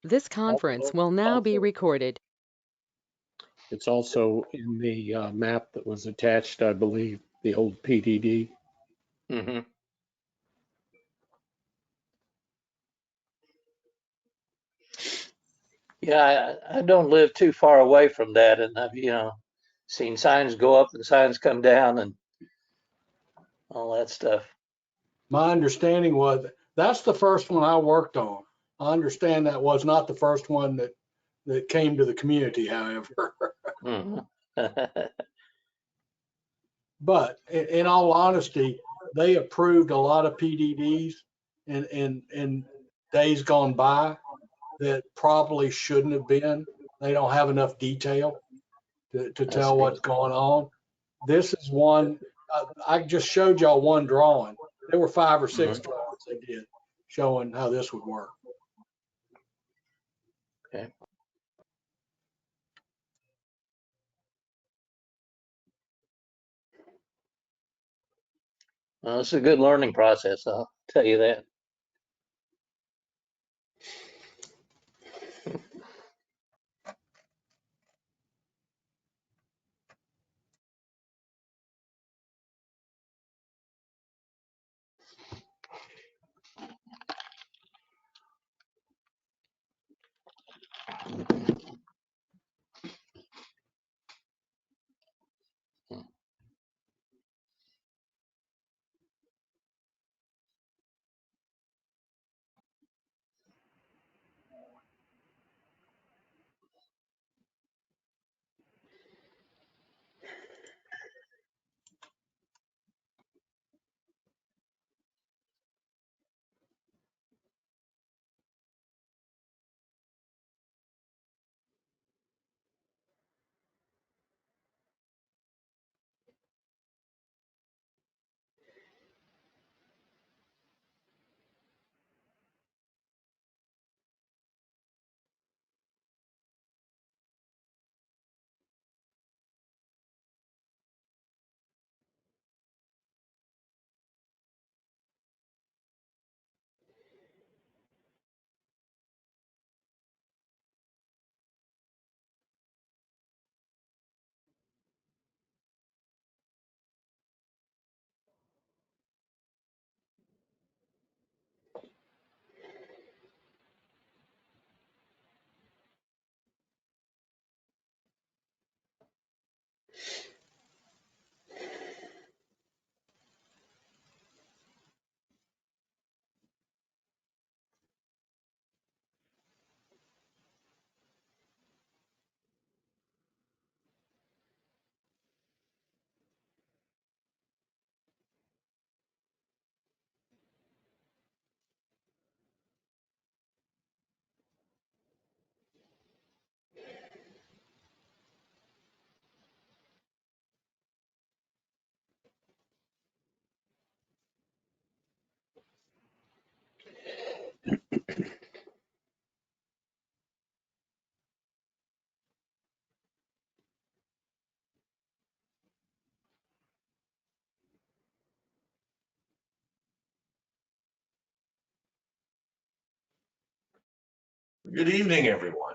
This conference will now be recorded. It's also in the map that was attached, I believe, the old PDD. Mm-hmm. Yeah, I don't live too far away from that, and I've seen signs go up and signs come down and all that stuff. My understanding was that's the first one I worked on. I understand that was not the first one that came to the community, however. Mm-hmm. But in all honesty, they approved a lot of PDDs in days gone by that probably shouldn't have been. They don't have enough detail to tell what's going on. This is one, I just showed y'all one drawing. There were 5 or 6 drawings they did showing how this would work. Okay. Well, it's a good learning process, I'll tell you that. Good evening, everyone.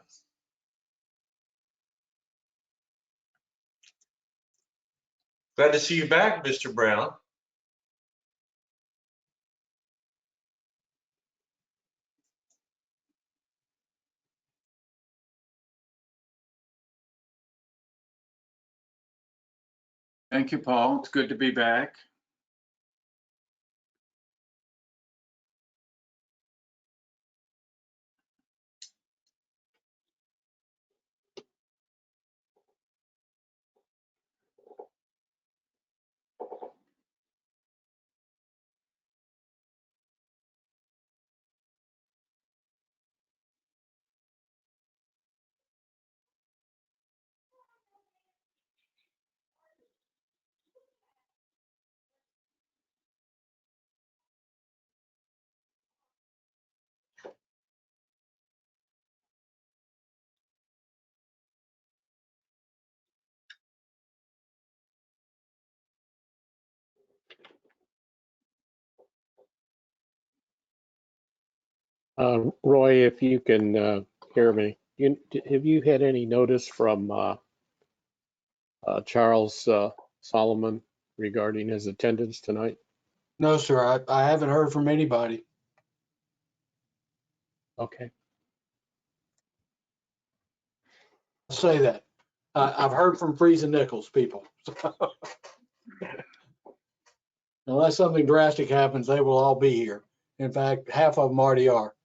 Glad to see you back, Mr. Brown. Thank you, Paul. It's good to be back. Roy, if you can Jeremy, have you had any notice from Charles Solomon regarding his attendance tonight? No, sir, I haven't heard from anybody. Okay. Say that. I've heard from Freezing Nichols people. Unless something drastic happens, they will all be here. In fact, half of them already are.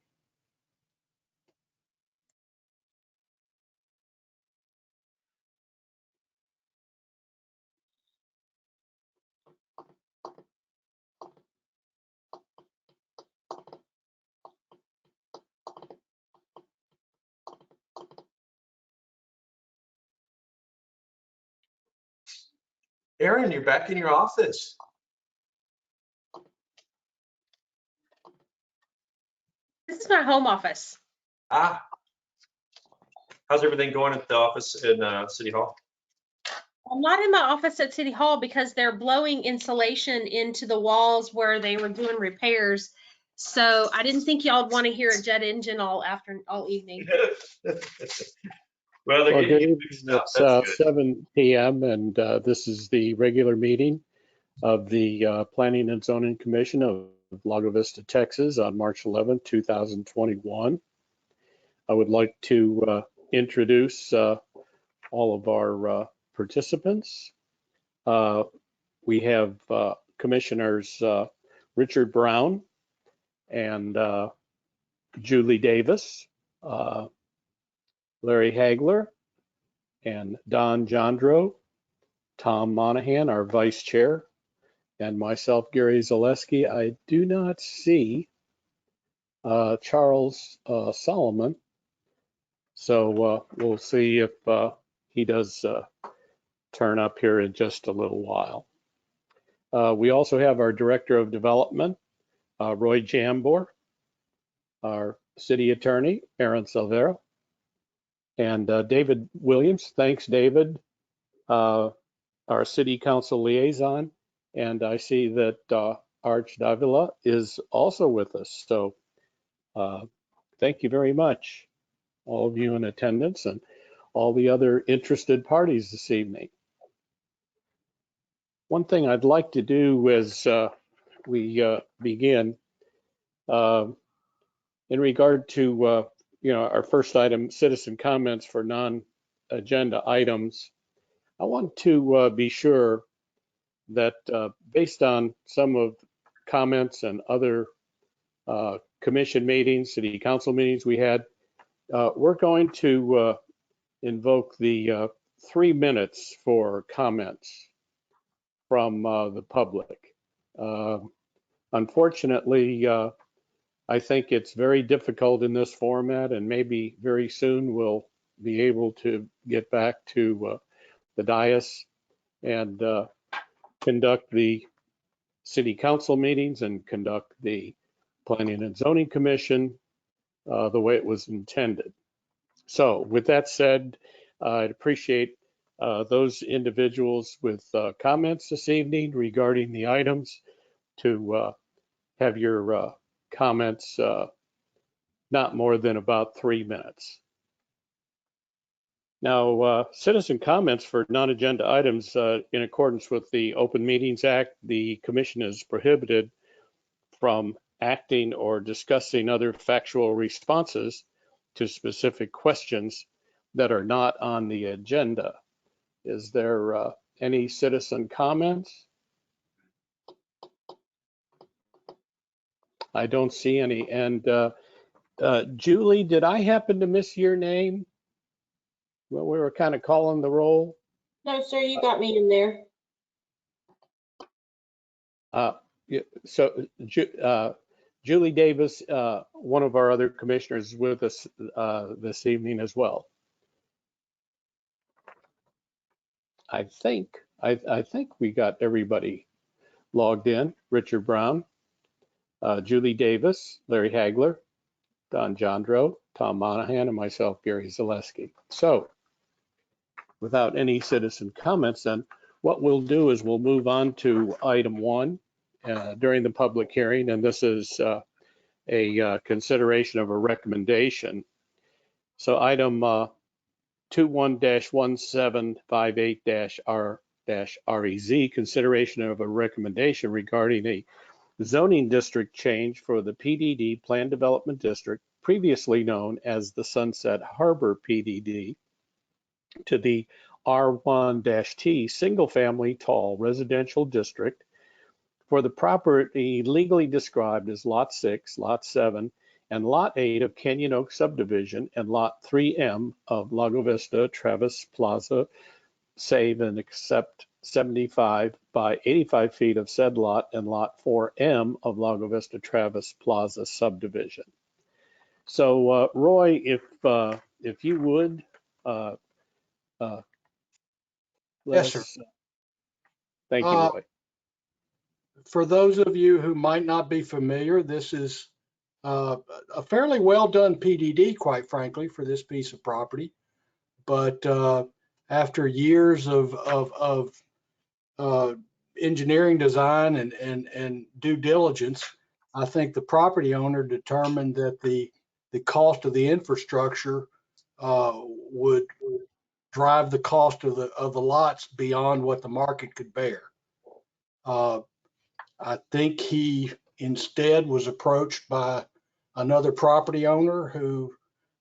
Aaron, you're back in your office. This is my home office. Ah. How's everything going at the office in City Hall? I'm not in my office at City Hall because they're blowing insulation into the walls where they were doing repairs. So I didn't think y'all would want to hear a jet engine all evening. Well, they're Well, getting good you evening. fixed up. It's That's good. 7 p.m. and this is the regular meeting of the Planning and Zoning Commission of Lago Vista, Texas on March 11, 2021. I would like to introduce all of our participants. We have Commissioners Richard Brown and Julie Davis, Larry Hagler, and Don Jandro, Tom Monahan, our Vice Chair, and myself, Gary Zaleski. I do not see Charles Solomon, so we'll see if he does turn up here in just a little while. We also have our Director of Development, Roy Jambor, our City Attorney, Aaron Silvera, and David Williams. Thanks, David, our City Council Liaison. And I see that Arch Davila is also with us. So thank you very much, all of you in attendance and all the other interested parties this evening. One thing I'd like to do as we begin, in regard to our first item, citizen comments for non-agenda items, I want to be sure that based on some of comments and other commission meetings, city council meetings we had, we're going to invoke the 3 minutes for comments from the public. Unfortunately, I think it's very difficult in this format, and maybe very soon we'll be able to get back to the dais and conduct the city council meetings and conduct the Planning and Zoning Commission the way it was intended. So with that said, I'd appreciate those individuals with comments this evening regarding the items to have your comments not more than about 3 minutes. Now, citizen comments for non-agenda items in accordance with the Open Meetings Act, the commission is prohibited from acting or discussing other factual responses to specific questions that are not on the agenda. Is there any citizen comments? I don't see any. And Julie, did I happen to miss your name? Well, we were kind of calling the roll. No, sir, you got me in there. So Julie Davis, one of our other commissioners, is with us this evening as well. I think we got everybody logged in. Richard Brown, Julie Davis, Larry Hagler, Don Jandro, Tom Monahan, and myself, Gary Zaleski. So without any citizen comments, then what we'll do is we'll move on to item 1 during the public hearing, and this is a consideration of a recommendation. So item 21-1758-R-REZ, consideration of a recommendation regarding a zoning district change for the PDD Plan Development District, previously known as the Sunset Harbor PDD, to the R1-T Single Family Tall Residential District for the property legally described as Lot 6, Lot 7, and Lot 8 of Canyon Oak Subdivision and Lot 3M of Lago Vista Travis Plaza, save and accept 75 by 85 feet of said lot and Lot 4M of Lago Vista Travis Plaza subdivision. So Roy, if you would, Yes, sir. Thank you, Roy. For those of you who might not be familiar, this is a fairly well done PDD, quite frankly, for this piece of property. But after years of engineering design and due diligence, I think the property owner determined that the cost of the infrastructure would drive the cost of the lots beyond what the market could bear. I think he instead was approached by another property owner who,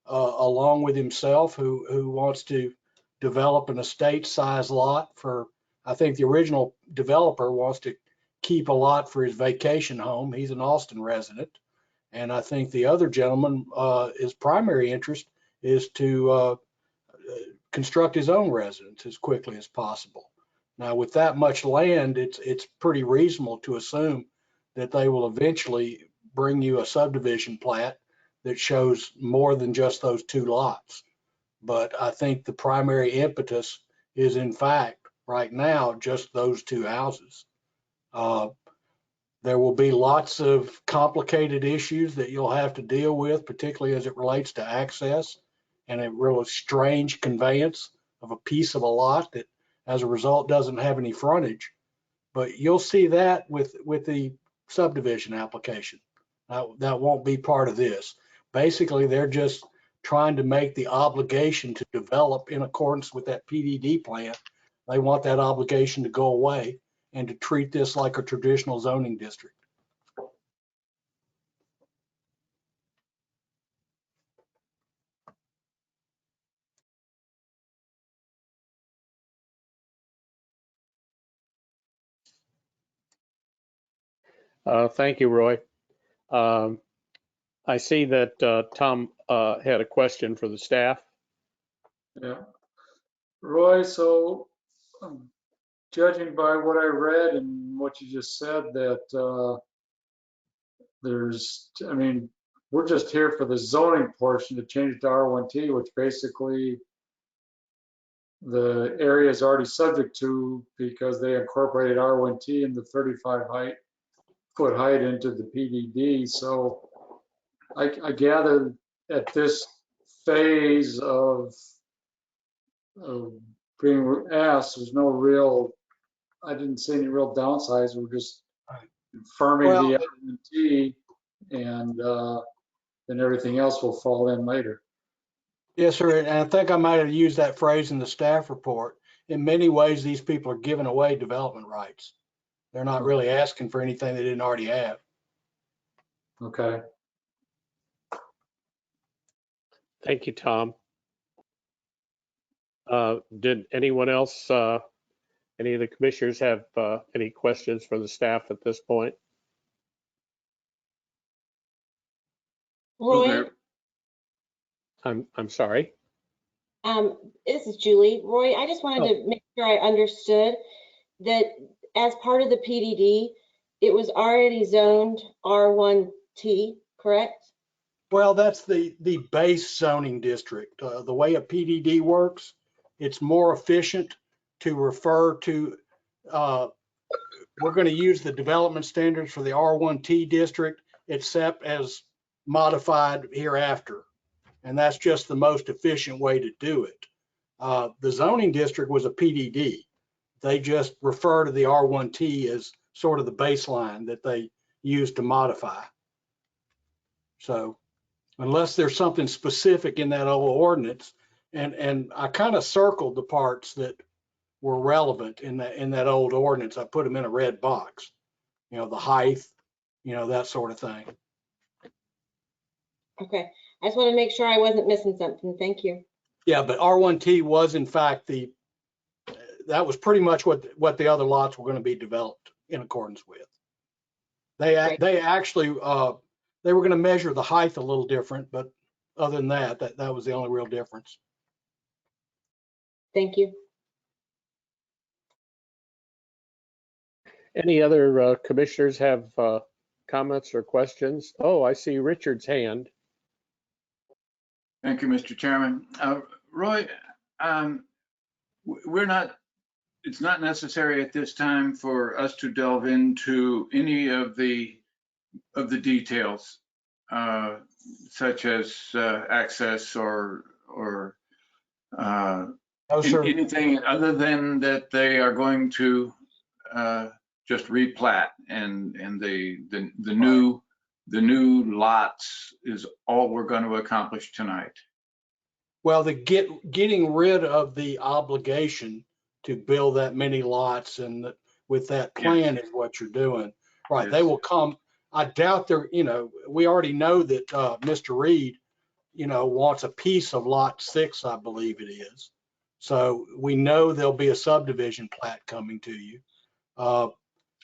along with himself, who wants to develop an estate size lot for, I think the original developer wants to keep a lot for his vacation home. He's an Austin resident. And I think the other gentleman, his primary interest is to construct his own residence as quickly as possible. Now, with that much land, it's pretty reasonable to assume that they will eventually bring you a subdivision plat that shows more than just those two lots. But I think the primary impetus is, in fact, right now, just those two houses. There will be lots of complicated issues that you'll have to deal with, particularly as it relates to access and a really strange conveyance of a piece of a lot that, as a result, doesn't have any frontage. But you'll see that with the subdivision application. That won't be part of this. Basically, they're just trying to make the obligation to develop in accordance with that PDD plan. They want that obligation to go away and to treat this like a traditional zoning district. Thank you, Roy. I see that Tom had a question for the staff. Yeah. Roy, so judging by what I read and what you just said, that I mean, we're just here for the zoning portion to change it to R1T, which basically the area is already subject to because they incorporated R1T and the 35-foot height into the PDD. So I gather at this phase of being asked, there's no real, I didn't see any real downsides. We're just confirming the R1T, and then everything else will fall in later. Yes, sir. And I think I might have used that phrase in the staff report. In many ways, these people are giving away development rights. They're not really asking for anything they didn't already have. Okay. Thank you, Tom. Did anyone else, any of the commissioners have any questions for the staff at this point? Roy, I'm sorry. this is Julie. Roy, I just wanted to make sure I understood that as part of the PDD, it was already zoned R1T, correct? Well, that's the base zoning district. The way a PDD works, it's more efficient to refer to, we're going to use the development standards for the R1T district, except as modified hereafter. And that's just the most efficient way to do it. The zoning district was a PDD. They just refer to the R1T as sort of the baseline that they use to modify. So unless there's something specific in that old ordinance. And I kind of circled the parts that were relevant in that old ordinance. I put them in a red box, the height, that sort of thing. Okay, I just want to make sure I wasn't missing something. Thank you. Yeah, but R1T was in fact that was pretty much what the other lots were going to be developed in accordance with. They actually they were going to measure the height a little different, but other than that was the only real difference. Thank you. Any other commissioners have comments or questions? Oh, I see Richard's hand. Thank you, Mr. Chairman. Roy, it's not necessary at this time for us to delve into any of the details, such as access or anything other than that they are going to just replat, and the new lots is all we're going to accomplish tonight. Well, getting rid of the obligation to build that many lots and with that plan is what you're doing. Right. Yes. They will come. I doubt they're, we already know that Mr. Reed, wants a piece of lot 6, I believe it is. So we know there'll be a subdivision plat coming to you.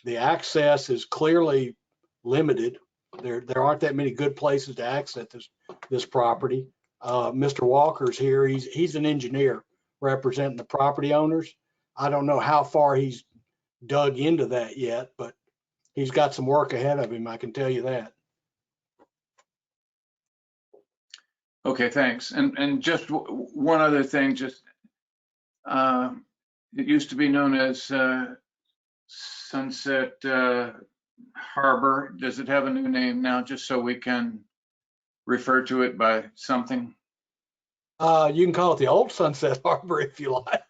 The access is clearly limited. There aren't that many good places to access this property. Mr. Walker's here. He's an engineer representing the property owners. I don't know how far he's dug into that yet, but he's got some work ahead of him, I can tell you that. Okay, thanks. And just one other thing, it used to be known as Sunset Harbor. Does it have a new name now, just so we can refer to it by something? You can call it the old Sunset Harbor if you like.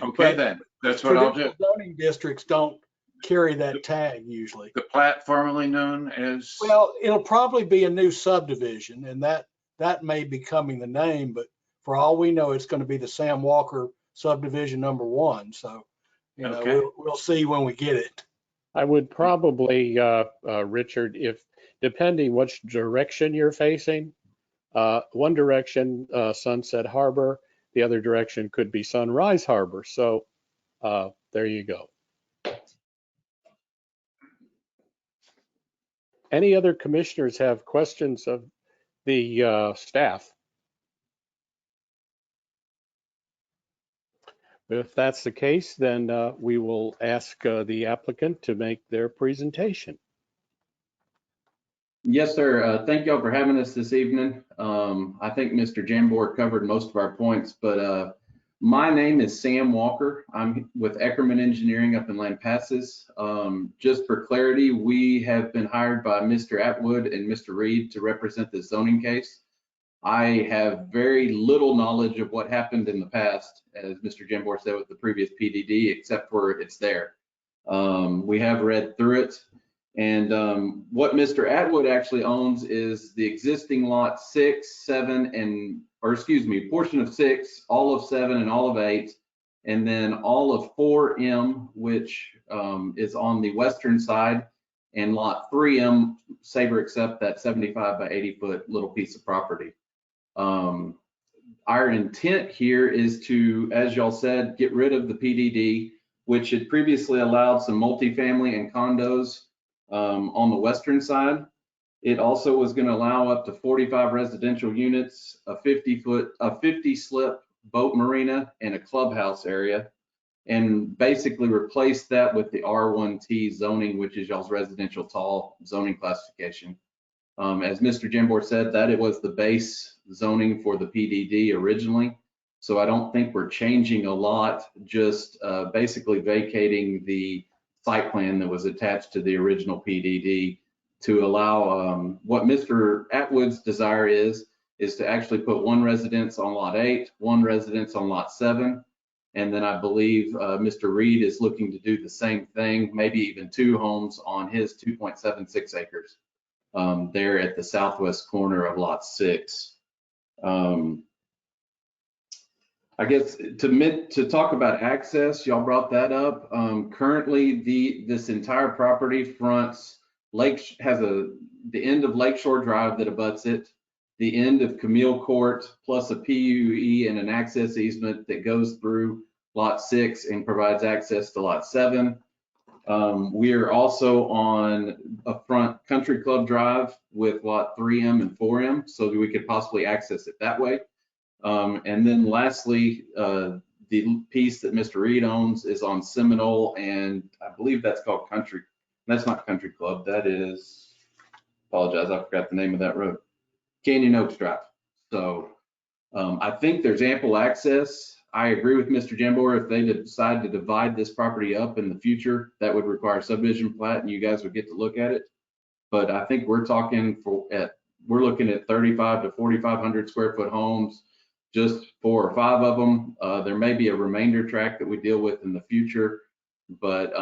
Okay, then that's what I'll do. Zoning districts don't carry that tag usually. The plat formerly known as? Well, it'll probably be a new subdivision, and that may be becoming the name, but for all we know, it's going to be the Sam Walker subdivision number 1. So, okay. we'll see when we get it. I would probably, Richard, if depending which direction you're facing, one direction, Sunset Harbor, the other direction could be Sunrise Harbor. So there you go. Any other commissioners have questions of the staff? If that's the case, then we will ask the applicant to make their presentation. Yes, sir. Thank y'all for having us this evening. I think Mr. Jambor covered most of our points, but my name is Sam Walker. I'm with Eckerman Engineering up in Lampasas. Just for clarity, we have been hired by Mr. Atwood and Mr. Reed to represent the zoning case. I have very little knowledge of what happened in the past, as Mr. Jambor said with the previous PDD, except for it's there. We have read through it. And what Mr. Atwood actually owns is the existing lot 6, 7, portion of 6, all of 7, and all of 8, and then all of 4M, which is on the western side, and lot 3M, Saber except that 75 by 80 foot little piece of property. Our intent here is to, as y'all said, get rid of the PDD, which had previously allowed some multifamily and condos on the western side. It also was going to allow up to 45 residential units, a 50 slip boat marina, and a clubhouse area, and basically replace that with the R1T zoning, which is y'all's residential tall zoning classification. As Mr. Jambor said, that it was the base zoning for the PDD originally. So I don't think we're changing a lot, just basically vacating the site plan that was attached to the original PDD to allow what Mr. Atwood's desire is to actually put 1 residence on lot 8, 1 residence on lot 7. And then I believe Mr. Reed is looking to do the same thing, maybe even 2 homes on his 2.76 acres. there at the southwest corner of lot 6. I guess to talk about access, y'all brought that up. Currently, this entire property fronts the end of Lakeshore Drive that abuts it, the end of Camille Court, plus a PUE and an access easement that goes through lot 6 and provides access to lot 7. We are also on a front Country Club Drive with lot 3M and 4M, so that we could possibly access it that way. And then lastly, the piece that Mr. Reed owns is on Seminole, and I believe that's called Country. That's not Country Club. That is, apologize, I forgot the name of that road. Canyon Oaks Drive. So I think there's ample access. I agree with Mr. Jambor. If they decide to divide this property up in the future, that would require subdivision plat, and you guys would get to look at it. But I think we're looking at 35 to 4,500 square foot homes, just 4 or 5 of them. There may be a remainder tract that we deal with in the future, but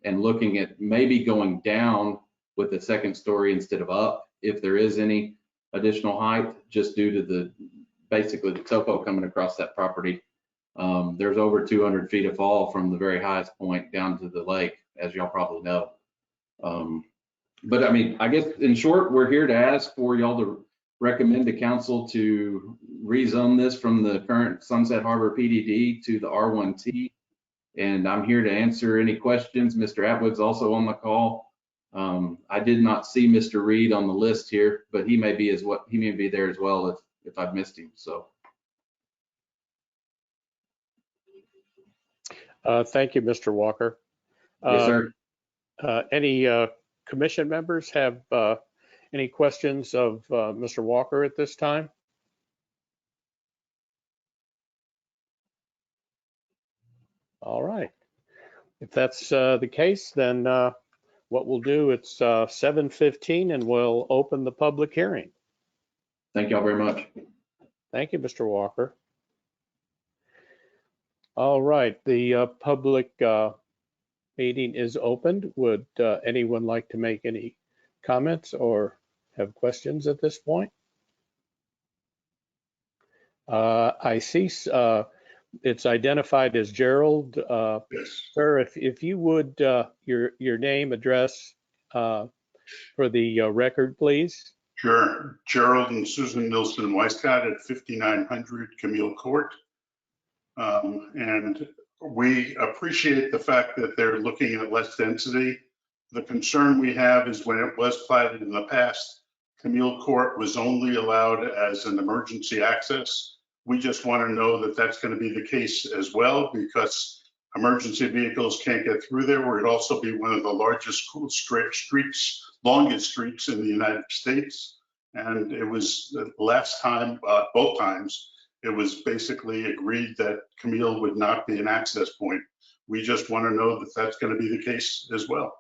and looking at maybe going down with the second story instead of up, if there is any additional height, just due to basically the topo coming across that property. There's over 200 feet of fall from the very highest point down to the lake, as y'all probably know. But I mean, I guess in short, we're here to ask for y'all to recommend to council to rezone this from the current Sunset Harbor PDD to the R1T. And I'm here to answer any questions. Mr. Atwood's also on the call. I did not see Mr. Reed on the list here, but he may be there as well if I've missed him. So. Thank you, Mr. Walker. Yes, sir. Any commission members have any questions of Mr. Walker at this time? All right. If that's the case, then what we'll do, it's 7:15 and we'll open the public hearing. Thank y'all very much. Thank you, Mr. Walker. All right, the public meeting is opened. Would anyone like to make any comments or have questions at this point? I see it's identified as Gerald. Sir, if you would, your name, address for the record, please. Sure. Gerald and Susan Nilsson Weiscott at 5900 Camille Court. And we appreciate the fact that they're looking at less density. The concern we have is when it was platted in the past, Camille Court was only allowed as an emergency access. We just want to know that that's going to be the case as well, because emergency vehicles can't get through there, where it'd also be one of the largest longest streets in the United States. And it was last time, both times, it was basically agreed that Camille would not be an access point. We just want to know that that's going to be the case as well.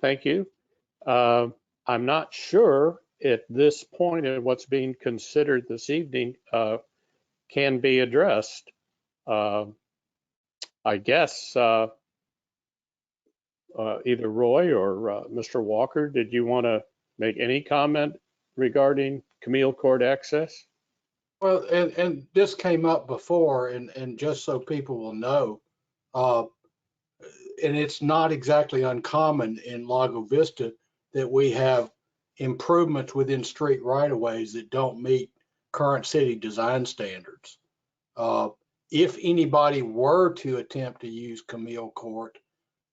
Thank you. I'm not sure at this point in what's being considered this evening can be addressed. I guess either Roy or Mr. Walker, did you want to make any comment regarding Camille Court access? Well, and this came up before, and just so people will know, and it's not exactly uncommon in Lago Vista that we have improvements within street right-of-ways that don't meet current city design standards. If anybody were to attempt to use Camille Court,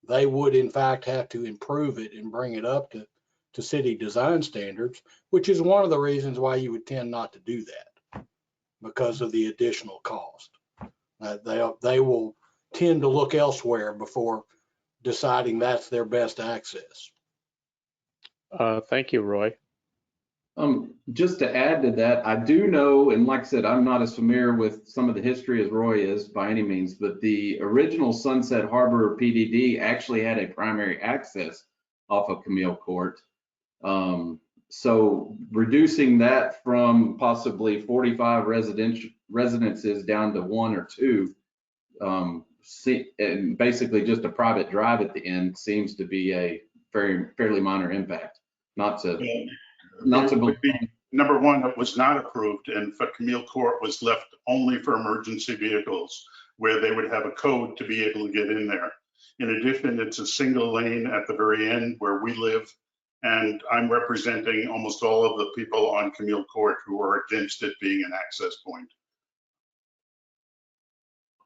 they would in fact have to improve it and bring it up to city design standards, which is one of the reasons why you would tend not to do that, because of the additional cost. They will tend to look elsewhere before deciding that's their best access. Thank you, Roy. Just to add to that, I do know, and like I said, I'm not as familiar with some of the history as Roy is by any means, but the original Sunset Harbor PDD actually had a primary access off of Camille Court. So reducing that from possibly 45 residences down to 1 or 2, and basically just a private drive at the end seems to be a fairly minor impact. Not to It would be, number one, it was not approved, and for Camille Court was left only for emergency vehicles, where they would have a code to be able to get in there. In addition, it's a single lane at the very end where we live, and I'm representing almost all of the people on Camille Court who are against it being an access point.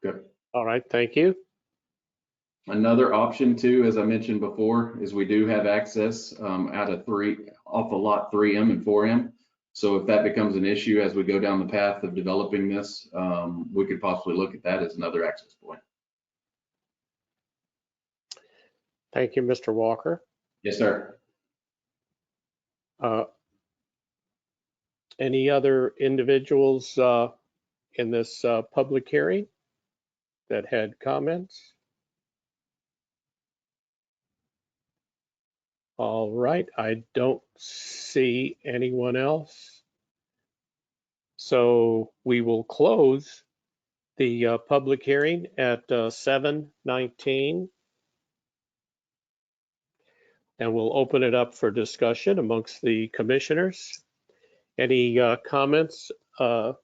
Good. All right, thank you. Another option too, as I mentioned before, is we do have access out of off of lot 3M and 4M. So if that becomes an issue as we go down the path of developing this, we could possibly look at that as another access point. Thank you, Mr. Walker. Yes, sir. Any other individuals in this public hearing that had comments? All right, I don't see anyone else. So we will close the public hearing at 7:19. And we'll open it up for discussion amongst the commissioners. Any comments from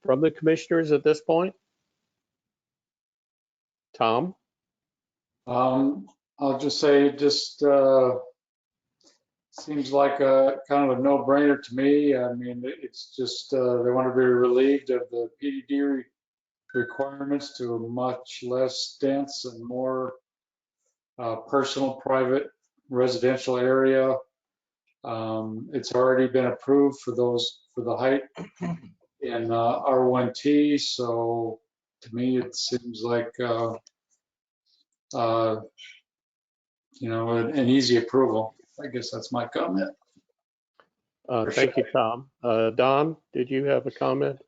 the commissioners at this point? Tom? I'll just say, seems like a kind of a no-brainer to me. I mean, it's just, they want to be relieved of the PDD requirements to a much less dense and more personal, private residential area. It's already been approved for the height in R1T. So to me, it seems like, an easy approval. I guess that's my comment. Thank you, Tom. Don, did you have a comment?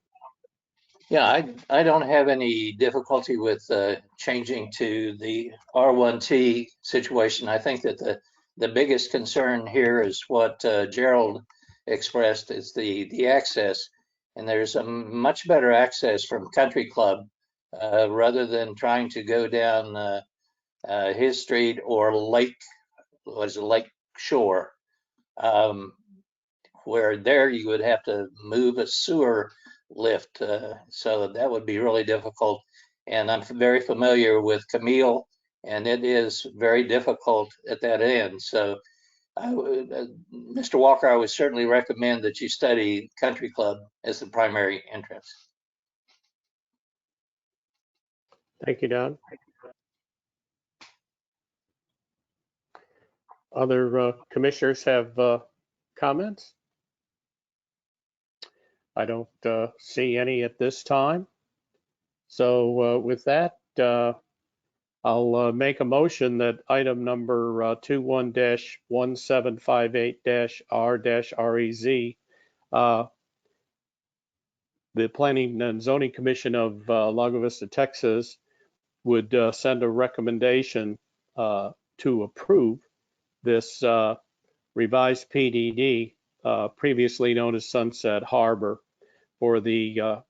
Yeah, I don't have any difficulty with changing to the R1T situation. I think that the biggest concern here is what Gerald expressed, is the access. And there's a much better access from Country Club rather than trying to go down his street or Lake Shore, where there you would have to move a sewer lift. So that would be really difficult. And I'm very familiar with Camille, and it is very difficult at that end. So Mr. Walker, I would certainly recommend that you study Country Club as the primary entrance. Thank you, Don. Other commissioners have comments? I don't see any at this time. So with that, I'll make a motion that item number 21-1758-R-REZ, the Planning and Zoning Commission of Lago Vista, Texas, would send a recommendation to approve this revised PDD, previously known as Sunset Harbor, for the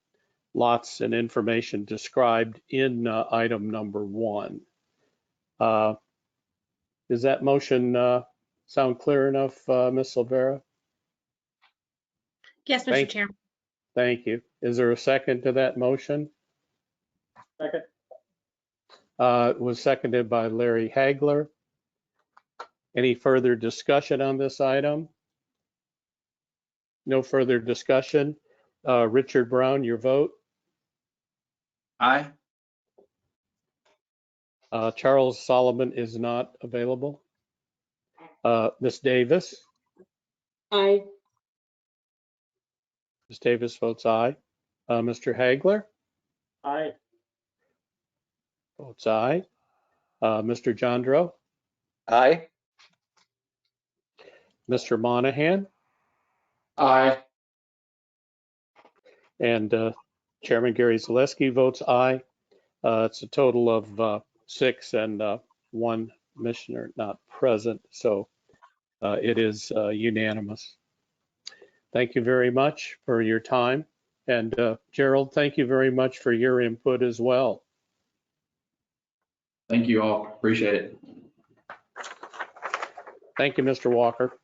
lots and information described in item number 1. Does that motion sound clear enough, Ms. Silvera? Yes, Mr. Chairman. Thank you. Is there a second to that motion? Second. It was seconded by Larry Hagler. Any further discussion on this item? No further discussion. Richard Brown, your vote. Aye. Charles Solomon is not available. Ms. Davis. Aye. Ms. Davis votes aye. Mr. Hagler Aye. votes aye. Mr. Jandro. Aye. Mr. Monahan. Aye. And Chairman Gary Zaleski votes aye. It's a total of 6 and 1 commissioner not present, so it is unanimous. Thank you very much for your time. And Gerald, thank you very much for your input as well. Thank you all. Appreciate it. Thank you, Mr. Walker.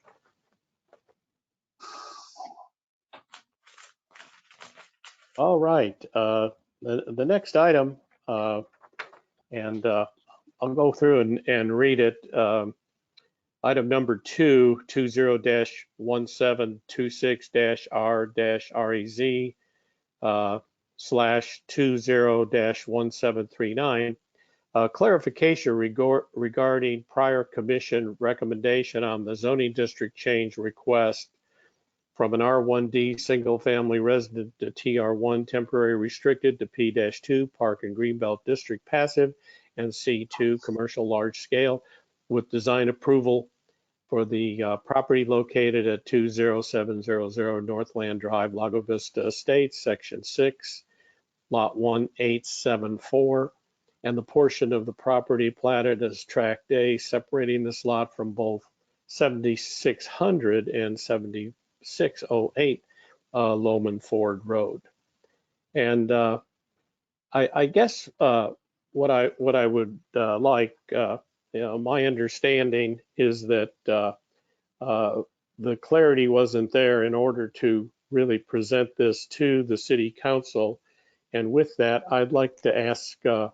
All right, the next item, and I'll go through and read it. Item number 20-1726-R-REZ /20-1739. Clarification regarding prior commission recommendation on the zoning district change request from an R1D single family resident to TR1 temporary restricted to P-2 Park and Greenbelt District passive and C2 commercial large scale with design approval for the property located at 20700 Northland Drive, Lago Vista Estates, Section 6, Lot 1874, and the portion of the property platted as Tract A, separating this lot from both 7600 and 7608 Loman Ford Road. And I guess what I would like, my understanding is that the clarity wasn't there in order to really present this to the city council. And with that, I'd like to ask Mr.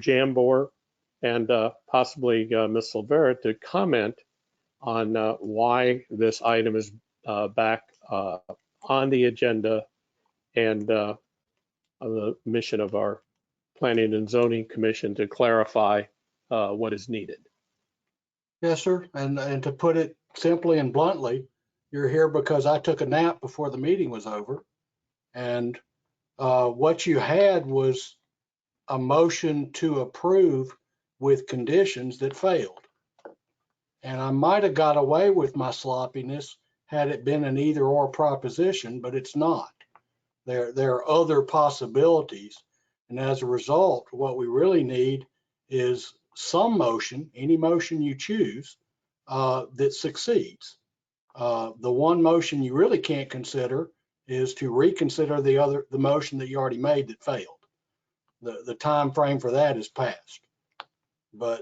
Jambor and possibly Ms. Silvera to comment on why this item is back on the agenda and the mission of our Planning and Zoning Commission to clarify what is needed. Yes, sir. And to put it simply and bluntly, you're here because I took a nap before the meeting was over. And what you had was a motion to approve with conditions that failed. And I might have got away with my sloppiness had it been an either or proposition, but it's not. There are other possibilities. And as a result, what we really need is some motion, any motion you choose, that succeeds. The one motion you really can't consider is to reconsider the motion that you already made that failed. The time frame for that is passed. But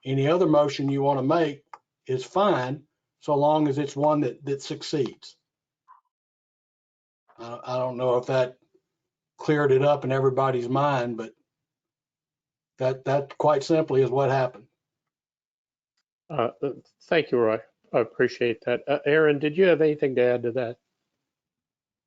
any other motion you want to make is fine, so long as it's one that succeeds. I don't know if that cleared it up in everybody's mind, but that quite simply is what happened. Thank you, Roy. I appreciate that. Aaron, did you have anything to add to that?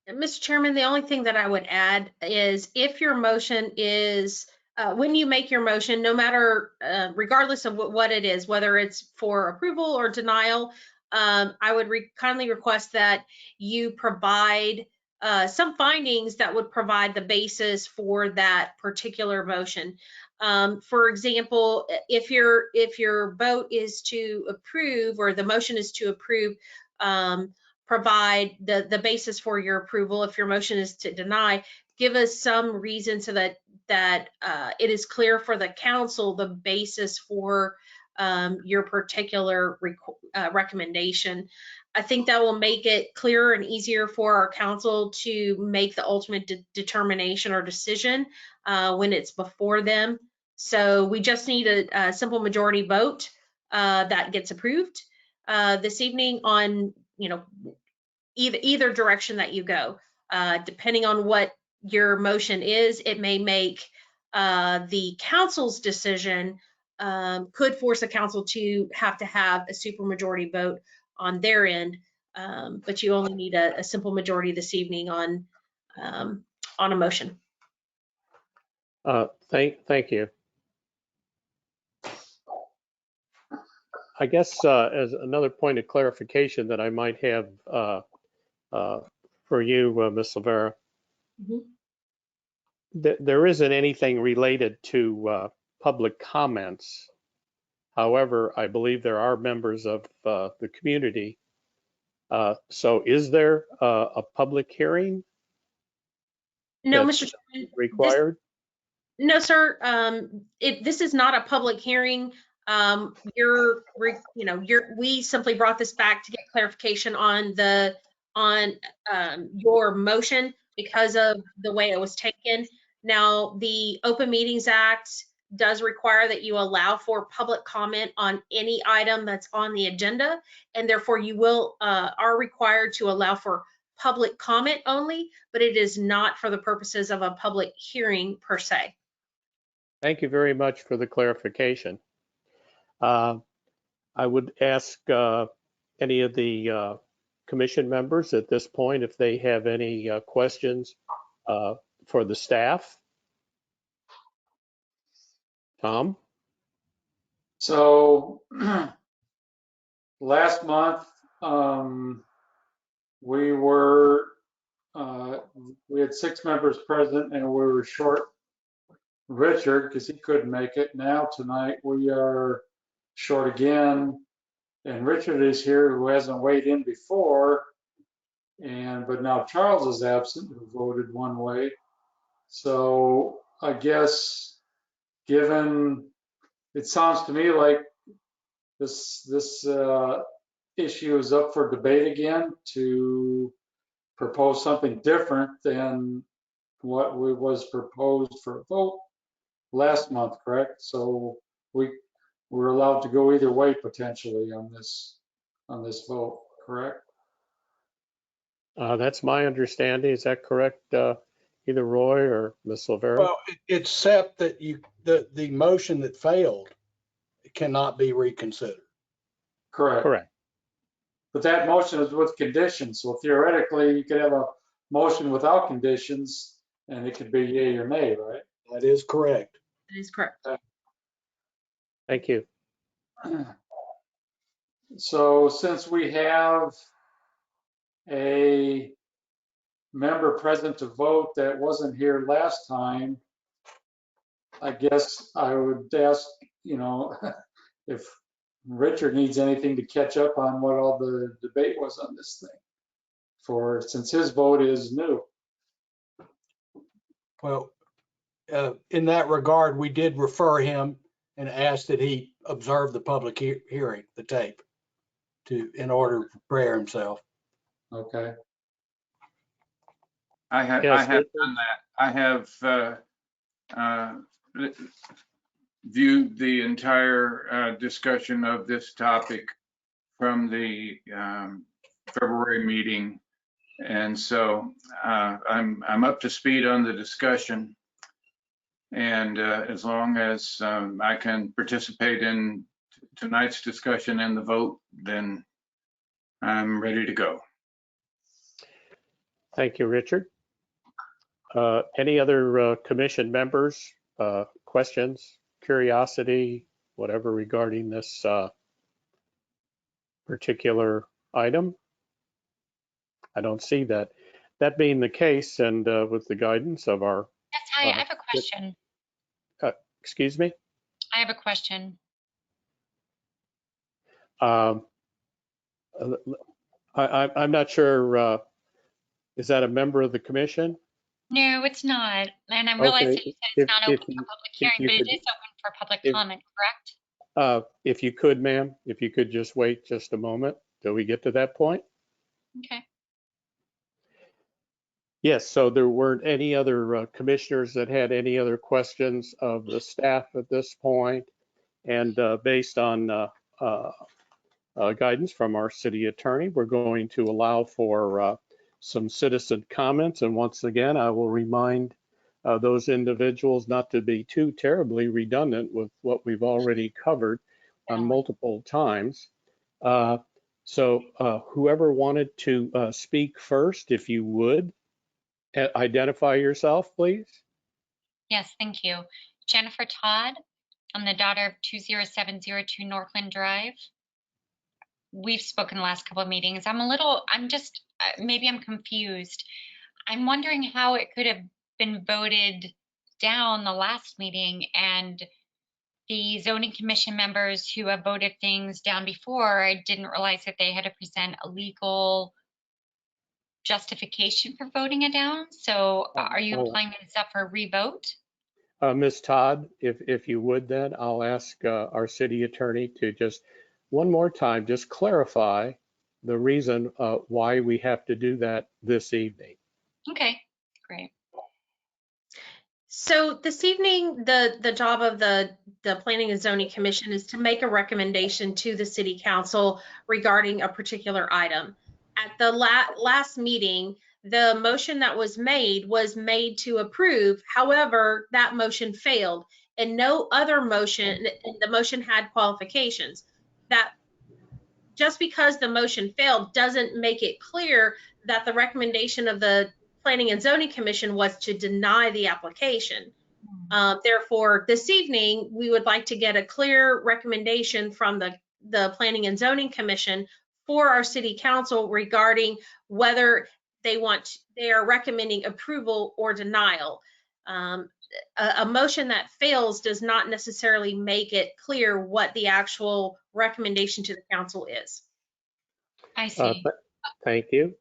Mr. Chairman, the only thing that I would add is if your motion is, when you make your motion, no matter, regardless of what it is, whether it's for approval or denial, I would kindly request that you provide some findings that would provide the basis for that particular motion. For example, if your vote is to approve or the motion is to approve, provide the basis for your approval. If your motion is to deny, give us some reason so that it is clear for the council the basis for your particular recommendation. I think that will make it clearer and easier for our council to make the ultimate determination or decision when it's before them. So we just need a simple majority vote that gets approved this evening on, either direction that you go. Depending on what your motion is, it may make the council's decision, could force a council to have a supermajority vote on their end, but you only need a simple majority this evening on a motion. Thank you. I guess as another point of clarification that I might have for you, Ms. Silvera, there isn't anything related to public comments. However, I believe there are members of the community. So is there a public hearing? No, Mr. Chairman. Required? No, sir. This is not a public hearing. We simply brought this back to get clarification on your motion because of the way it was taken. Now, the Open Meetings Act does require that you allow for public comment on any item that's on the agenda, and therefore you will are required to allow for public comment only, but it is not for the purposes of a public hearing per se. Thank you very much for the clarification. I would ask any of the commission members at this point if they have any questions for the staff. Tom? So last month, we had 6 members present and we were short Richard because he couldn't make it. Now tonight we are short again, and Richard is here who hasn't weighed in before, but now Charles is absent who voted one way. So I guess given, it sounds to me like this issue is up for debate again to propose something different than what was proposed for a vote last month, correct? So we're allowed to go either way potentially on this vote, correct? That's my understanding. Is that correct, either Roy or Ms. Silvera? Well, except that the motion that failed cannot be reconsidered. Correct. Correct. But that motion is with conditions. So theoretically, you could have a motion without conditions and it could be yay or nay, right? That is correct. That is correct. Thank you. So since we have a member present to vote that wasn't here last time, I guess I would ask, if Richard needs anything to catch up on what all the debate was on this thing, since his vote is new. Well, in that regard, we did refer him and ask that he observe the public hearing, the tape, in order to prepare himself. Okay. I have done that. I have viewed the entire discussion of this topic from the February meeting. And so I'm up to speed on the discussion. And as long as I can participate in tonight's discussion and the vote, then I'm ready to go. Thank you, Richard. Any other commission members, questions, curiosity, whatever regarding this particular item? I don't see that. That being the case, and with the guidance of our... Yes, hi, I have a question. Excuse me? I have a question. I'm not sure, is that a member of the commission? No, it's not. And I realize that you said it's not open for public hearing, but it is open for public comment, correct? If you could, ma'am, if you could just wait just a moment till we get to that point. Okay. Yes, so there weren't any other commissioners that had any other questions of the staff at this point. And based on guidance from our city attorney, we're going to allow for some citizen comments. And once again, I will remind those individuals not to be too terribly redundant with what we've already covered multiple times. So whoever wanted to speak first, if you would, identify yourself, please. Yes, thank you. Jennifer Todd. I'm the daughter of 20702 Northland Drive. We've spoken the last couple of meetings. Maybe I'm confused. I'm wondering how it could have been voted down the last meeting, and the zoning commission members who have voted things down before, I didn't realize that they had to present a legal justification for voting it down. So are you implying that it's up for a revote? Ms. Todd, if you would, then I'll ask our city attorney to just one more time, just clarify the reason why we have to do that this evening. Okay, great. So this evening, the job of the Planning and Zoning Commission is to make a recommendation to the City Council regarding a particular item. At the last meeting, the motion that was made to approve. However, that motion failed, and no other motion, and the motion had qualifications. That just because the motion failed doesn't make it clear that the recommendation of the Planning and Zoning Commission was to deny the application. Therefore, this evening, we would like to get a clear recommendation from the Planning and Zoning Commission for our City Council regarding whether they are recommending approval or denial. A motion that fails does not necessarily make it clear what the actual recommendation to the council is. I see. Thank you.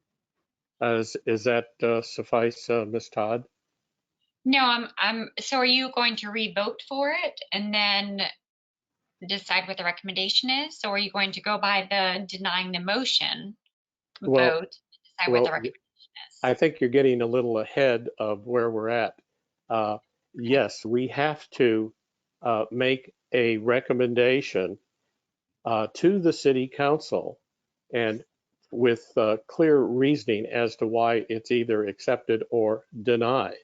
Is that suffice, Ms. Todd? No, so are you going to re-vote for it and then decide what the recommendation is? Or are you going to go by the denying the motion vote and decide what the recommendation is? I think you're getting a little ahead of where we're at. Yes, we have to make a recommendation to the City Council, and with clear reasoning as to why it's either accepted or denied.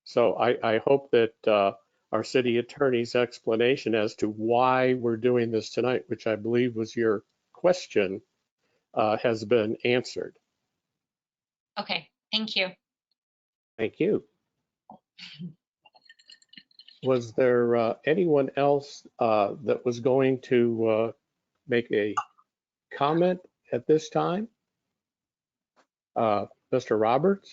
So I hope that our city attorney's explanation as to why we're doing this tonight, which I believe was your question, has been answered. Okay, thank you. Thank you. Was there anyone else that was going to make a comment at this time? Mr. Roberts?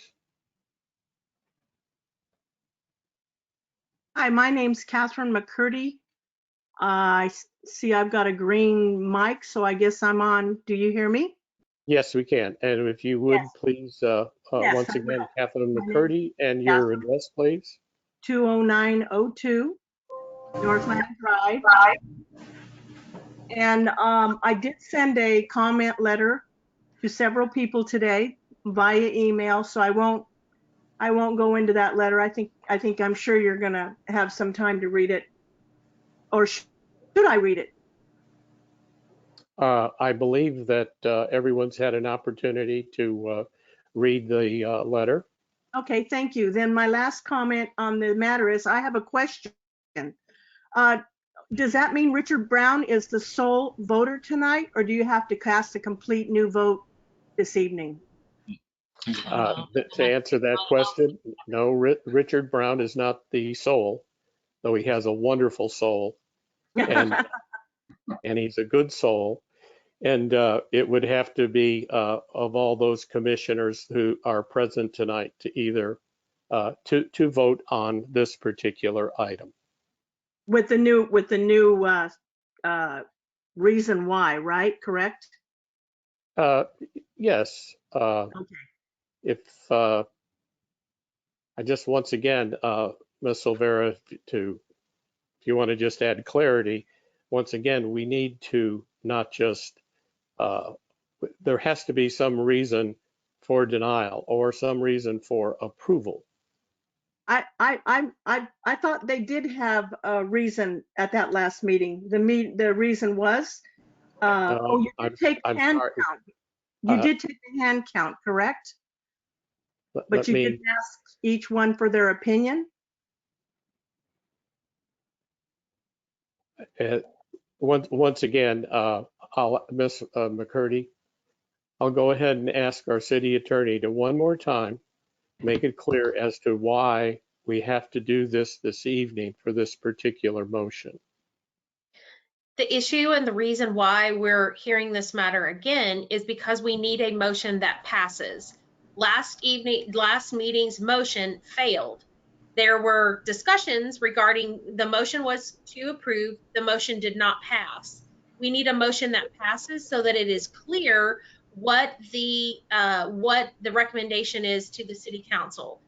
Hi, my name's Catherine McCurdy. I see I've got a green mic, so I guess I'm on. Do you hear me? Yes, we can. And if you would, Yes. please, Yes, once I again, will. Catherine My name McCurdy, and your address, please. 20902 Northland Drive. And I did send a comment letter to several people today via email, so I won't go into that letter. I'm sure you're gonna have some time to read it. Or should I read it? I believe that everyone's had an opportunity to read the letter. Okay, thank you. Then my last comment on the matter is I have a question. Does that mean Richard Brown is the sole voter tonight, or do you have to cast a complete new vote this evening? To answer that question, no, Richard Brown is not the sole, though he has a wonderful soul, and he's a good soul. And it would have to be of all those commissioners who are present tonight to either to vote on this particular item. With the new reason why, right? Correct? Yes. Okay. If I just once again, Ms. Silvera, if you want to just add clarity, once again, we need to not just there has to be some reason for denial or some reason for approval. I thought they did have a reason at that last meeting. The reason was you did take hand count. You did take the hand count, correct? But you didn't ask each one for their opinion? Once again, Ms. McCurdy, I'll go ahead and ask our city attorney to one more time make it clear as to why we have to do this evening for this particular motion. The issue and the reason why we're hearing this matter again is because we need a motion that passes. Last meeting's motion failed. There were discussions regarding the motion was to approve, the motion did not pass. We need a motion that passes so that it is clear what the recommendation is to the city council.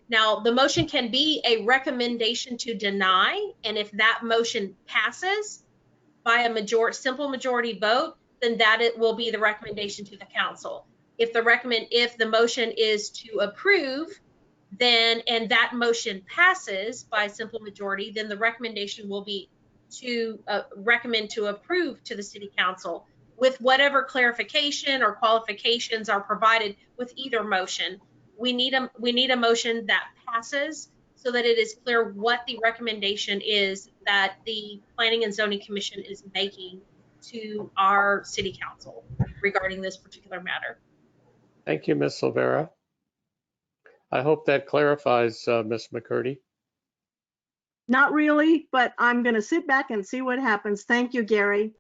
Now, the motion can be a recommendation to deny, and if that motion passes by a simple majority vote, then it will be the recommendation to the council. If the motion is to approve, then, and that motion passes by simple majority, then the recommendation will be to recommend to approve to the city council with whatever clarification or qualifications are provided with either motion. We need a motion that passes so that it is clear what the recommendation is that the Planning and Zoning Commission is making to our city council regarding this particular matter. Thank you, Ms. Silvera. I hope that clarifies, Ms. McCurdy. Not really, but I'm going to sit back and see what happens. Thank you, Gary.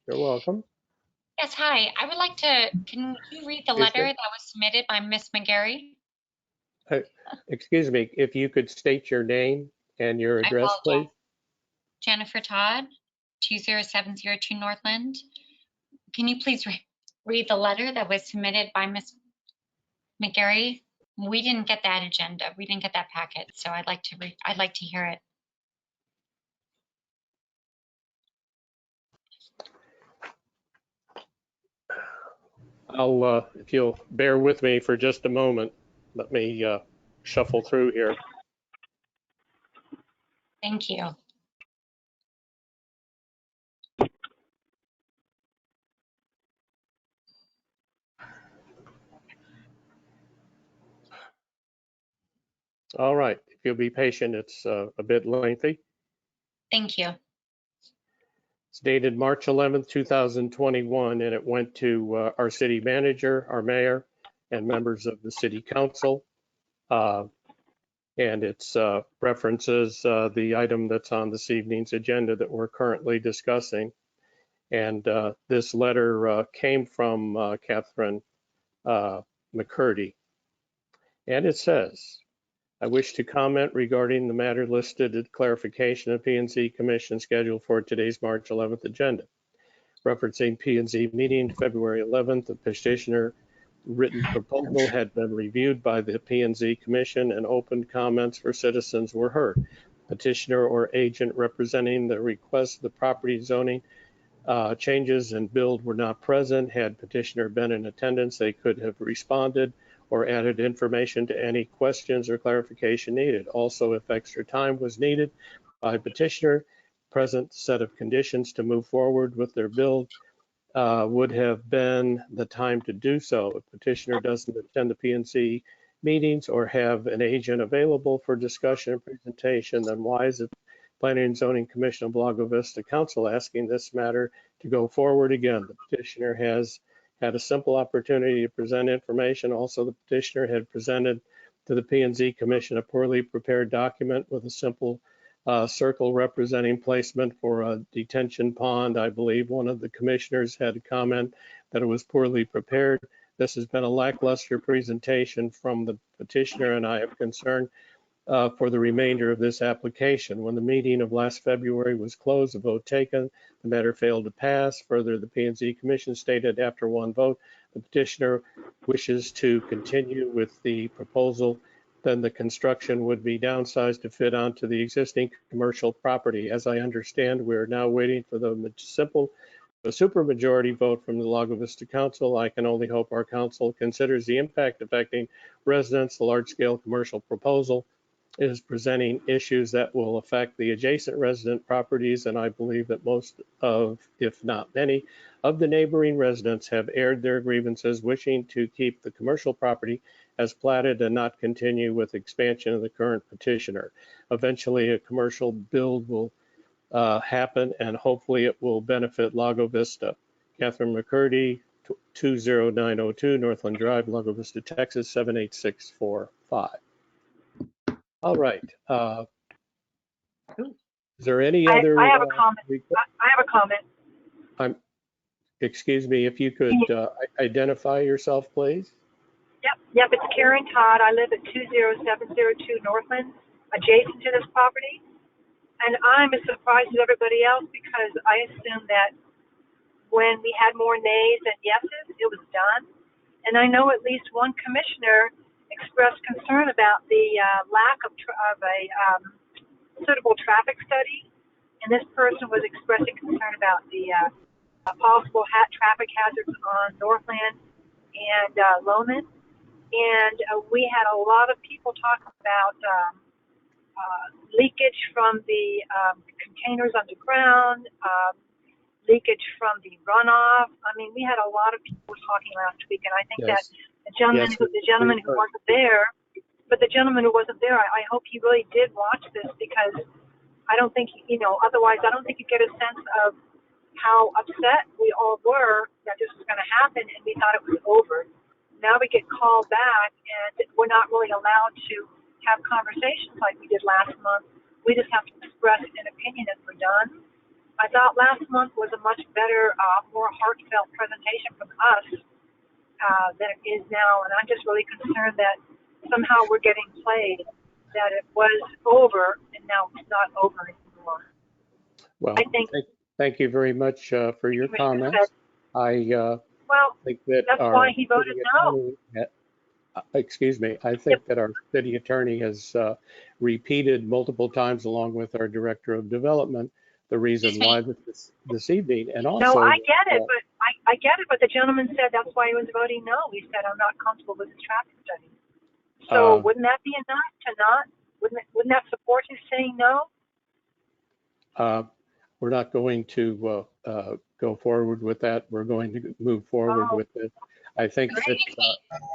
You're welcome. Yes, hi. I would like to, can you read the letter that was submitted by Ms. McGarry? Excuse me, if you could state your name and your address, please. Jennifer Todd, 20702 Northland. Can you please read the letter that was submitted by Ms. McGarry? We didn't get that agenda. We didn't get that packet, so I'd like to hear it. If you'll bear with me for just a moment, let me shuffle through here. Thank you. All right, if you'll be patient, it's a bit lengthy. Thank you. It's dated March 11th, 2021, and it went to our city manager, our mayor, and members of the city council. And it references the item that's on this evening's agenda that we're currently discussing. And this letter came from Catherine McCurdy. And it says, I wish to comment regarding the matter listed at clarification of P&Z Commission schedule for today's March 11th agenda. Referencing P&Z meeting February 11th, the petitioner written proposal had been reviewed by the P&Z Commission and open comments for citizens were heard. Petitioner or agent representing the request of the property zoning changes and build were not present. Had petitioner been in attendance, they could have responded or added information to any questions or clarification needed. Also, if extra time was needed by petitioner, present set of conditions to move forward with their build would have been the time to do so. If petitioner doesn't attend the P&Z meetings or have an agent available for discussion and presentation, then why is it Planning and Zoning Commission of Lago Vista Council asking this matter to go forward again? The petitioner has had a simple opportunity to present information. Also, the petitioner had presented to the P&Z Commission a poorly prepared document with a simple circle representing placement for a detention pond. I believe one of the commissioners had a comment that it was poorly prepared. This has been a lackluster presentation from the petitioner, and I have concern for the remainder of this application. When the meeting of last February was closed, a vote taken, the matter failed to pass. Further, the P&Z Commission stated after one vote, the petitioner wishes to continue with the proposal, then the construction would be downsized to fit onto the existing commercial property. As I understand, we are now waiting for the supermajority vote from the Lago Vista Council. I can only hope our council considers the impact affecting residents. The large-scale commercial proposal is presenting issues that will affect the adjacent resident properties, and I believe that most of, if not many, of the neighboring residents have aired their grievances, wishing to keep the commercial property as platted and not continue with expansion of the current petitioner. Eventually, a commercial build will happen, and hopefully it will benefit Lago Vista. Catherine McCurdy, 20902 Northland Drive, Lago Vista, Texas, 78645. All right. Is there any other? I have a comment. I have a comment. Excuse me, if you could identify yourself, please. Yep, it's Karen Todd. I live at 20702 Northland, adjacent to this property. And I'm as surprised as everybody else because I assumed that when we had more nays than yeses, it was done. And I know at least one commissioner expressed concern about the lack of a suitable traffic study. And this person was expressing concern about the possible traffic hazards on Northland and Lowman. and we had a lot of people talking about leakage from the containers underground, leakage from the runoff. I mean, we had a lot of people talking last week, and I think that the gentleman, who wasn't there, but the gentleman who wasn't there, I hope he really did watch this, because I don't think, otherwise I don't think you get a sense of how upset we all were that this was going to happen, and we thought it was over. Now we get called back, and we're not really allowed to have conversations like we did last month. We just have to express an opinion and we're done. I thought last month was a much better, more heartfelt presentation from us than it is now, and I'm just really concerned that somehow we're getting played, that it was over and now it's not over anymore. Well, I think, thank you very much for your comments. I think that that's why he voted no. Excuse me. I think that our city attorney has repeated multiple times, along with our director of development, the reason why this evening. And also, no, I get it, but I get it. But the gentleman said that's why he was voting no. He said, I'm not comfortable with his traffic study. So wouldn't that be enough to not? Wouldn't that support his saying no? We're not going to go forward with that. We're going to move forward with it. I think that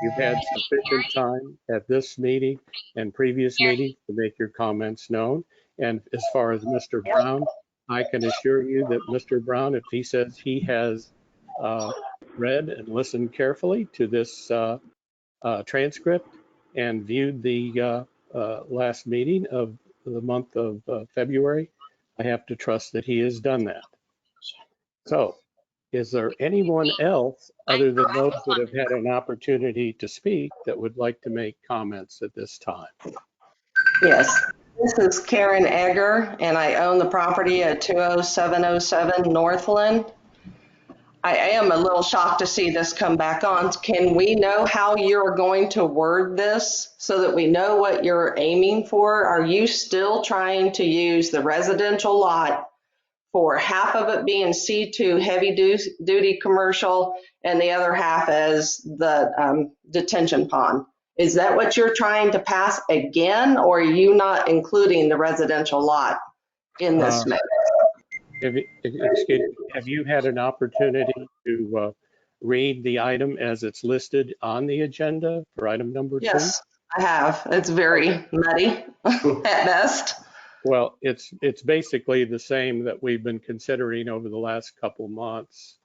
you've had sufficient time at this meeting and previous meetings to make your comments known. And as far as Mr. Brown, I can assure you that Mr. Brown, if he says he has read and listened carefully to this transcript and viewed the last meeting of the month of February, I have to trust that he has done that. So, is there anyone else other than those that have had an opportunity to speak that would like to make comments at this time? Yes, this is Karen Egger, and I own the property at 20707 Northland. I am a little shocked to see this come back on. Can we know how you're going to word this so that we know what you're aiming for? Are you still trying to use the residential lot for half of it being C2 heavy duty commercial and the other half as the detention pond? Is that what you're trying to pass again, or are you not including the residential lot in this mix? Have you had an opportunity to read the item as it's listed on the agenda for item number 2? Yes, I have. It's very muddy at best. Well, it's basically the same that we've been considering over the last couple months.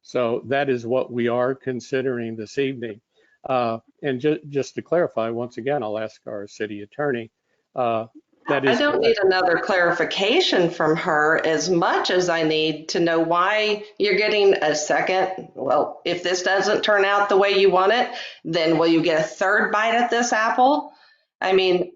So that is what we are considering this evening. And just to clarify, once again, I'll ask our city attorney. That is I don't need another clarification from her as much as I need to know why you're getting a second. Well, if this doesn't turn out the way you want it, then will you get a third bite at this apple? I mean,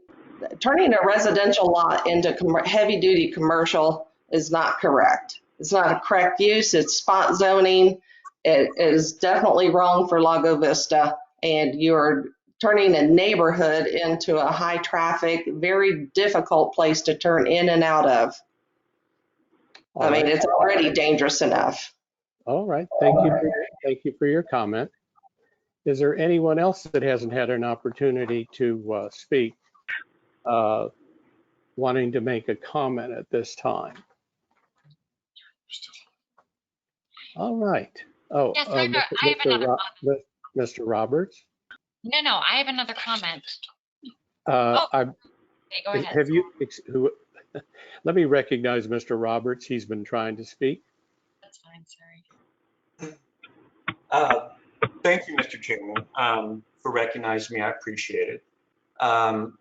turning a residential lot into heavy duty commercial is not correct. It's not a correct use. It's spot zoning. It is definitely wrong for Lago Vista, and you're turning a neighborhood into a high traffic, very difficult place to turn in and out of. I mean, it's already dangerous enough. All right. Thank you for your comment. Is there anyone else that hasn't had an opportunity to speak, wanting to make a comment at this time? All right. Oh, yes, I have another comment. Mr. Roberts? No, I have another comment. Okay, go ahead. Have you, let me recognize Mr. Roberts. He's been trying to speak. That's fine, sorry. Thank you, Mr. Chairman, for recognizing me. I appreciate it. And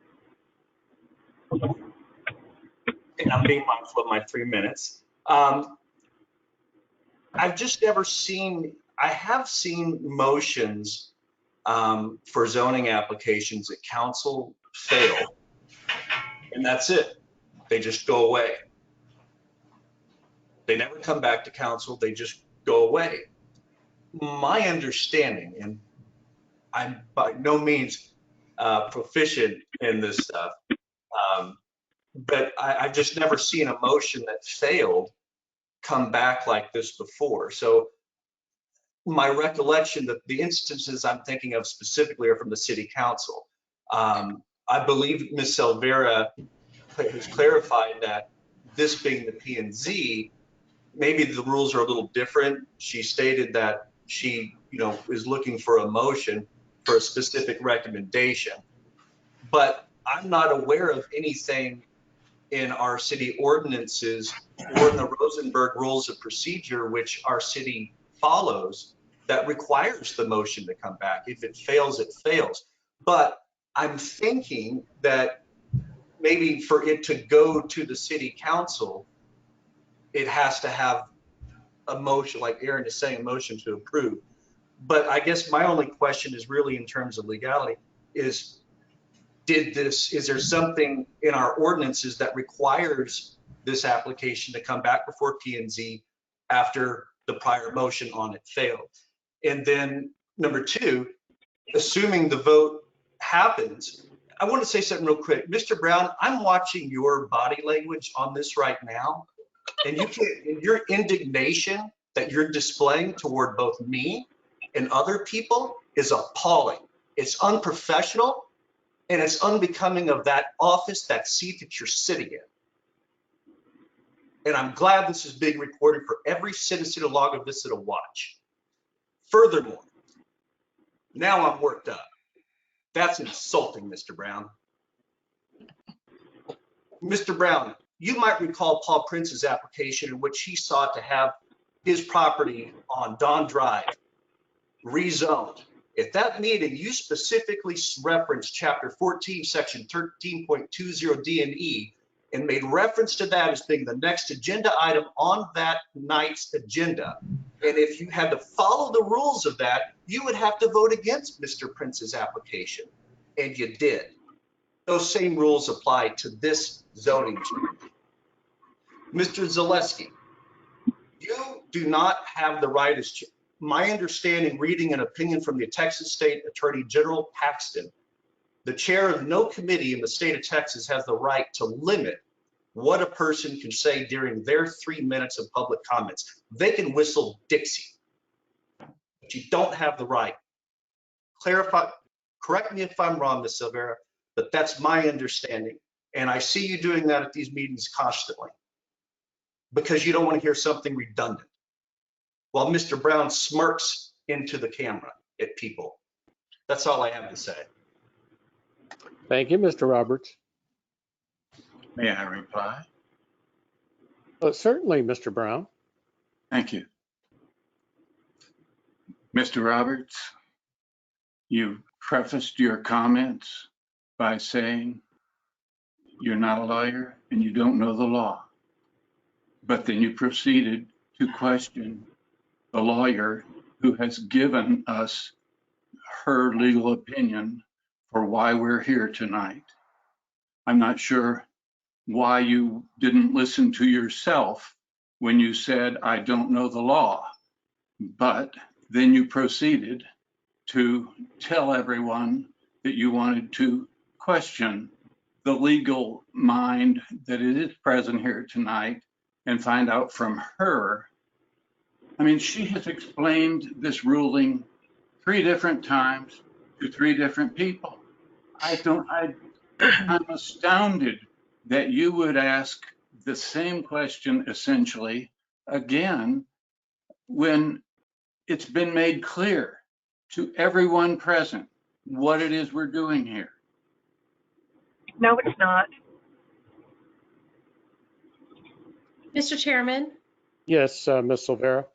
I'm being mindful of my 3 minutes. I've just never seen, I have seen motions for zoning applications that council fail, and that's it. They just go away. They never come back to council. They just go away. My understanding, and I'm by no means proficient in this stuff, but I've just never seen a motion that failed come back like this before. So my recollection that the instances I'm thinking of specifically are from the city council. I believe Ms. Silvera has clarified that this being the P&Z, maybe the rules are a little different. She stated that she, is looking for a motion for a specific recommendation. But I'm not aware of anything in our city ordinances or in the Rosenberg Rules of Procedure, which our city follows, that requires the motion to come back. If it fails, it fails. But I'm thinking that maybe for it to go to the city council, it has to have a motion, like Aaron is saying, a motion to approve. But I guess my only question is really in terms of legality is, is there something in our ordinances that requires this application to come back before P&Z after the prior motion on it failed? And then number two, assuming the vote happens, I want to say something real quick. Mr. Brown, I'm watching your body language on this right now, and your indignation that you're displaying toward both me and other people is appalling. It's unprofessional, and it's unbecoming of that office, that seat that you're sitting in. And I'm glad this is being recorded for every citizen of Lago Vista to watch. Furthermore, now I'm worked up. That's insulting, Mr. Brown. Mr. Brown, you might recall Paul Prince's application in which he sought to have his property on Don Drive rezoned. At that meeting, you specifically referenced Chapter 14, Section 13.20 D and E, and made reference to that as being the next agenda item on that night's agenda. And if you had to follow the rules of that, you would have to vote against Mr. Prince's application, and you did. Those same rules apply to this zoning change. Mr. Zaleski, you do not have the right as chair. My understanding, reading an opinion from the Texas State Attorney General Paxton, the chair of no committee in the state of Texas has the right to limit what a person can say during their 3 minutes of public comments. They can whistle Dixie, but you don't have the right. Clarify, correct me if I'm wrong, Ms. Silvera, but that's my understanding. And I see you doing that at these meetings constantly because you don't want to hear something redundant, while Mr. Brown smirks into the camera at people. That's all I have to say. Thank you, Mr. Roberts. May I reply? Certainly, Mr. Brown. Thank you. Mr. Roberts, you prefaced your comments by saying you're not a lawyer and you don't know the law. But then you proceeded to question the lawyer who has given us her legal opinion for why we're here tonight. I'm not sure why you didn't listen to yourself when you said, I don't know the law, but then you proceeded to tell everyone that you wanted to question the legal mind that is present here tonight and find out from her. I mean, she has explained this ruling 3 different times to 3 different people. I'm astounded that you would ask the same question essentially again when it's been made clear to everyone present what it is we're doing here. No, it's not. Mr. Chairman? Yes, Ms. Silvera.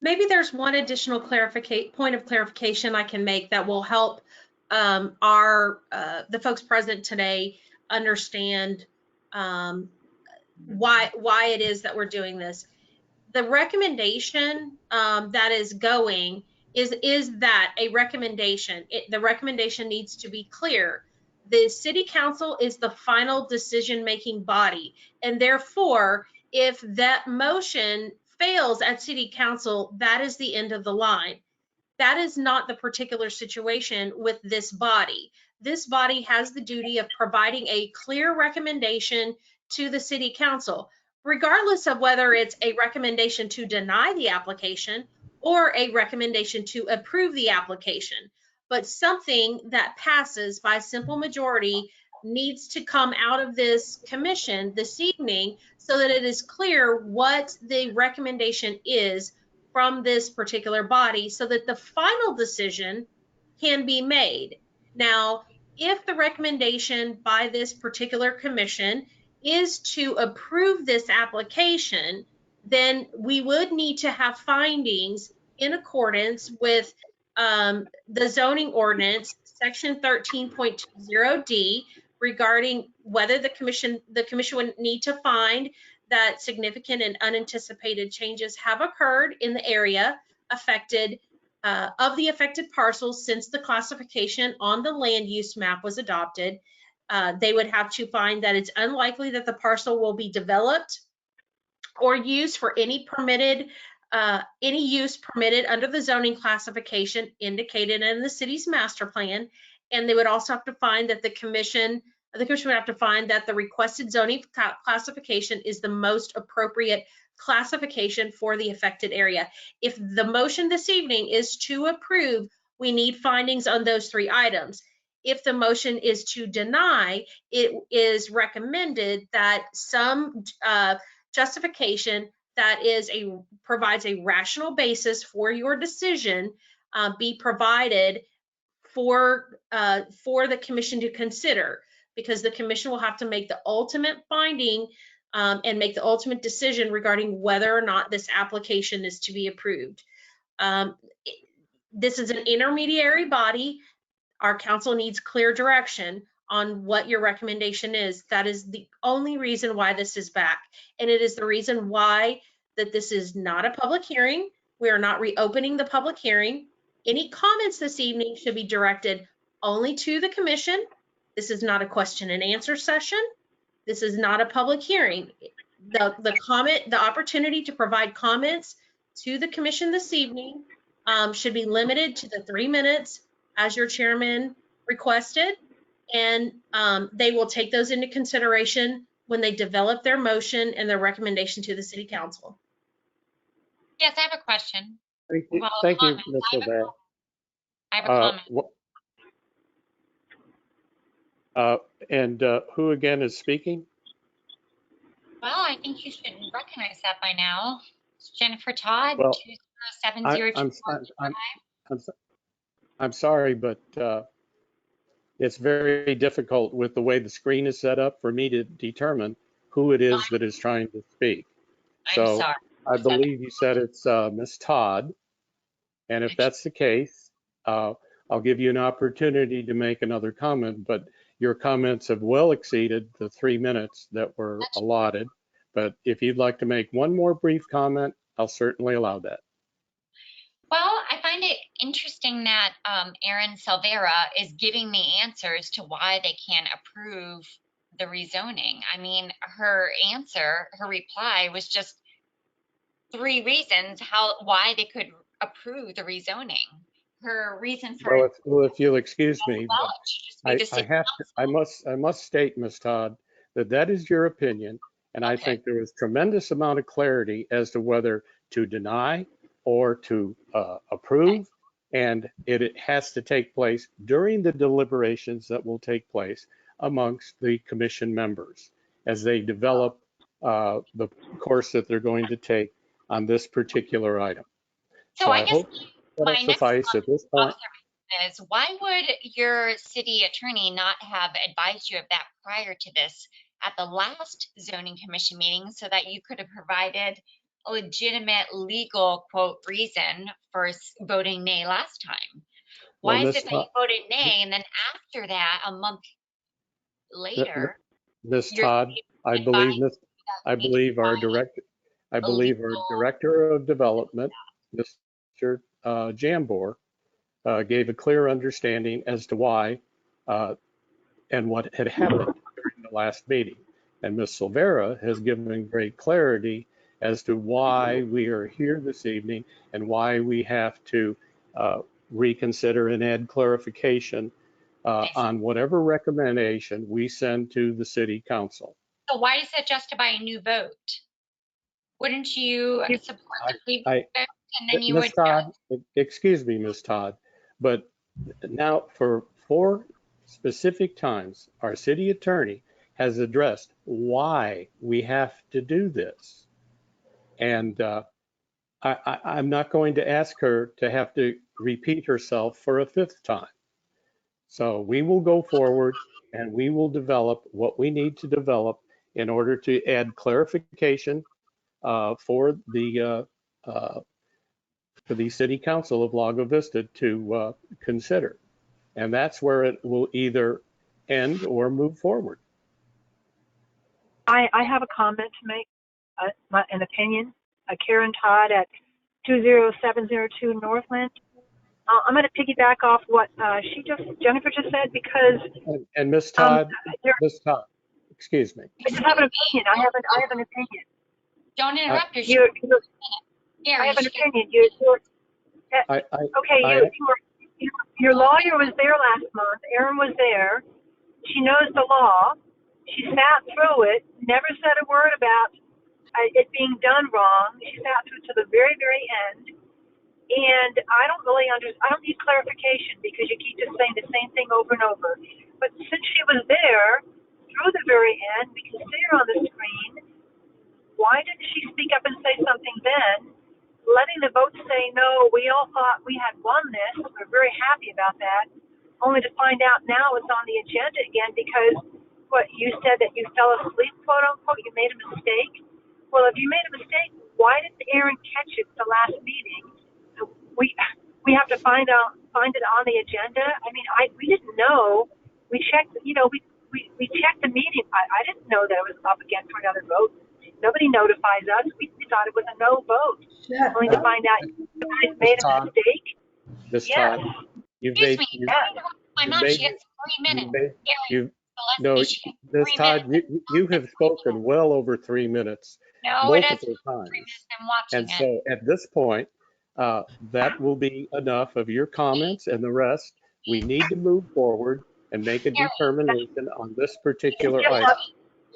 Maybe there's one additional point of clarification I can make that will help the folks present today understand why it is that we're doing this. The recommendation that is going is that a recommendation. The recommendation needs to be clear. The city council is the final decision-making body, and therefore, if that motion fails at city council, that is the end of the line. That is not the particular situation with this body. This body has the duty of providing a clear recommendation to the city council, regardless of whether it's a recommendation to deny the application or a recommendation to approve the application. But something that passes by simple majority needs to come out of this commission this evening so that it is clear what the recommendation is from this particular body so that the final decision can be made. Now, if the recommendation by this particular commission is to approve this application, then we would need to have findings in accordance with the zoning ordinance, section 13.20D, regarding whether the commission would need to find that significant and unanticipated changes have occurred in the area affected of the affected parcels since the classification on the land use map was adopted. They would have to find that it's unlikely that the parcel will be developed or used for any use permitted under the zoning classification indicated in the city's master plan. And they would also have to find that the commission would have to find that the requested zoning classification is the most appropriate classification for the affected area. If the motion this evening is to approve, we need findings on those three items. If the motion is to deny, it is recommended that some justification that provides a rational basis for your decision be provided for the commission to consider, because the commission will have to make the ultimate finding and make the ultimate decision regarding whether or not this application is to be approved. This is an intermediary body. Our council needs clear direction on what your recommendation is. That is the only reason why this is back. And it is the reason why that this is not a public hearing. We are not reopening the public hearing. Any comments this evening should be directed only to the commission. This is not a question and answer session. This is not a public hearing. The opportunity to provide comments to the commission this evening should be limited to the 3 minutes as your chairman requested, and they will take those into consideration when they develop their motion and their recommendation to the city council. Yes, I have a question. Thank you, Well, thank you, comment. Ms. O'Bara. I have a comment. And who again is speaking? Well, I think you should recognize that by now. It's Jennifer Todd, Well, 20702. I'm sorry, but it's very difficult with the way the screen is set up for me to determine who it is that is trying to speak. So sorry. I believe you said it's Ms. Todd. And if that's the case, I'll give you an opportunity to make another comment, but your comments have well exceeded the 3 minutes that were allotted. But if you'd like to make one more brief comment, I'll certainly allow that. Well, I find it interesting that Erin Silvera is giving the answers to why they can't approve the rezoning. I mean, her reply was just 3 reasons why they could approve the rezoning. Her reason for well, if you'll excuse me, I must state, Ms. Todd, that is your opinion, and I think there was tremendous amount of clarity as to whether to deny or to approve, and it has to take place during the deliberations that will take place amongst the commission members as they develop the course that they're going to take on this particular item. So I guess my next point is, why would your city attorney not have advised you of that prior to this at the last zoning commission meeting so that you could have provided a legitimate legal quote reason for voting nay last time? Why is it that you voted nay and then after that, a month later, Ms. Todd, I believe our director of development, Mr. Jambor, gave a clear understanding as to why and what had happened during the last meeting. And Ms. Silvera has given great clarity as to why we are here this evening and why we have to reconsider and add clarification on whatever recommendation we send to the city council. So why does that justify a new vote? Wouldn't you support the previous vote and then you Ms. would Todd, excuse me, Ms. Todd, but now for 4 specific times, our city attorney has addressed why we have to do this. And I'm not going to ask her to have to repeat herself for a 5th time. So we will go forward and we will develop what we need to develop in order to add clarification for the City Council of Lago Vista to consider. And that's where it will either end or move forward. I have a comment to make, an opinion. Karen Todd at 20702 Northland. I'm going to piggyback off what Jennifer just said, because and Ms. Todd, excuse me. I just have an opinion. I have an opinion. Don't interrupt I have an opinion. Your lawyer was there last month. Erin was there. She knows the law. She sat through it, never said a word about it being done wrong. She sat through to the very, very end. And I don't need clarification, because you keep just saying the same thing over and over. But since she was there through the very end, we can see her on the screen. Why didn't she speak up and say something then? Letting the vote say no, we all thought we had won this. We're very happy about that. Only to find out now it's on the agenda again because you said that you fell asleep, quote unquote, you made a mistake. Well, if you made a mistake, why didn't Erin catch it the last meeting? We have to find it on the agenda. I mean, we didn't know. We checked, we checked the meeting. I didn't know that it was up again for another vote. Nobody notifies us. We thought it was a no vote. Only to find out you guys made a mistake. Ms. Yes. Todd, excuse me. My mom, she gets 3 minutes. Ms. Todd, you have spoken well over 3 minutes, no, multiple times. 3 minutes. I'm watching and so at this point, that will be enough of your comments, and the rest, we need to move forward and make a determination on this particular item.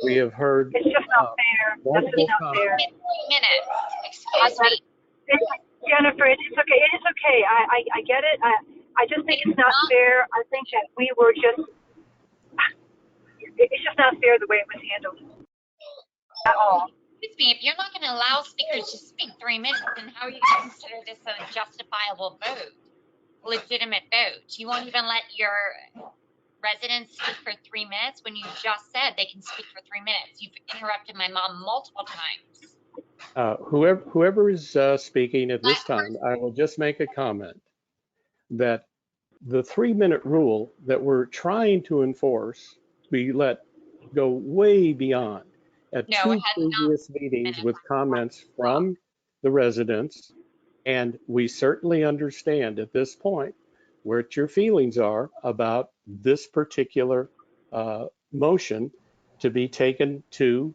We have heard it's just not fair. multiple That's not fair. 3 minutes. Excuse me. Jennifer, it's okay. It is okay. I get it. I just think it's not fair. I think that we were just, it's just not fair the way it was handled at all. Excuse me, if you're not going to allow speakers to speak 3 minutes, then how are you going to consider this a justifiable vote, legitimate vote? You won't even let your residents speak for 3 minutes when you just said they can speak for 3 minutes. You've interrupted my mom multiple times. Whoever is speaking at this time, I will just make a comment that the 3-minute rule that we're trying to enforce, we let go way beyond. At 2 previous meetings with comments from the residents, and we certainly understand at this point what your feelings are about this particular motion to be taken to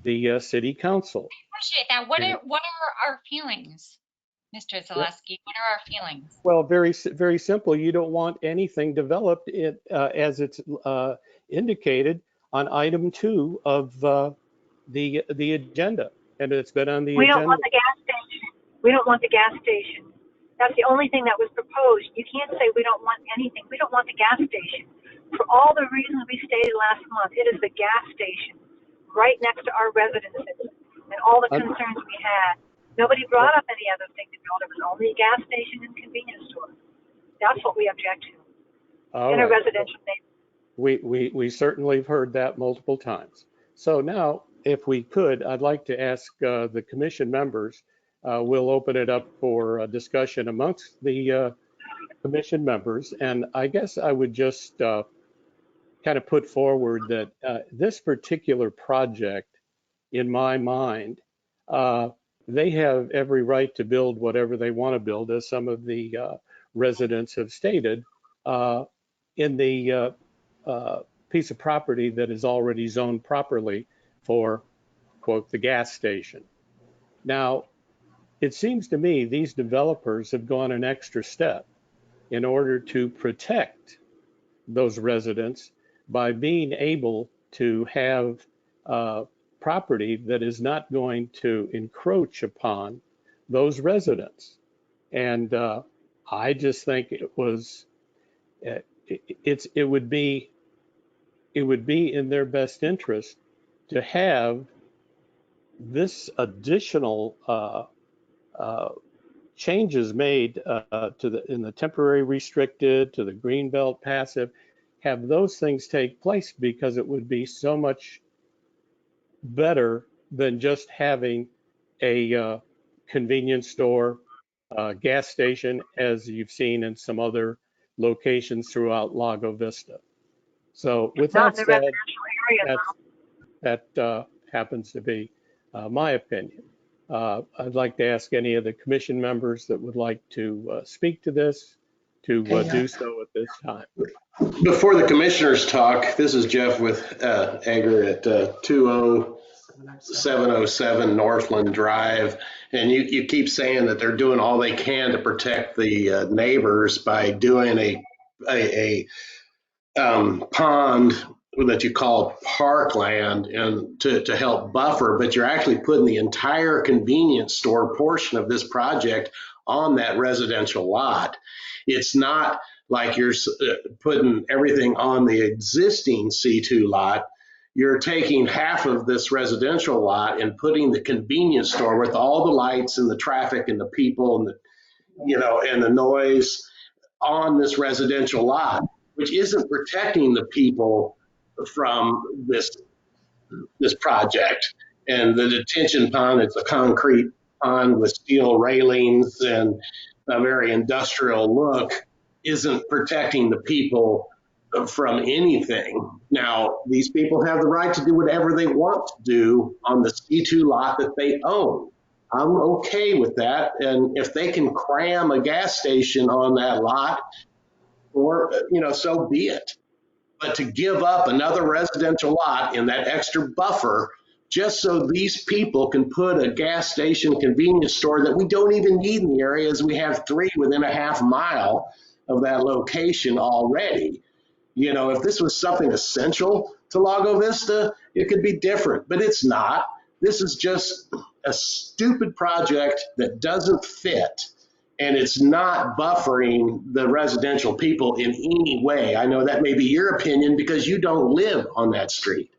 the City Council. I appreciate that. What are our feelings, Mr. Zaleski? What are our feelings? Well, very simple. You don't want anything developed as it's indicated on item 2 of the agenda, and it's been on the agenda. We don't want the gas station. We don't want the gas station. That's the only thing that was proposed. You can't say we don't want anything. We don't want the gas station. For all the reasons we stated last month, it is the gas station right next to our residences and all the concerns we had. Nobody brought up any other thing to build. It was only a gas station and convenience store. That's what we object to in a residential neighborhood. We certainly have heard that multiple times. So now, if we could, I'd like to ask the commission members, we'll open it up for discussion amongst the commission members. And I guess I would just kind of put forward that this particular project, in my mind, they have every right to build whatever they want to build, as some of the residents have stated, in the piece of property that is already zoned properly for, quote, the gas station. Now, it seems to me these developers have gone an extra step in order to protect those residents by being able to have property that is not going to encroach upon those residents. And I just think it was, it would be in their best interest to have this additional changes made in the temporary restricted to the greenbelt passive, have those things take place, because it would be so much better than just having a convenience store, gas station, as you've seen in some other locations throughout Lago Vista. So with Not that in the said, residential area, that happens to be my opinion. I'd like to ask any of the commission members that would like to speak to this to do so at this time. Before the commissioners talk, this is Jeff with Egger at 20707 Northland Drive. And you keep saying that they're doing all they can to protect the neighbors by doing a pond that you call parkland and to help buffer, but you're actually putting the entire convenience store portion of this project on that residential lot. It's not like you're putting everything on the existing C2 lot. You're taking half of this residential lot and putting the convenience store with all the lights and the traffic and the people and and the noise on this residential lot, which isn't protecting the people from this project. And the detention pond, it's a concrete pond with steel railings and a very industrial look, isn't protecting the people from anything. Now, these people have the right to do whatever they want to do on the C2 lot that they own. I'm okay with that. And if they can cram a gas station on that lot, or, so be it. But to give up another residential lot in that extra buffer just so these people can put a gas station convenience store that we don't even need in the area, as we have 3 within a half mile of that location already. If this was something essential to Lago Vista, it could be different, but it's not. This is just a stupid project that doesn't fit. And it's not buffering the residential people in any way. I know that may be your opinion because you don't live on that street.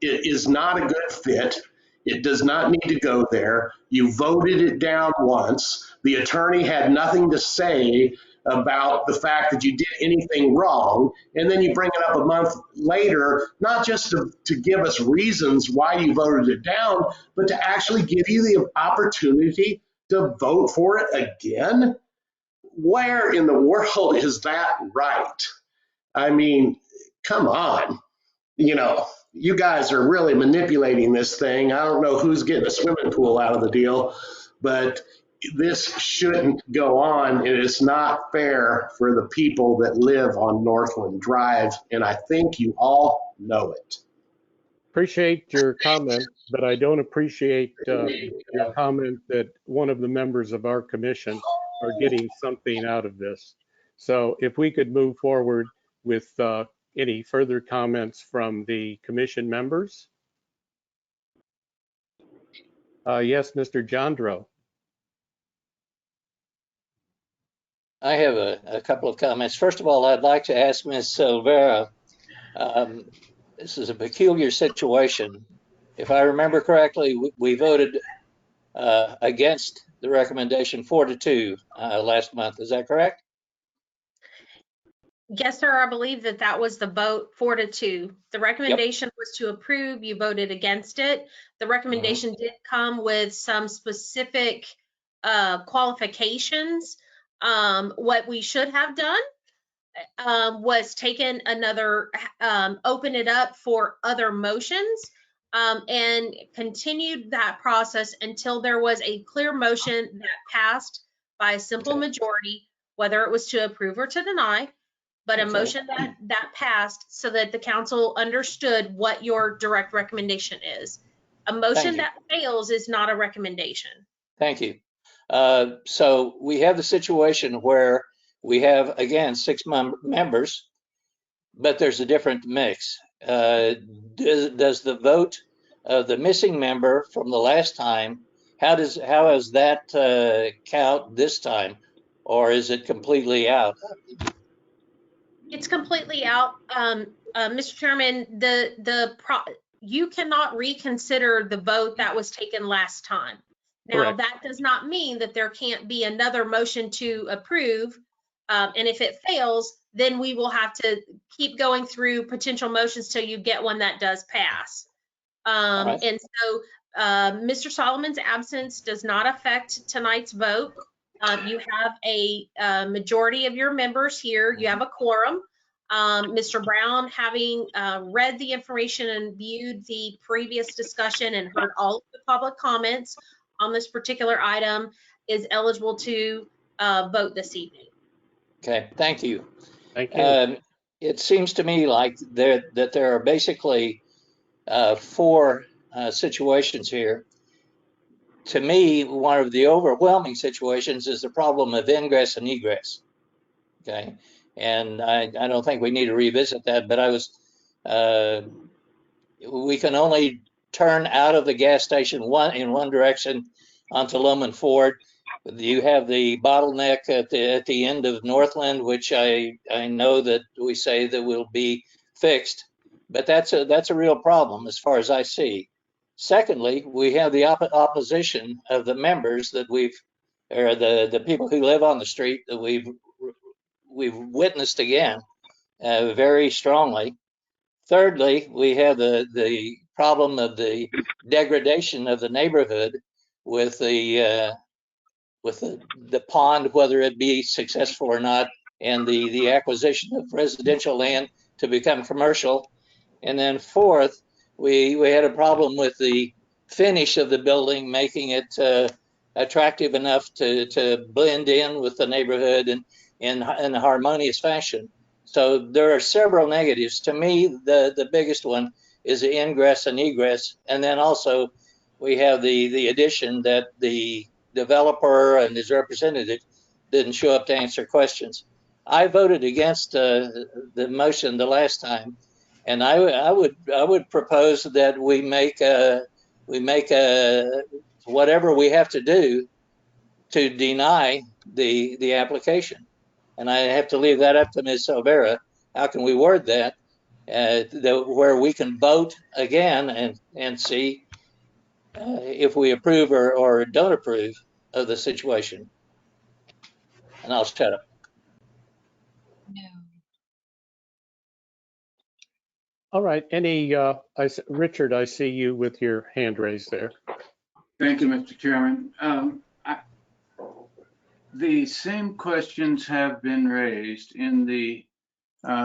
It is not a good fit. It does not need to go there. You voted it down once. The attorney had nothing to say about the fact that you did anything wrong. And then you bring it up a month later, not just to give us reasons why you voted it down, but to actually give you the opportunity to vote for it again? Where in the world is that right? I mean, come on. You guys are really manipulating this thing. I don't know who's getting a swimming pool out of the deal, but this shouldn't go on. And it's not fair for the people that live on Northland Drive. And I think you all know it. Appreciate your comment, but I don't appreciate your comment that one of the members of our commission are getting something out of this. So if we could move forward with any further comments from the commission members. Yes, Mr. Jandro. I have a couple of comments. First of all, I'd like to ask Ms. Silvera, this is a peculiar situation. If I remember correctly, we voted against the recommendation 4-2 last month. Is that correct? Yes, sir. I believe that was the vote 4-2. The recommendation was to approve. You voted against it. The recommendation did come with some specific qualifications. What we should have done was taken open it up for other motions and continued that process until there was a clear motion that passed by a simple majority, whether it was to approve or to deny, but a motion that passed so that the council understood what your direct recommendation is. A motion that fails is not a recommendation. Thank you. So we have the situation where we have, again, 6 members, but there's a different mix. Does the vote of the missing member from the last time, how does that count this time? Or is it completely out? It's completely out. Mr. Chairman, you cannot reconsider the vote that was taken last time. Now, Correct. that does not mean that there can't be another motion to approve. And if it fails, then we will have to keep going through potential motions till you get one that does pass. Right. And so Mr. Solomon's absence does not affect tonight's vote. You have a majority of your members here. You have a quorum. Mr. Brown, having read the information and viewed the previous discussion and heard all of the public comments on this particular item, is eligible to vote this evening. Okay, thank you. Thank you. It seems to me like there are basically 4 situations here. To me, one of the overwhelming situations is the problem of ingress and egress. Okay, and I don't think we need to revisit that, but we can only turn out of the gas station in one direction onto Loman Ford. You have the bottleneck at the end of Northland, which I know that we say that will be fixed, but that's a real problem as far as I see. Secondly, we have the opposition of the members that or the people who live on the street that we've witnessed again very strongly. Thirdly, we have the problem of the degradation of the neighborhood with the pond, whether it be successful or not, and the acquisition of residential land to become commercial. And then fourth, we had a problem with the finish of the building, making it attractive enough to blend in with the neighborhood and in a harmonious fashion. So there are several negatives. To me, the biggest one is the ingress and egress. And then also we have the addition that the developer and his representative didn't show up to answer questions. I voted against the motion the last time, and I would propose that we make whatever we have to do to deny the application. And I have to leave that up to Ms. Silvera. How can we word that where we can vote again and see if we approve or don't approve of the situation? And I'll shut up. No. All right. Richard, I see you with your hand raised there. Thank you, Mr. Chairman. The same questions have been raised in the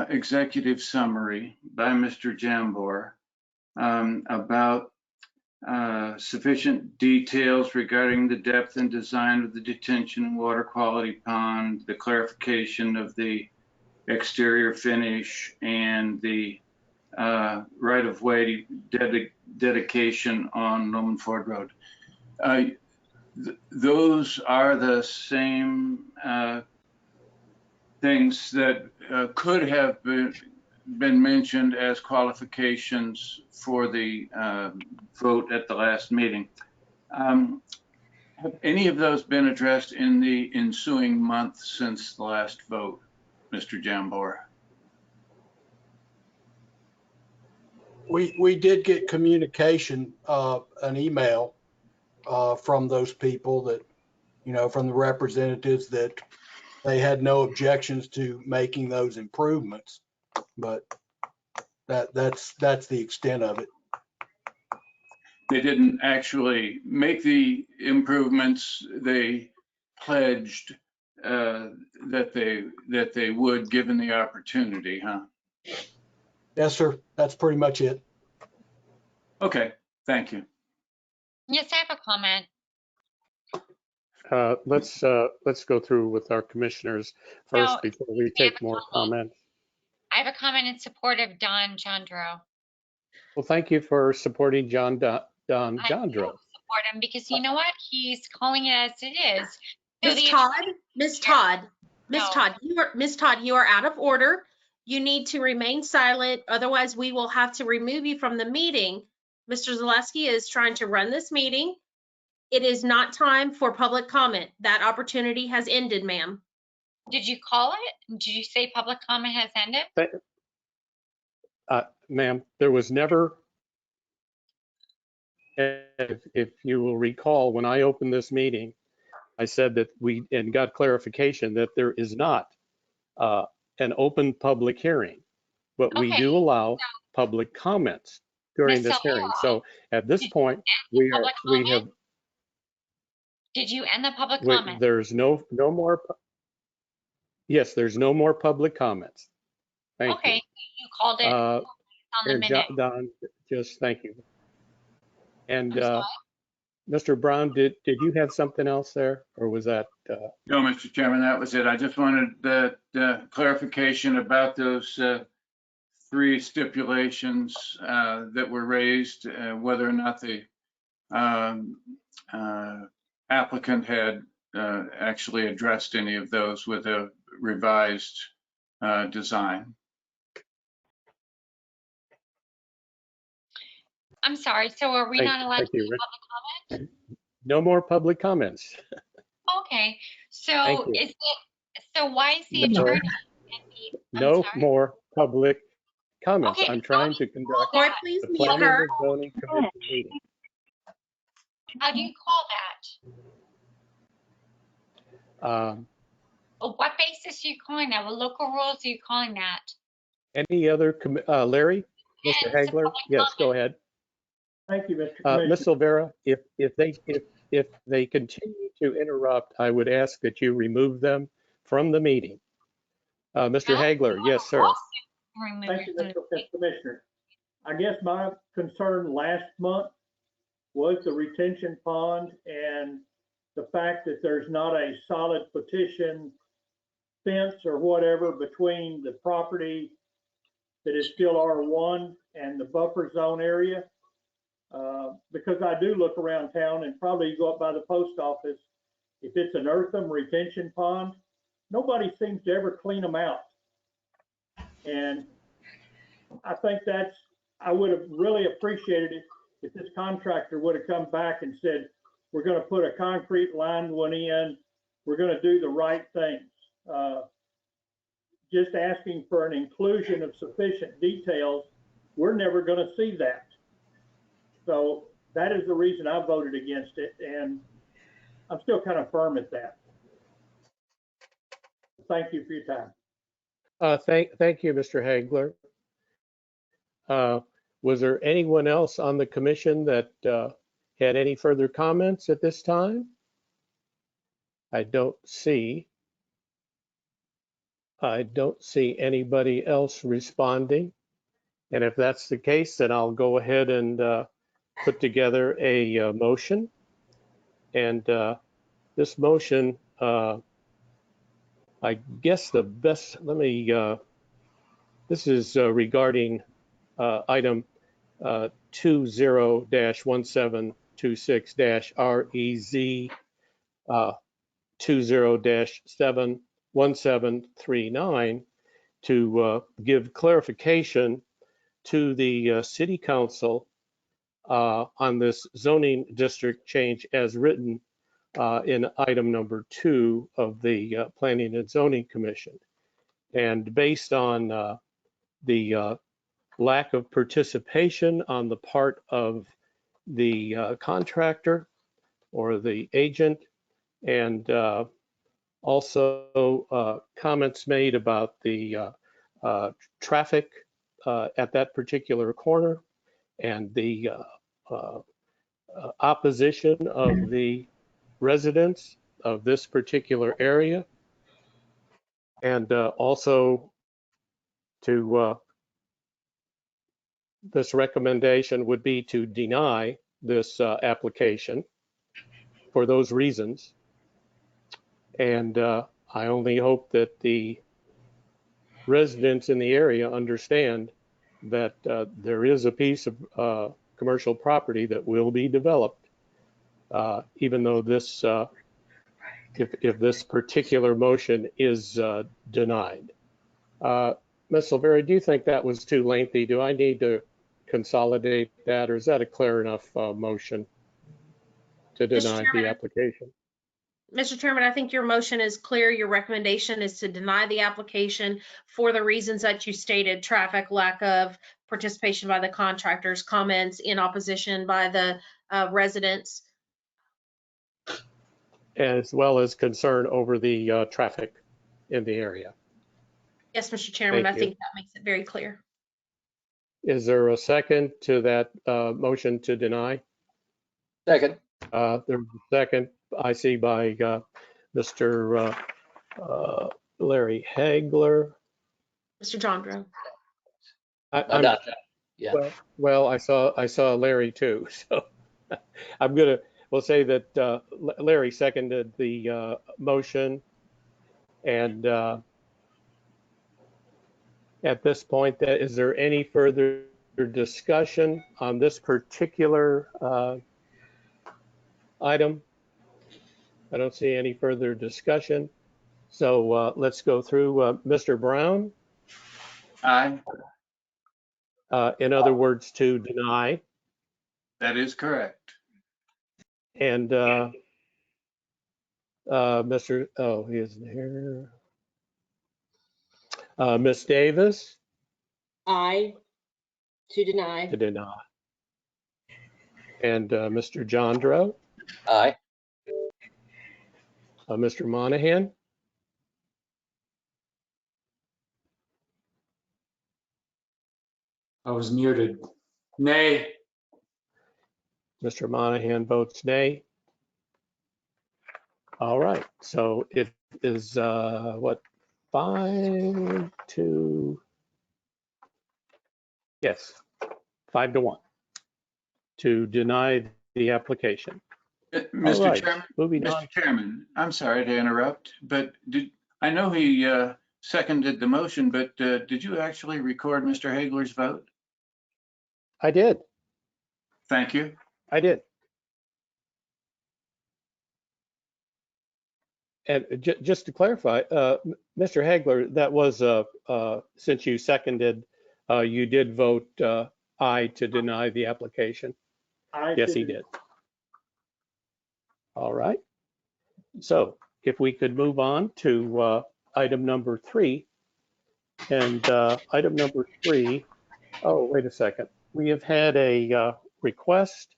executive summary by Mr. Jambor about sufficient details regarding the depth and design of the detention and water quality pond, the clarification of the exterior finish, and the right-of-way dedication on Loman Ford Road. Those are the same things that could have been mentioned as qualifications for the vote at the last meeting. Have any of those been addressed in the ensuing month since the last vote, Mr. Jambor? We did get communication, an email from those people that, from the representatives, that they had no objections to making those improvements, but that's the extent of it. They didn't actually make the improvements they pledged that they would, given the opportunity, huh? Yes, sir. That's pretty much it. Okay, thank you. Yes, I have a comment. Let's go through with our commissioners first before we take more comments. I have a comment in support of Don Jandro. Well, thank you for supporting Don Jandro. I support him because you know what? He's calling it as it is. So Ms. Todd, you are out of order. You need to remain silent. Otherwise, we will have to remove you from the meeting. Mr. Zaleski is trying to run this meeting. It is not time for public comment. That opportunity has ended, ma'am. Did you call it? Did you say public comment has ended? Ma'am, there was never, if you will recall, when I opened this meeting, I said that and got clarification that there is not an open public hearing, but we Okay. do allow public comments during Ms. this hearing. Solera, So at this did you point, end the we public have, comment? Did you end the public comment? there's no more, yes, there's no more public comments. Thank Okay, you called it on the and minute. Don, just thank you. And I'm sorry? Mr. Brown, did you have something else there, or was that? No, Mr. Chairman, that was it. I just wanted the clarification about those 3 stipulations that were raised, whether or not the applicant had actually addressed any of those with a revised design. I'm sorry, so are we not allowed to you, do Rick. public comment? No more public comments. Okay, so you. so why is the No. attorney? No more public comments. Okay, I'm trying to conduct Lord, please the mute Planning her. and Zoning Commission meeting. How do you call that? What basis are you calling that? What local rules are you calling that? Any other, Larry, Mr. It's a Hagler? public Yes, go comment. ahead. Thank you, Mr. Commissioner. Ms. Silvera, if they continue to interrupt, I would ask that you remove them from the meeting. Mr. Hagler, yes, sir. Thank you, Mr. Commissioner. I guess my concern last month was the retention pond and the fact that there's not a solid petition fence or whatever between the property that is still R1 and the buffer zone area. Because I do look around town, and probably you go up by the post office, if it's an earthen retention pond, nobody seems to ever clean them out. And I think I would have really appreciated it if this contractor would have come back and said, we're going to put a concrete lined one in, we're going to do the right things. Just asking for an inclusion of sufficient details, we're never going to see that. So that is the reason I voted against it, and I'm still kind of firm at that. Thank you for your time. Thank you, Mr. Hagler. Was there anyone else on the commission that had any further comments at this time? I don't see anybody else responding. And if that's the case, then I'll go ahead and put together a motion. And this motion, I guess the best, this is regarding item 20-1726-REZ 20-71739 to give clarification to the City Council on this zoning district change as written in item number 2 of the Planning and Zoning Commission. And based on the lack of participation on the part of the contractor or the agent, and also comments made about the traffic at that particular corner, and the opposition of the residents of this particular area, and also to this recommendation would be to deny this application for those reasons. And I only hope that the residents in the area understand that there is a piece of commercial property that will be developed, even though this, if this particular motion is denied. Ms. Silvera, do you think that was too lengthy? Do I need to consolidate that, or is that a clear enough motion to deny the application? Mr. Chairman, I think your motion is clear. Your recommendation is to deny the application for the reasons that you stated: traffic, lack of participation by the contractors, comments in opposition by the residents, As well as concern over the traffic in the area. Yes, Mr. Chairman, Thank I you. think that makes it very clear. Is there a second to that motion to deny? Second. There's a second, I see, by Mr. Larry Hagler. Mr. Jandro. Yeah. Well, I saw Larry too, so we'll say that Larry seconded the motion, and at this point, is there any further discussion on this particular item? I don't see any further discussion. So let's go through. Mr. Brown? Aye. In other words, to deny. That is correct. And Mr. Oh, he isn't here. Ms. Davis? Aye. To deny. To deny. And Mr. Jandro? Aye. Mr. Monahan? I was muted. Nay. Mr. Monahan votes nay. All right, so it is what, 5-1? Yes, 5-1 to deny the application. Mr. Right, Chairman, moving on. Mr. Chairman, I'm sorry to interrupt, but I know he seconded the motion, but did you actually record Mr. Hagler's vote? I did. Thank you. I did. And just to clarify, Mr. Hagler, that was, since you seconded, you did vote aye to deny the application? Yes, he did. All right. So if we could move on to item number 3. And item number 3, oh, wait a second. We have had a request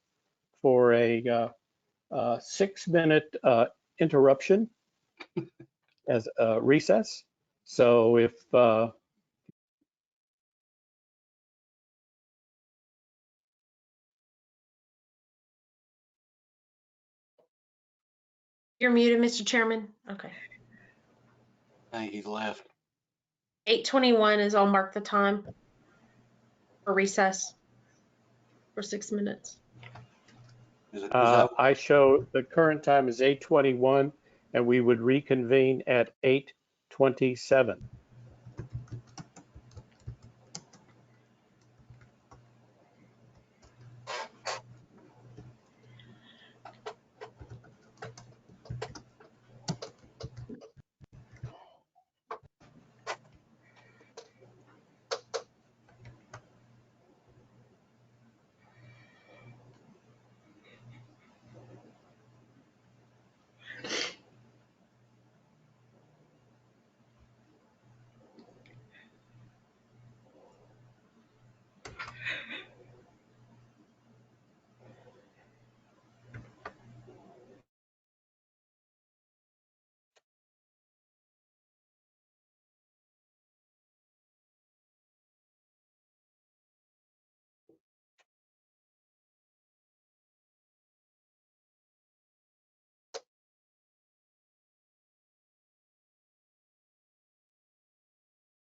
for a 6-minute interruption as a recess. So if You're muted, Mr. Chairman. Okay. I think he left. 8:21 is, I'll mark the time for recess for 6 minutes. I show the current time is 8:21 and we would reconvene at 8:27.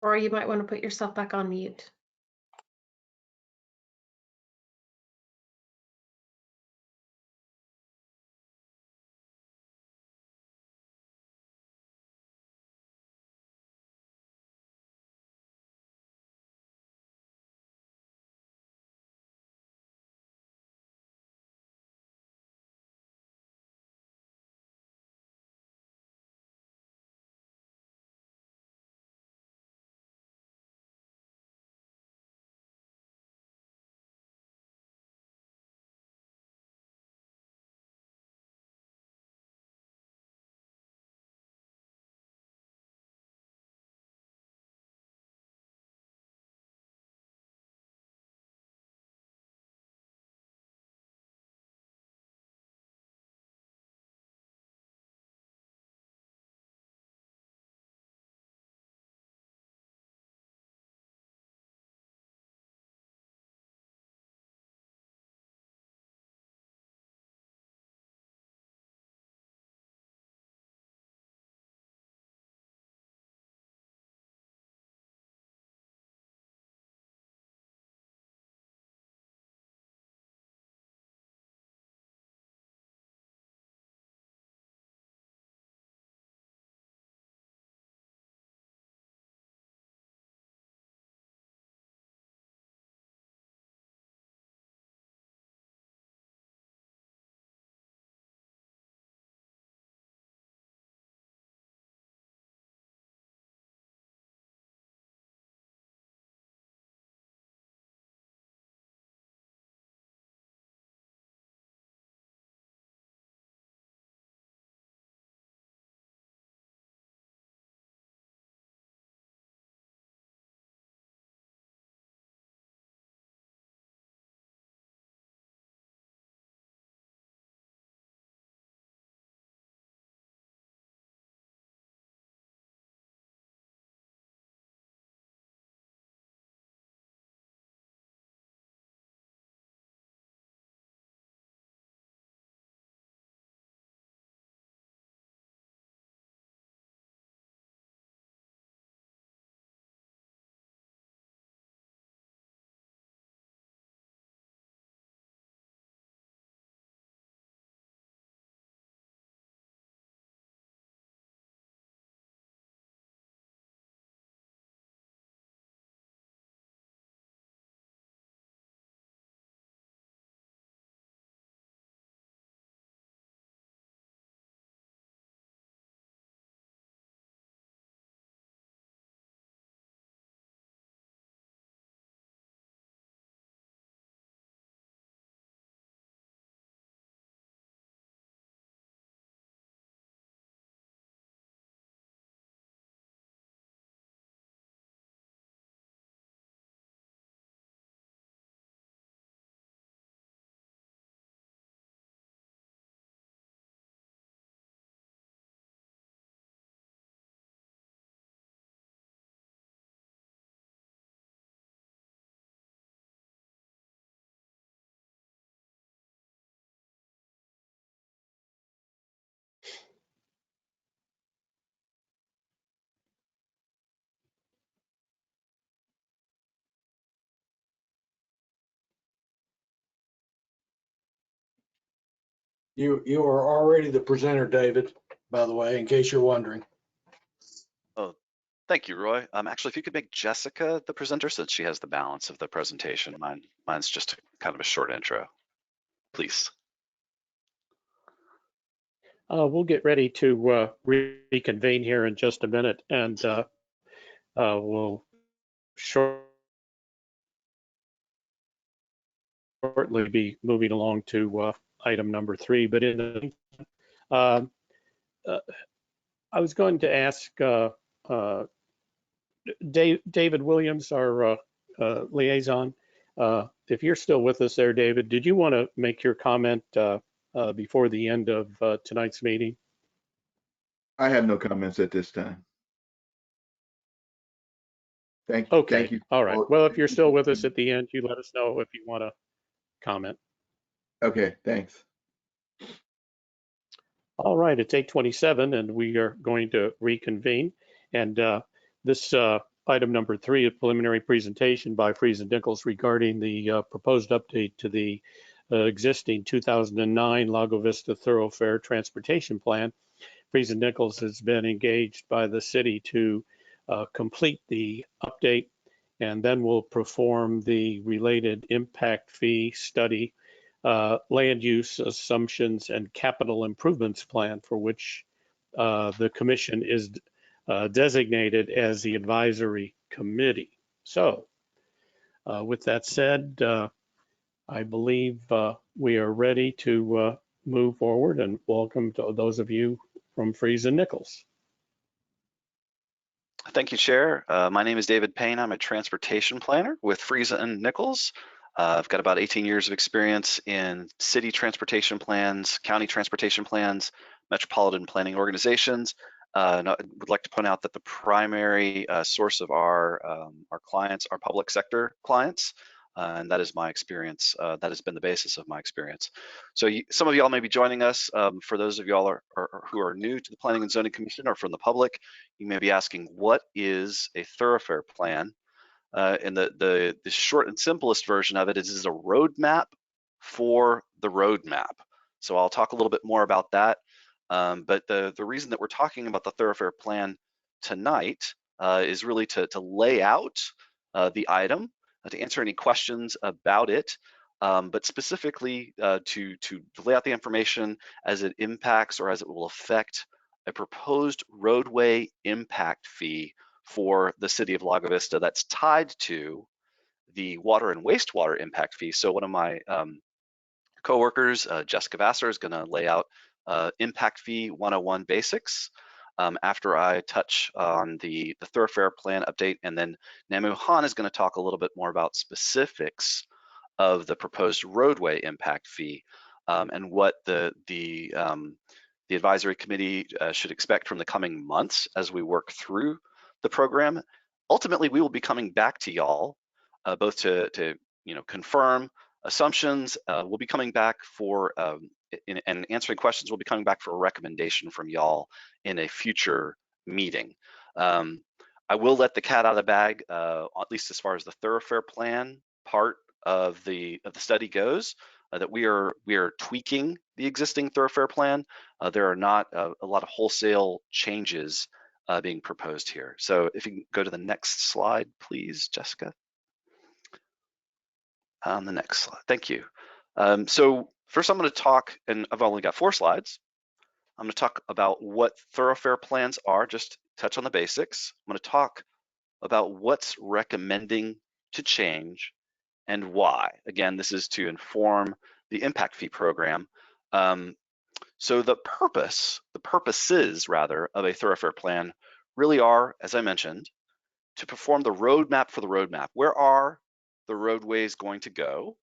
Or you might want to put yourself back on mute. You are already the presenter, David, by the way, in case you're wondering. Oh, thank you, Roy. Actually, if you could make Jessica the presenter since she has the balance of the presentation. Mine's just kind of a short intro, please. We'll get ready to reconvene here in just a minute, and we'll shortly be moving along to item number 3. But in the meantime, I was going to ask David Williams, our liaison, if you're still with us there, David, did you want to make your comment before the end of tonight's meeting? I have no comments at this time. Thank you. Okay. Thank you. All right. Well, if you're still with us at the end, you let us know if you want to comment. Okay. Thanks. All right. It's 8:27, and we are going to reconvene. And this item number 3, a preliminary presentation by Freese and Nichols regarding the proposed update to the existing 2009 Lago Vista Thoroughfare Transportation Plan. Freese and Nichols has been engaged by the city to complete the update, and then we'll perform the related impact fee study, land use assumptions, and capital improvements plan, for which the commission is designated as the advisory committee. So with that said, I believe we are ready to move forward, and welcome to those of you from Freese and Nichols. Thank you, Chair. My name is David Payne. I'm a transportation planner with Freese and Nichols. I've got about 18 years of experience in city transportation plans, county transportation plans, metropolitan planning organizations. And I would like to point out that the primary source of our clients are public sector clients. And that is my experience. That has been the basis of my experience. So some of y'all may be joining us. For those of y'all who are new to the Planning and Zoning Commission or from the public, you may be asking, what is a thoroughfare plan? And the short and simplest version of it is a roadmap for the roadmap. So I'll talk a little bit more about that. But the reason that we're talking about the thoroughfare plan tonight is really to lay out the item, to answer any questions about it, but specifically to lay out the information as it impacts or as it will affect a proposed roadway impact fee for the city of Lago Vista that's tied to the water and wastewater impact fee. So one of my coworkers, Jessica Vassar, is going to lay out impact fee 101 basics after I touch on the thoroughfare plan update, and then Namu Han is going to talk a little bit more about specifics of the proposed roadway impact fee and what the advisory committee should expect from the coming months as we work through the program. Ultimately, we will be coming back to y'all both to confirm assumptions. We'll be coming back for and answering questions. We'll be coming back for a recommendation from y'all in a future meeting. I will let the cat out of the bag, at least as far as the thoroughfare plan part of the study goes, that we are tweaking the existing thoroughfare plan. There are not a lot of wholesale changes being proposed here. So if you can go to the next slide, please, Jessica. On the next slide, thank you. So first I'm going to talk, and I've only got 4 slides. I'm going to talk about what thoroughfare plans are, just touch on the basics. I'm going to talk about what's recommending to change and why. Again, this is to inform the impact fee program. So the purposes rather of a thoroughfare plan really are, as I mentioned, to perform the roadmap for the roadmap. Where are the roadways going to go?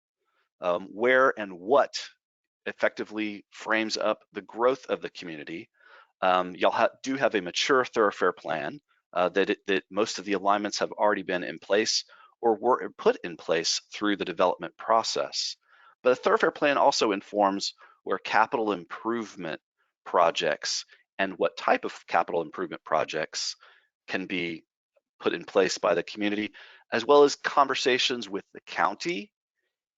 Where and what effectively frames up the growth of the community. Y'all do have a mature thoroughfare plan that most of the alignments have already been in place or were put in place through the development process. But the thoroughfare plan also informs where capital improvement projects and what type of capital improvement projects can be put in place by the community, as well as conversations with the county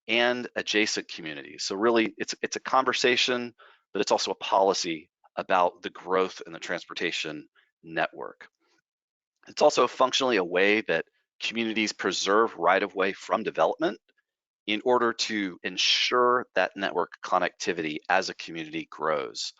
and adjacent communities. So really, it's a conversation but it's also a policy about the growth in the transportation network. It's also functionally a way that communities preserve right-of-way from development in order to ensure that network connectivity as a community grows.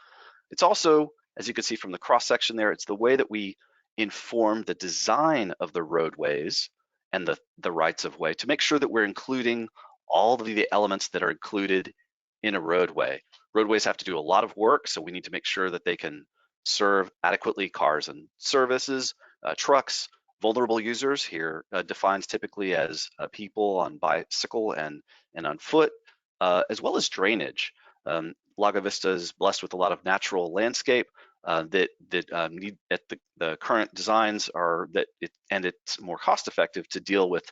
It's also, as you can see from the cross-section there, it's the way that we inform the design of the roadways and the rights-of-way to make sure that we're including all of the elements that are included in a roadway. Roadways have to do a lot of work, so we need to make sure that they can serve adequately cars and services, trucks, vulnerable users here defines typically as people on bicycle and on foot, as well as drainage. Lago Vista is blessed with a lot of natural landscape that need at the current designs are and it's more cost effective to deal with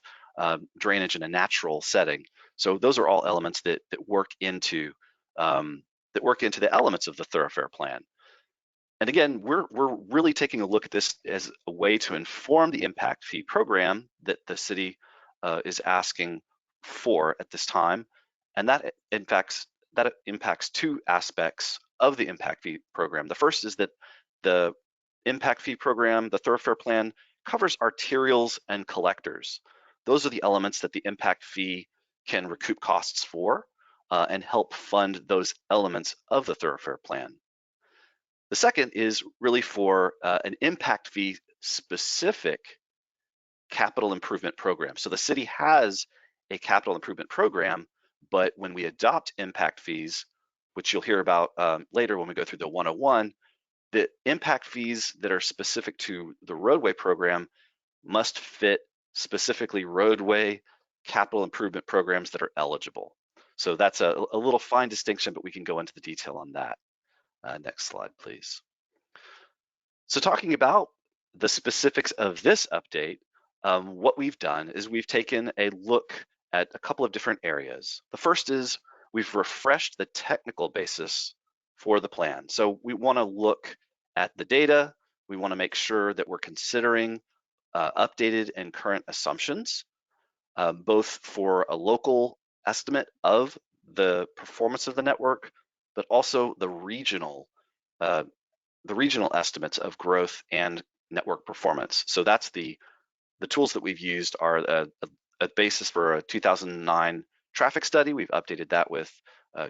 drainage in a natural setting. So those are all elements that work into the elements of the Thoroughfare Plan. And again, we're really taking a look at this as a way to inform the impact fee program that the city is asking for at this time. And that impacts two aspects of the impact fee program. The first is that the impact fee program, the Thoroughfare Plan, covers arterials and collectors. Those are the elements that the impact fee can recoup costs for and help fund those elements of the Thoroughfare Plan. The second is really for an impact fee specific capital improvement program. So the city has a capital improvement program, but when we adopt impact fees, which you'll hear about later when we go through the 101, the impact fees that are specific to the roadway program must fit specifically roadway capital improvement programs that are eligible. So that's a little fine distinction, but we can go into the detail on that. Next slide, please. So talking about the specifics of this update, what we've done is we've taken a look at a couple of different areas. The first is we've refreshed the technical basis for the plan. So we want to look at the data. We want to make sure that we're considering updated and current assumptions, both for a local estimate of the performance of the network, but also the regional estimates of growth and network performance. So that's the tools that we've used are a basis for a 2009 traffic study. We've updated that with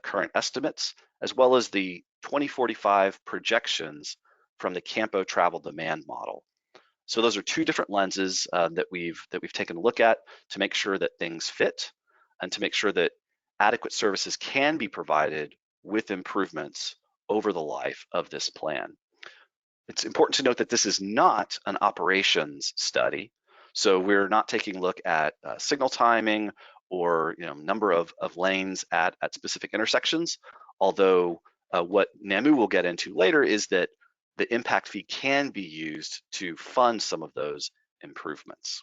current estimates, as well as the 2045 projections from the Campo travel demand model. So those are two different lenses that we've taken a look at to make sure that things fit and to make sure that adequate services can be provided with improvements over the life of this plan. It's important to note that this is not an operations study. So we're not taking a look at signal timing or number of lanes at specific intersections, although what Namu will get into later is that the impact fee can be used to fund some of those improvements.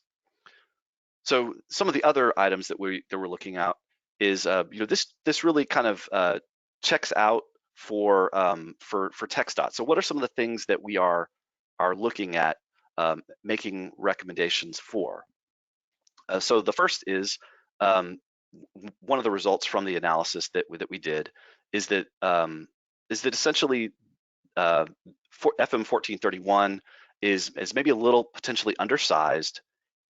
So some of the other items that we're looking at is this really kind of checks out for TxDOT. So what are some of the things that we are looking at making recommendations for? So the first is one of the results from the analysis that we did is that essentially FM 1431 is maybe a little potentially undersized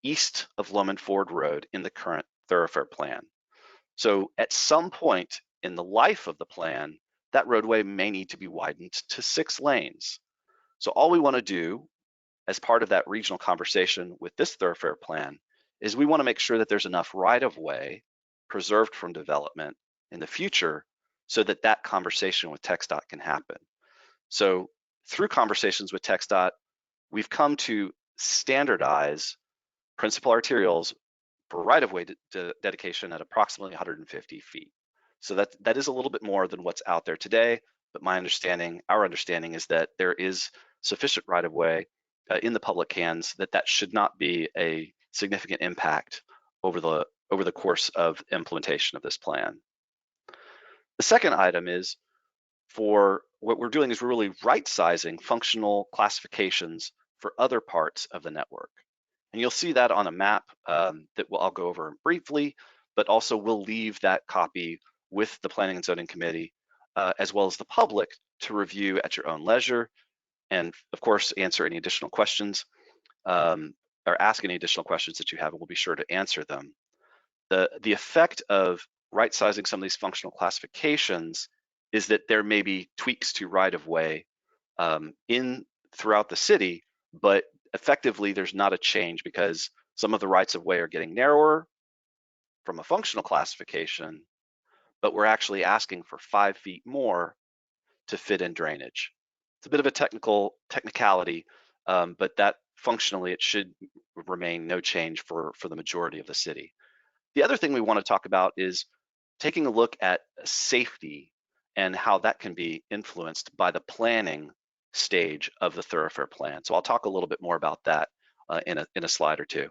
east of Lomond Ford Road in the current Thoroughfare Plan. So at some point in the life of the plan, that roadway may need to be widened to 6 lanes. So all we want to do as part of that regional conversation with this Thoroughfare Plan is we want to make sure that there's enough right-of-way preserved from development in the future so that that conversation with TxDOT can happen. So through conversations with TxDOT, we've come to standardize principal arterials for right-of-way dedication at approximately 150 feet. So that is a little bit more than what's out there today, but our understanding is that there is sufficient right-of-way in the public hands that should not be a significant impact over the course of implementation of this plan. The second item is for what we're doing is we're really right-sizing functional classifications for other parts of the network. And you'll see that on a map that I'll go over briefly, but also we'll leave that copy with the Planning and Zoning Committee as well as the public to review at your own leisure, and of course, answer any additional questions or ask any additional questions that you have, and we'll be sure to answer them. The effect of right-sizing some of these functional classifications is that there may be tweaks to right-of-way throughout the city, but effectively there's not a change because some of the rights-of-way are getting narrower from a functional classification, but we're actually asking for 5 feet more to fit in drainage. It's a bit of a technicality, but that functionally it should remain no change for the majority of the city. The other thing we want to talk about is taking a look at safety and how that can be influenced by the planning stage of the thoroughfare plan. So I'll talk a little bit more about that in a slide or two.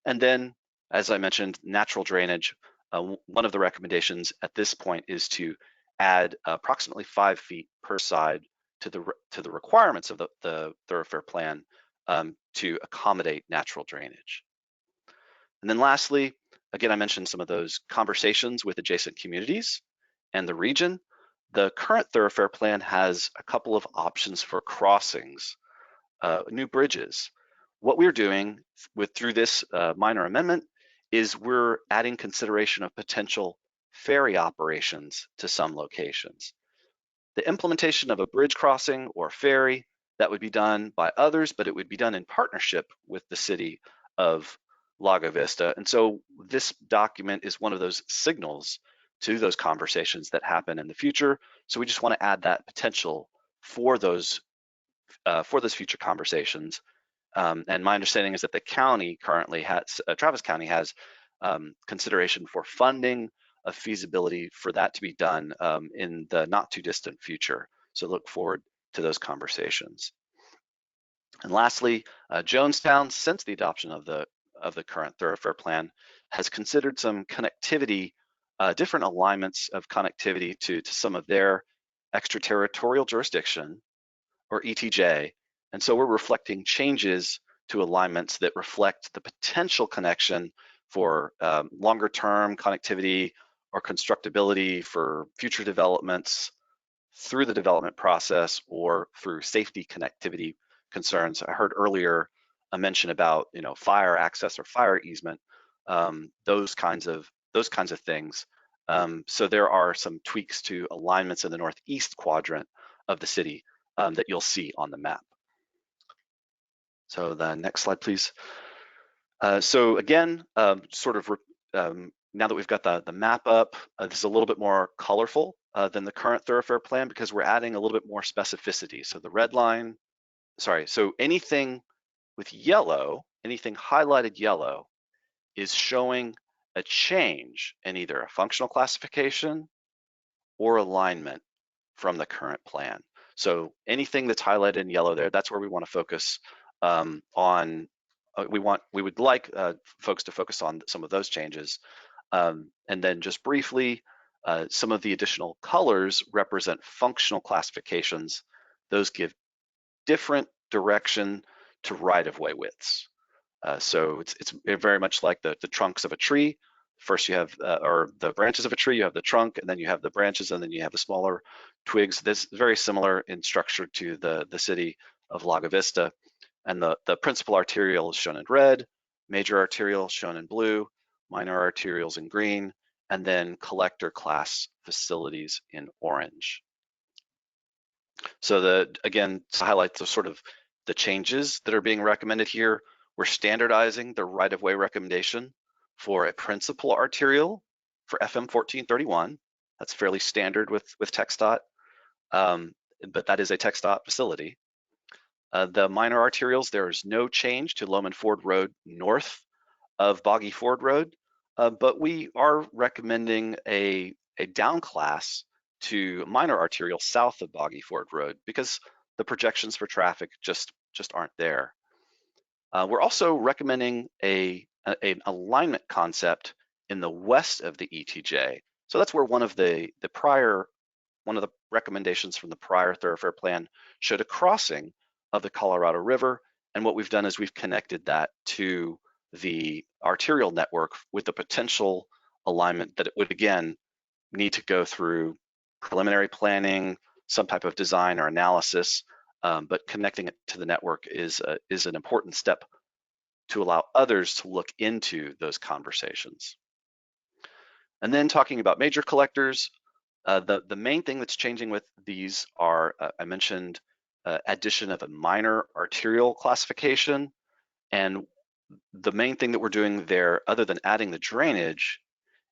And then, as I mentioned, natural drainage. One of the recommendations at this point is to add approximately 5 feet per side to the requirements of the thoroughfare plan to accommodate natural drainage. And then lastly, again, I mentioned some of those conversations with adjacent communities and the region. The current thoroughfare plan has a couple of options for crossings, new bridges. What we're doing through this minor amendment is we're adding consideration of potential ferry operations to some locations. The implementation of a bridge crossing or ferry, that would be done by others, but it would be done in partnership with the city of Lago Vista. And so this document is one of those signals to those conversations that happen in the future. So we just want to add that potential for those future conversations. And my understanding is that the county currently has, Travis County has consideration for funding a feasibility for that to be done in the not too distant future. So look forward to those conversations. And lastly, Jonestown, since the adoption of the current thoroughfare plan, has considered some connectivity, different alignments of connectivity to some of their extraterritorial jurisdiction, or ETJ. And so we're reflecting changes to alignments that reflect the potential connection for longer term connectivity or constructability for future developments through the development process or through safety connectivity concerns. I heard earlier a mention about fire access or fire easement, those kinds of things. So there are some tweaks to alignments in the northeast quadrant of the city that you'll see on the map. So the next slide, please. So again, now that we've got the map up, this is a little bit more colorful than the current thoroughfare plan because we're adding a little bit more specificity. So the red line, so anything with yellow, anything highlighted yellow is showing a change in either a functional classification or alignment from the current plan. So anything that's highlighted in yellow there, that's where we want to focus on. We would like folks to focus on some of those changes. And then just briefly, some of the additional colors represent functional classifications. Those give different direction to right-of-way widths. So it's very much like the trunks of a tree. First you have, or the branches of a tree, you have the trunk, and then you have the branches, and then you have the smaller twigs. This is very similar in structure to the city of Lago Vista. And the principal arterial is shown in red, major arterial shown in blue, minor arterials in green, and then collector class facilities in orange. So again, to highlight the changes that are being recommended here, we're standardizing the right-of-way recommendation for a principal arterial for FM 1431. That's fairly standard with TxDOT, but that is a TxDOT facility. The minor arterials, there is no change to Loman Ford Road north of Boggy Ford Road, but we are recommending a down class to minor arterial south of Boggy Ford Road because the projections for traffic just aren't there. We're also recommending an alignment concept in the west of the ETJ. So that's where one of the recommendations from the prior thoroughfare plan showed a crossing of the Colorado River. And what we've done is we've connected that to the arterial network with the potential alignment that it would again need to go through preliminary planning, some type of design or analysis, but connecting it to the network is an important step to allow others to look into those conversations. And then talking about major collectors, the main thing that's changing with these are, I mentioned addition of a minor arterial classification. And the main thing that we're doing there, other than adding the drainage,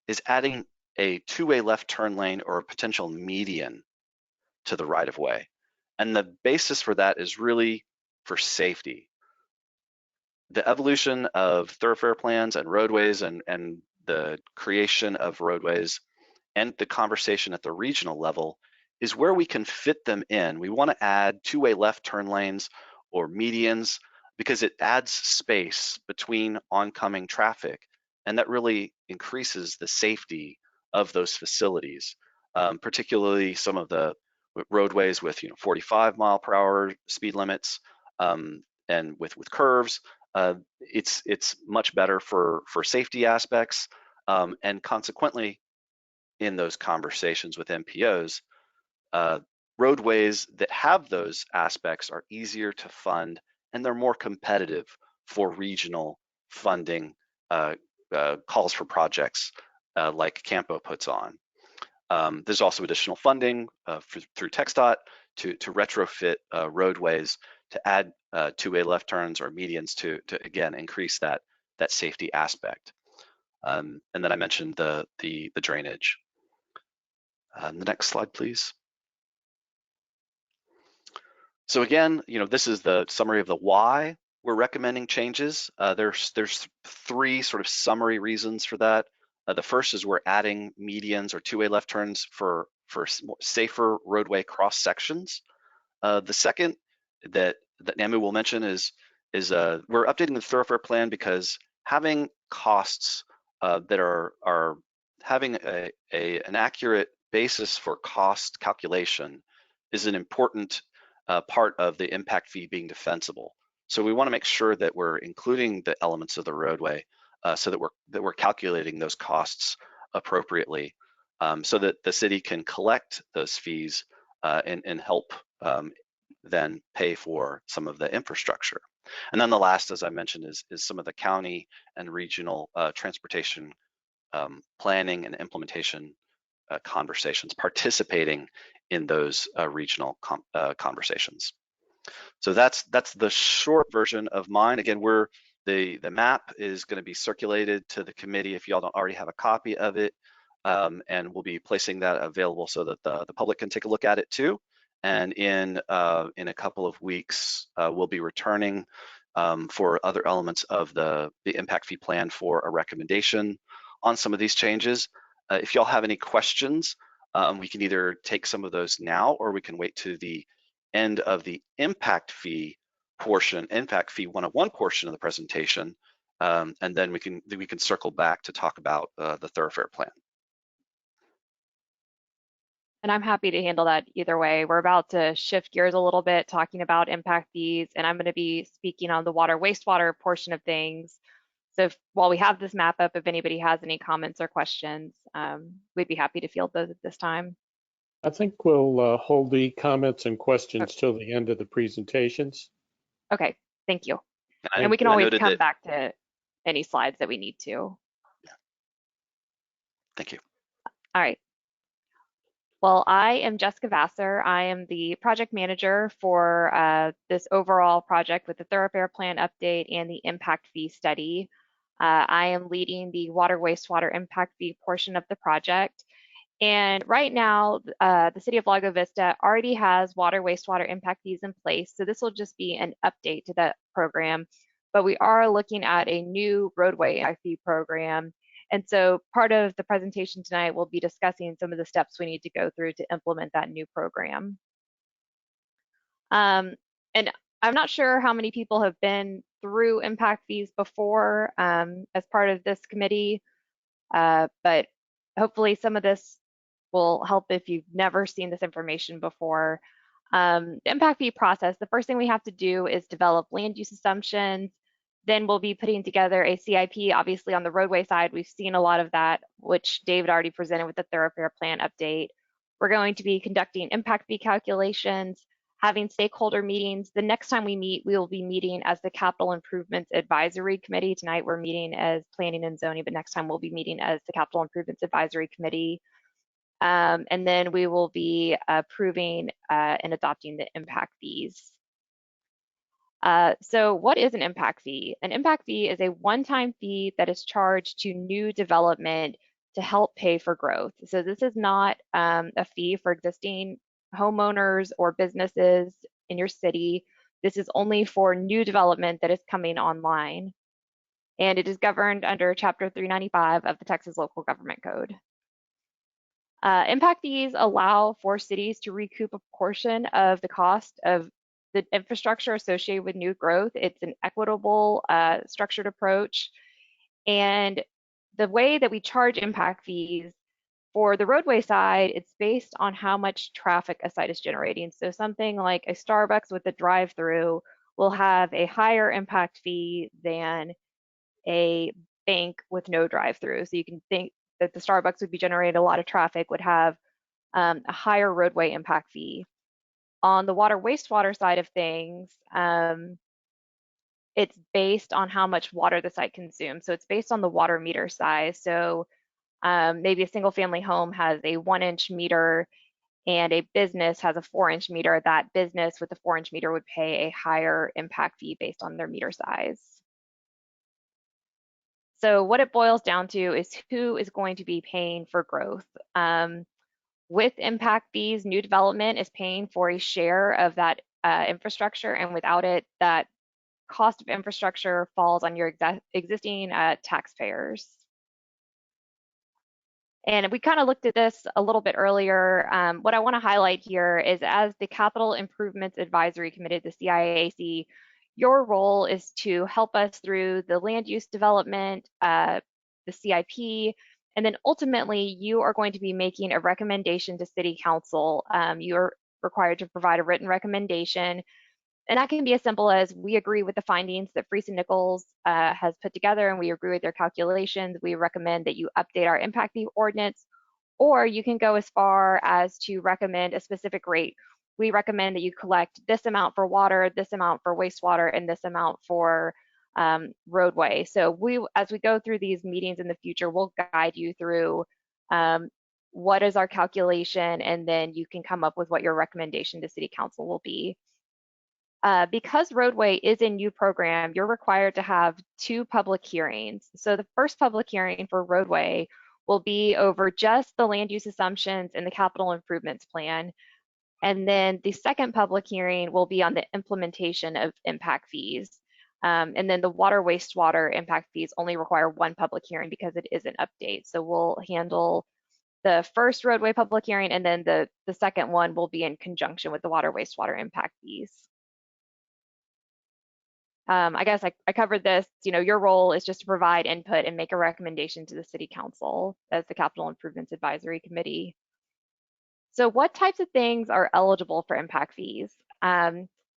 is adding a two-way left turn lane or a potential median to the right-of-way. And the basis for that is really for safety. The evolution of thoroughfare plans and roadways and the creation of roadways and the conversation at the regional level is where we can fit them in. We want to add two-way left turn lanes or medians because it adds space between oncoming traffic, and that really increases the safety of those facilities, particularly some of the roadways with 45-mile-per-hour speed limits and with curves. It's much better for safety aspects, and consequently, in those conversations with MPOs, roadways that have those aspects are easier to fund and they're more competitive for regional funding calls for projects like Campo puts on. There's also additional funding through TxDOT to retrofit roadways to add two-way left turns or medians to again increase that safety aspect. And then I mentioned the drainage. The next slide, please. So again, this is the summary of the why we're recommending changes. There's three sort of summary reasons for that. The first is we're adding medians or two-way left turns for safer roadway cross sections. The second that Namu will mention is we're updating the thoroughfare plan because having costs that are having an accurate basis for cost calculation is an important part of the impact fee being defensible. So we want to make sure that we're including the elements of the roadway so that we're calculating those costs appropriately, so that the city can collect those fees and help then pay for some of the infrastructure. And then the last, as I mentioned, is some of the county and regional transportation planning and implementation conversations, participating in those regional conversations. So that's the short version of mine. Again, the map is going to be circulated to the committee if y'all don't already have a copy of it, and we'll be placing that available so that the public can take a look at it too. And in a couple of weeks, we'll be returning for other elements of the impact fee plan for a recommendation on some of these changes. If y'all have any questions, we can either take some of those now, or we can wait to the end of the impact fee portion, impact fee 101 portion of the presentation, and then we can circle back to talk about the thoroughfare plan. And I'm happy to handle that either way. We're about to shift gears a little bit, talking about impact fees, and I'm going to be speaking on the water wastewater portion of things. So while we have this map up, if anybody has any comments or questions, we'd be happy to field those at this time. I think we'll hold the comments and questions till the end of the presentations. Okay, thank you. And we can always come back to any slides that we need to. Yeah. Thank you. All right. Well, I am Jessica Vassar. I am the project manager for this overall project with the Thoroughfare Plan update and the impact fee study. I am leading the water wastewater impact fee portion of the project. And right now, the city of Lago Vista already has water wastewater impact fees in place. So this will just be an update to that program. But we are looking at a new roadway impact fee program. And so part of the presentation tonight will be discussing some of the steps we need to go through to implement that new program. And I'm not sure how many people have been through impact fees before as part of this committee, but hopefully some of this will help if you've never seen this information before. The impact fee process, the first thing we have to do is develop land use assumptions. Then we'll be putting together a CIP. Obviously on the roadway side, we've seen a lot of that, which David already presented with the Thoroughfare Plan update. We're going to be conducting impact fee calculations, having stakeholder meetings. The next time we meet, we will be meeting as the Capital Improvements Advisory Committee. Tonight we're meeting as Planning and Zoning, but next time we'll be meeting as the Capital Improvements Advisory Committee. And then we will be approving and adopting the impact fees. So what is an impact fee? An impact fee is a one-time fee that is charged to new development to help pay for growth. So this is not a fee for existing homeowners or businesses in your city. This is only for new development that is coming online. And it is governed under Chapter 395 of the Texas Local Government Code. Impact fees allow for cities to recoup a portion of the cost of the infrastructure associated with new growth. It's an equitable, structured approach. And the way that we charge impact fees for the roadway side, it's based on how much traffic a site is generating. So something like a Starbucks with a drive-through will have a higher impact fee than a bank with no drive-through. So you can think that the Starbucks would be generating a lot of traffic, would have a higher roadway impact fee. On the water wastewater side of things, it's based on how much water the site consumes. So it's based on the water meter size. So maybe a single family home has a 1-inch meter and a business has a 4-inch meter. That business with the 4-inch meter would pay a higher impact fee based on their meter size. So what it boils down to is who is going to be paying for growth. With impact fees, new development is paying for a share of that infrastructure, and without it, that cost of infrastructure falls on your existing taxpayers. And we kind of looked at this a little bit earlier. What I want to highlight here is, as the Capital Improvements Advisory Committee, the CIAC, your role is to help us through the land use development, the CIP, and then ultimately you are going to be making a recommendation to City Council. You're required to provide a written recommendation, and that can be as simple as, we agree with the findings that Freese and Nichols has put together, and we agree with their calculations. We recommend that you update our impact fee ordinance, or you can go as far as to recommend a specific rate. We recommend that you collect this amount for water, this amount for wastewater, and this amount for roadway. So as we go through these meetings in the future, we'll guide you through what is our calculation, and then you can come up with what your recommendation to City Council will be. Because roadway is a new program, you're required to have 2 public hearings. So the first public hearing for roadway will be over just the land use assumptions in the capital improvements plan. And then the second public hearing will be on the implementation of impact fees. And then the water wastewater impact fees only require 1 public hearing because it is an update. So we'll handle the first roadway public hearing, and then the second one will be in conjunction with the water wastewater impact fees. I guess I covered this. Your role is just to provide input and make a recommendation to the City Council as the Capital Improvements Advisory Committee. So what types of things are eligible for impact fees?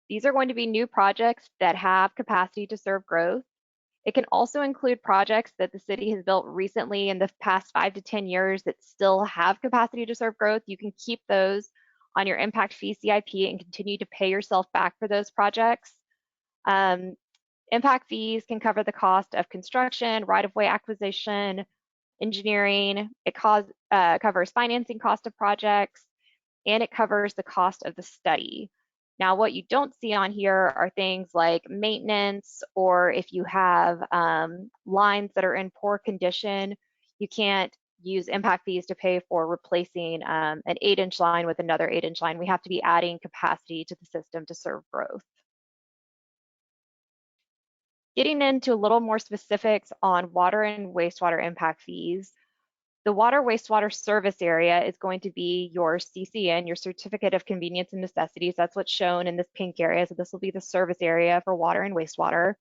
These are going to be new projects that have capacity to serve growth. It can also include projects that the city has built recently in the past 5 to 10 years that still have capacity to serve growth. You can keep those on your impact fee CIP and continue to pay yourself back for those projects. Impact fees can cover the cost of construction, right-of-way acquisition, engineering. It covers financing cost of projects, and it covers the cost of the study. Now, what you don't see on here are things like maintenance, or if you have lines that are in poor condition, you can't use impact fees to pay for replacing an 8-inch line with another 8-inch line. We have to be adding capacity to the system to serve growth. Getting into a little more specifics on water and wastewater impact fees, the water wastewater service area is going to be your CCN, your Certificate of Convenience and Necessities. That's what's shown in this pink area. So this will be the service area for water and wastewater.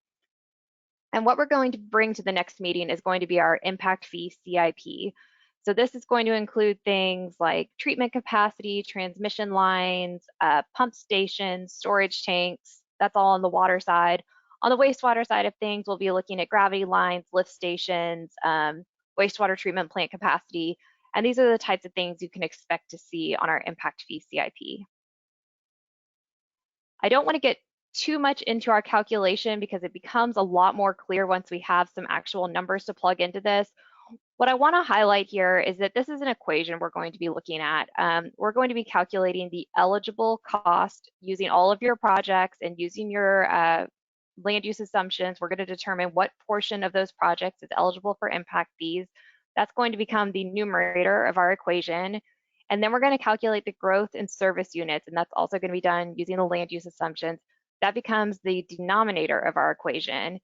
And what we're going to bring to the next meeting is going to be our impact fee CIP. So this is going to include things like treatment capacity, transmission lines, pump stations, storage tanks. That's all on the water side. On the wastewater side of things, we'll be looking at gravity lines, lift stations, wastewater treatment plant capacity, And these are the types of things you can expect to see on our impact fee CIP. I don't want to get too much into our calculation because it becomes a lot more clear once we have some actual numbers to plug into this. What I want to highlight here is that this is an equation we're going to be looking at. We're going to be calculating the eligible cost using all of your projects and using your land use assumptions. We're going to determine what portion of those projects is eligible for impact fees. That's going to become the numerator of our equation. And then we're going to calculate the growth in service units, and that's also going to be done using the land use assumptions. That becomes the denominator of our equation.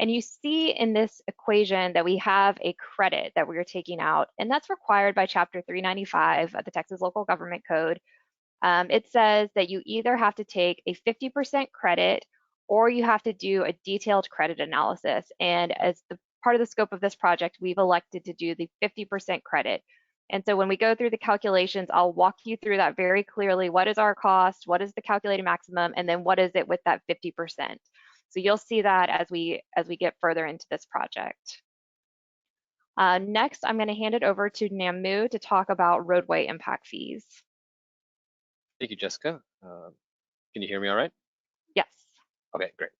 And you see in this equation that we have a credit that we are taking out, and that's required by Chapter 395 of the Texas Local Government Code. It says that you either have to take a 50% credit or you have to do a detailed credit analysis. And as the part of the scope of this project, we've elected to do the 50% credit. And so when we go through the calculations, I'll walk you through that very clearly. What is our cost? What is the calculated maximum? And then what is it with that 50%? So you'll see that as we get further into this project. Next, I'm going to hand it over to Namu to talk about roadway impact fees. Thank you, Jessica. Can you hear me all right? Yes. Okay, great.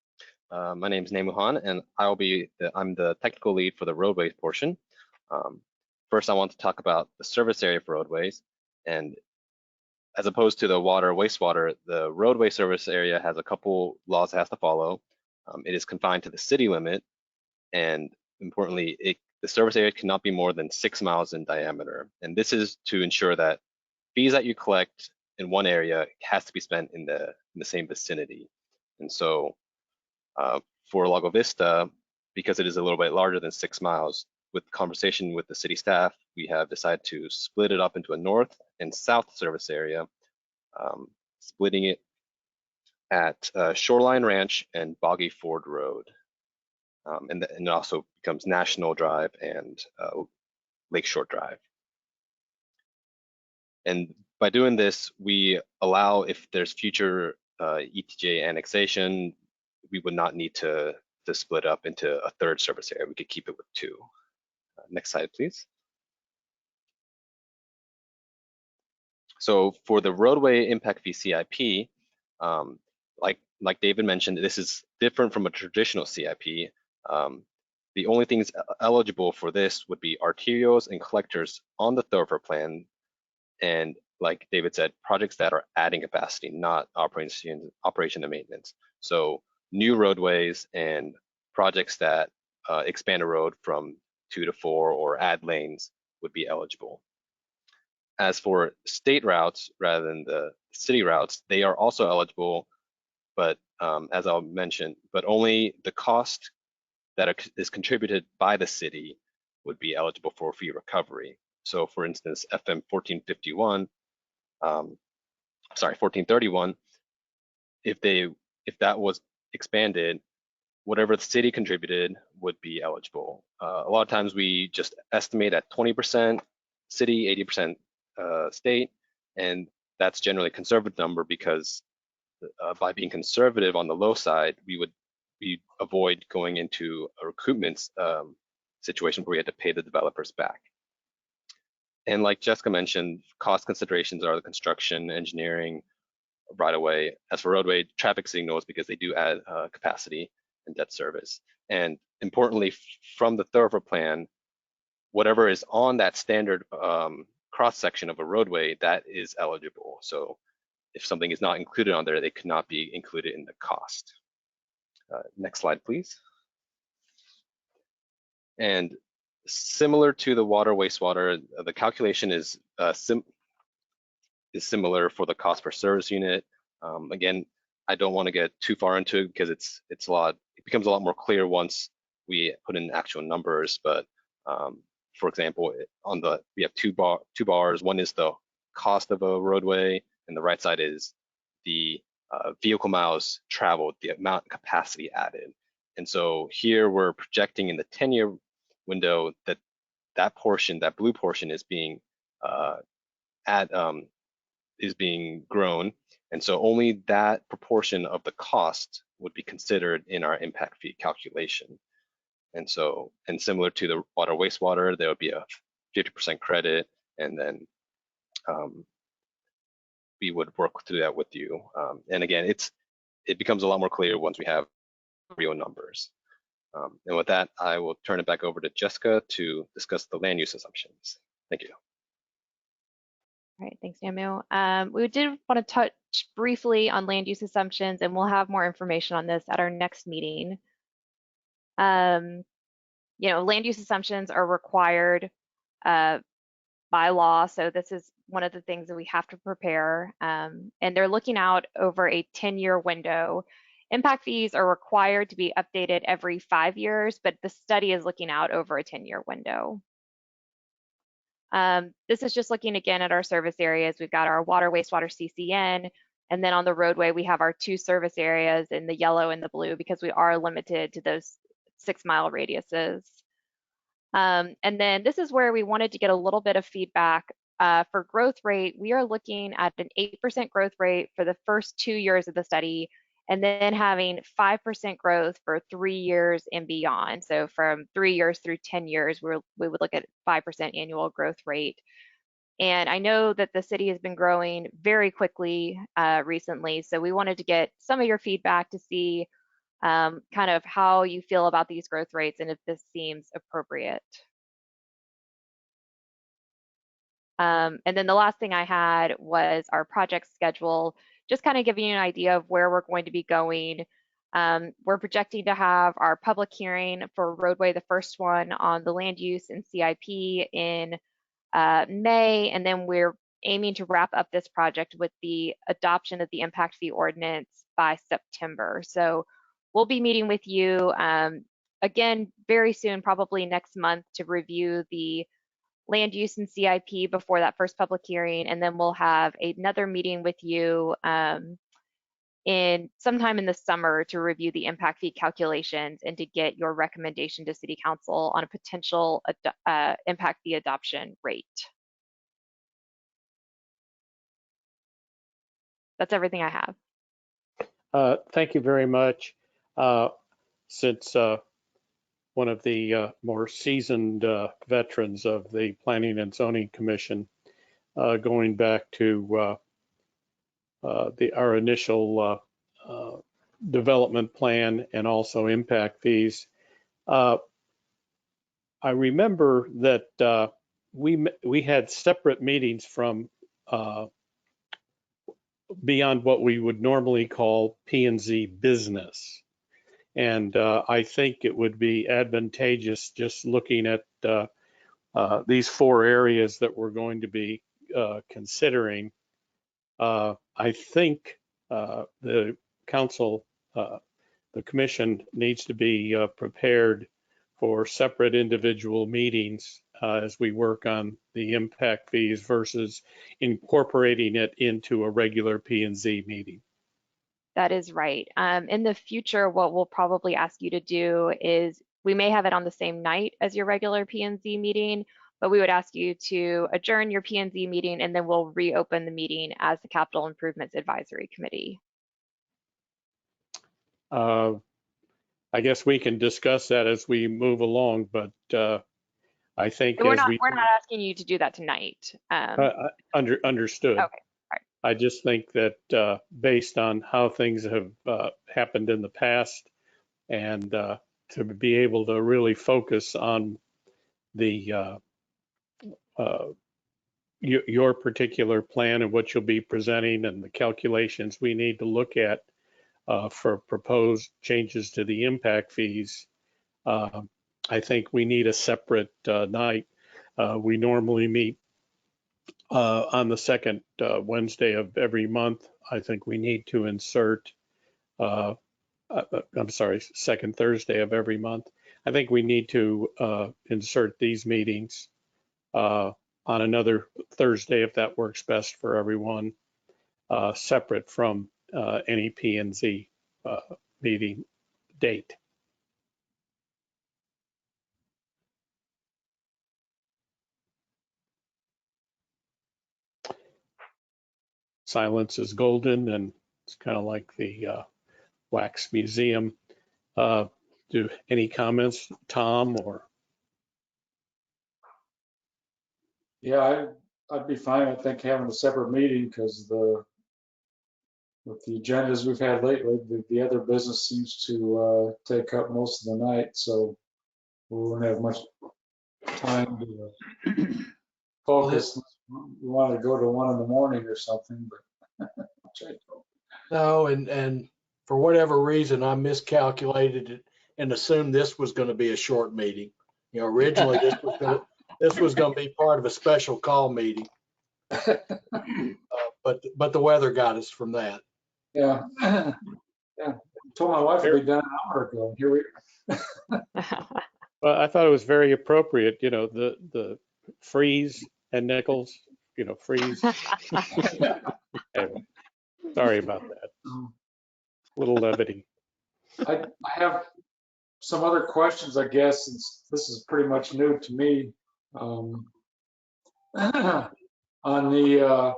My name is Namu Han, and I'm the technical lead for the roadways portion. First, I want to talk about the service area for roadways. And as opposed to the water, wastewater, the roadway service area has a couple laws it has to follow. It is confined to the city limit, and importantly, the service area cannot be more than 6 miles in diameter. And this is to ensure that fees that you collect in one area has to be spent in the same vicinity. And so for Lago Vista, because it is a little bit larger than 6 miles, with conversation with the city staff, we have decided to split it up into a north and south service area, splitting it at Shoreline Ranch and Boggy Ford Road. And it also becomes National Drive and Lakeshore Drive. And by doing this, we allow, if there's future ETJ annexation, we would not need to split up into a third service area. We could keep it with 2. Next slide, please. So for the roadway impact fee CIP, like David mentioned, this is different from a traditional CIP. The only things eligible for this would be arterials and collectors on the Thoroughfare Plan, and like David said, projects that are adding capacity, not operation and maintenance. So new roadways and projects that expand a road from 2 to 4 or add lanes would be eligible. As for state routes rather than the city routes, they are also eligible, but as I'll mention, but only the cost that is contributed by the city would be eligible for fee recovery. So for instance, FM 1431, if that was expanded, whatever the city contributed would be eligible. A lot of times we just estimate at 20% city, 80% state, and that's generally a conservative number because by being conservative on the low side, we avoid going into a recoupment situation where we had to pay the developers back. And like Jessica mentioned, cost considerations are the construction, engineering, right away. As for roadway, traffic signals, because they do add capacity and debt service. And importantly, from the Thoroughfare Plan, whatever is on that standard cross section of a roadway, that is eligible. So if something is not included on there, they could not be included in the cost. Next slide, please. And similar to the water, wastewater, the calculation is similar for the cost per service unit. Again, I don't want to get too far into it because it becomes a lot more clear once we put in actual numbers. But for example, we have two bars. One is the cost of a roadway, and the right side is the vehicle miles traveled, the amount of capacity added. And so here we're projecting in the 10-year window that portion, that blue portion, is being grown, and so only that proportion of the cost would be considered in our impact fee calculation. And similar to the water wastewater, there would be a 50% credit, and then we would work through that with you. And again, it becomes a lot more clear once we have real numbers. And with that, I will turn it back over to Jessica to discuss the land use assumptions. Thank you. All right, thanks, Namu. We did want to touch briefly on land use assumptions, and we'll have more information on this at our next meeting. Land use assumptions are required by law, so this is one of the things that we have to prepare, and they're looking out over a 10-year window. Impact fees are required to be updated every 5 years, but the study is looking out over a 10-year window. This is just looking again at our service areas. We've got our water, wastewater, CCN, and then on the roadway, we have our 2 service areas in the yellow and the blue because we are limited to those 6-mile radiuses. And then this is where we wanted to get a little bit of feedback. For growth rate, we are looking at an 8% growth rate for the first 2 years of the study, and then having 5% growth for 3 years and beyond. So from 3 years through 10 years, we would look at 5% annual growth rate. And I know that the city has been growing very quickly recently, so we wanted to get some of your feedback to see kind of how you feel about these growth rates and if this seems appropriate. And then the last thing I had was our project schedule, just kind of giving you an idea of where we're going to be going. We're projecting to have our public hearing for Roadway, the first one on the land use and CIP in May, and then we're aiming to wrap up this project with the adoption of the impact fee ordinance by September. So we'll be meeting with you again very soon, probably next month, to review the land use and CIP before that first public hearing, and then we'll have another meeting with you in sometime in the summer to review the impact fee calculations and to get your recommendation to City Council on a potential impact fee adoption rate. That's everything I have. Thank you very much. Since one of the more seasoned veterans of the Planning and Zoning Commission, going back to our initial development plan and also impact fees. I remember that we had separate meetings from beyond what we would normally call P&Z business. And I think it would be advantageous just looking at these 4 areas that we're going to be considering. I think the council, the commission needs to be prepared for separate individual meetings as we work on the impact fees versus incorporating it into a regular P&Z meeting. That is right. In the future, what we'll probably ask you to do is, we may have it on the same night as your regular P&Z meeting, but we would ask you to adjourn your P&Z meeting and then we'll reopen the meeting as the Capital Improvements Advisory Committee. I guess we can discuss that as we move along, but I think we're not asking you to do that tonight. Understood. Okay. I just think that based on how things have happened in the past, and to be able to really focus on the your particular plan and what you'll be presenting and the calculations we need to look at for proposed changes to the impact fees, I think we need a separate night. We normally meet on the second Wednesday of every month. I think we need to insert, I'm sorry, second Thursday of every month. I think we need to insert these meetings on another Thursday if that works best for everyone, separate from any P&Z meeting date. Silence is golden, and it's kind of like the wax museum. Do any comments, Tom? Or yeah, I'd be fine, I think, having a separate meeting because with the agendas we've had lately, the other business seems to take up most of the night, so we won't have much time to focus. We want to go to 1 in the morning or something, but No, and for whatever reason, I miscalculated it and assumed this was going to be a short meeting. You know, originally this was going to be part of a special call meeting, but the weather got us from that. yeah, yeah. I told my wife to be done an hour ago. Here we. Well, I thought it was very appropriate, you know, the freeze and Nichols, you know, freeze. Anyway, sorry about that. Little levity. I have some other questions, I guess, since this is pretty much new to me. On the,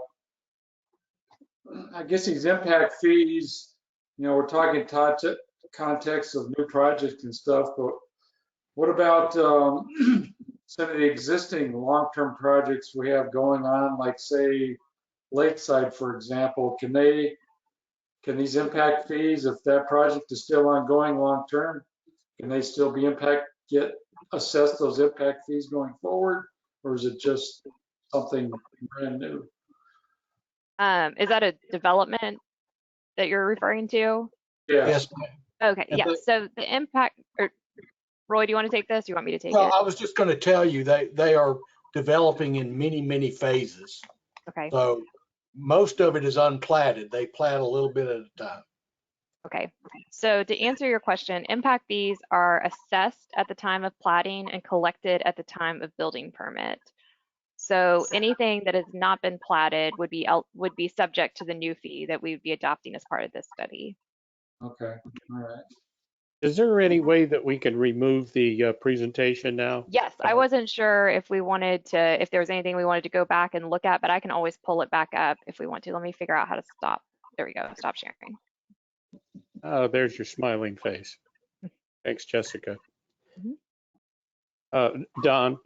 I guess these impact fees, you know, we're talking context of new projects and stuff, but what about some of the existing long-term projects we have going on, like say Lakeside, for example? Can these impact fees, if that project is still ongoing long-term, can they still be get assessed those impact fees going forward, or is it just something brand new? Is that a development that you're referring to? Yes. Okay, And yeah. So the impact, or Roy, do you want to take this? You want me to take Well, it? I was just going to tell you they are developing in many phases. Okay. So most of it is unplatted. They plat a little bit at a time. Okay. So to answer your question, impact fees are assessed at the time of platting and collected at the time of building permit. So anything that has not been platted would be subject to the new fee that we would be adopting as part of this study. Okay. All right. Is there any way that we can remove the presentation now? Yes, I wasn't sure if we wanted to, if there was anything we wanted to go back and look at, but I can always pull it back up if we want to. Let me figure out how to stop. There we go. Stop sharing. Oh, there's your smiling face. Thanks, Jessica. Don?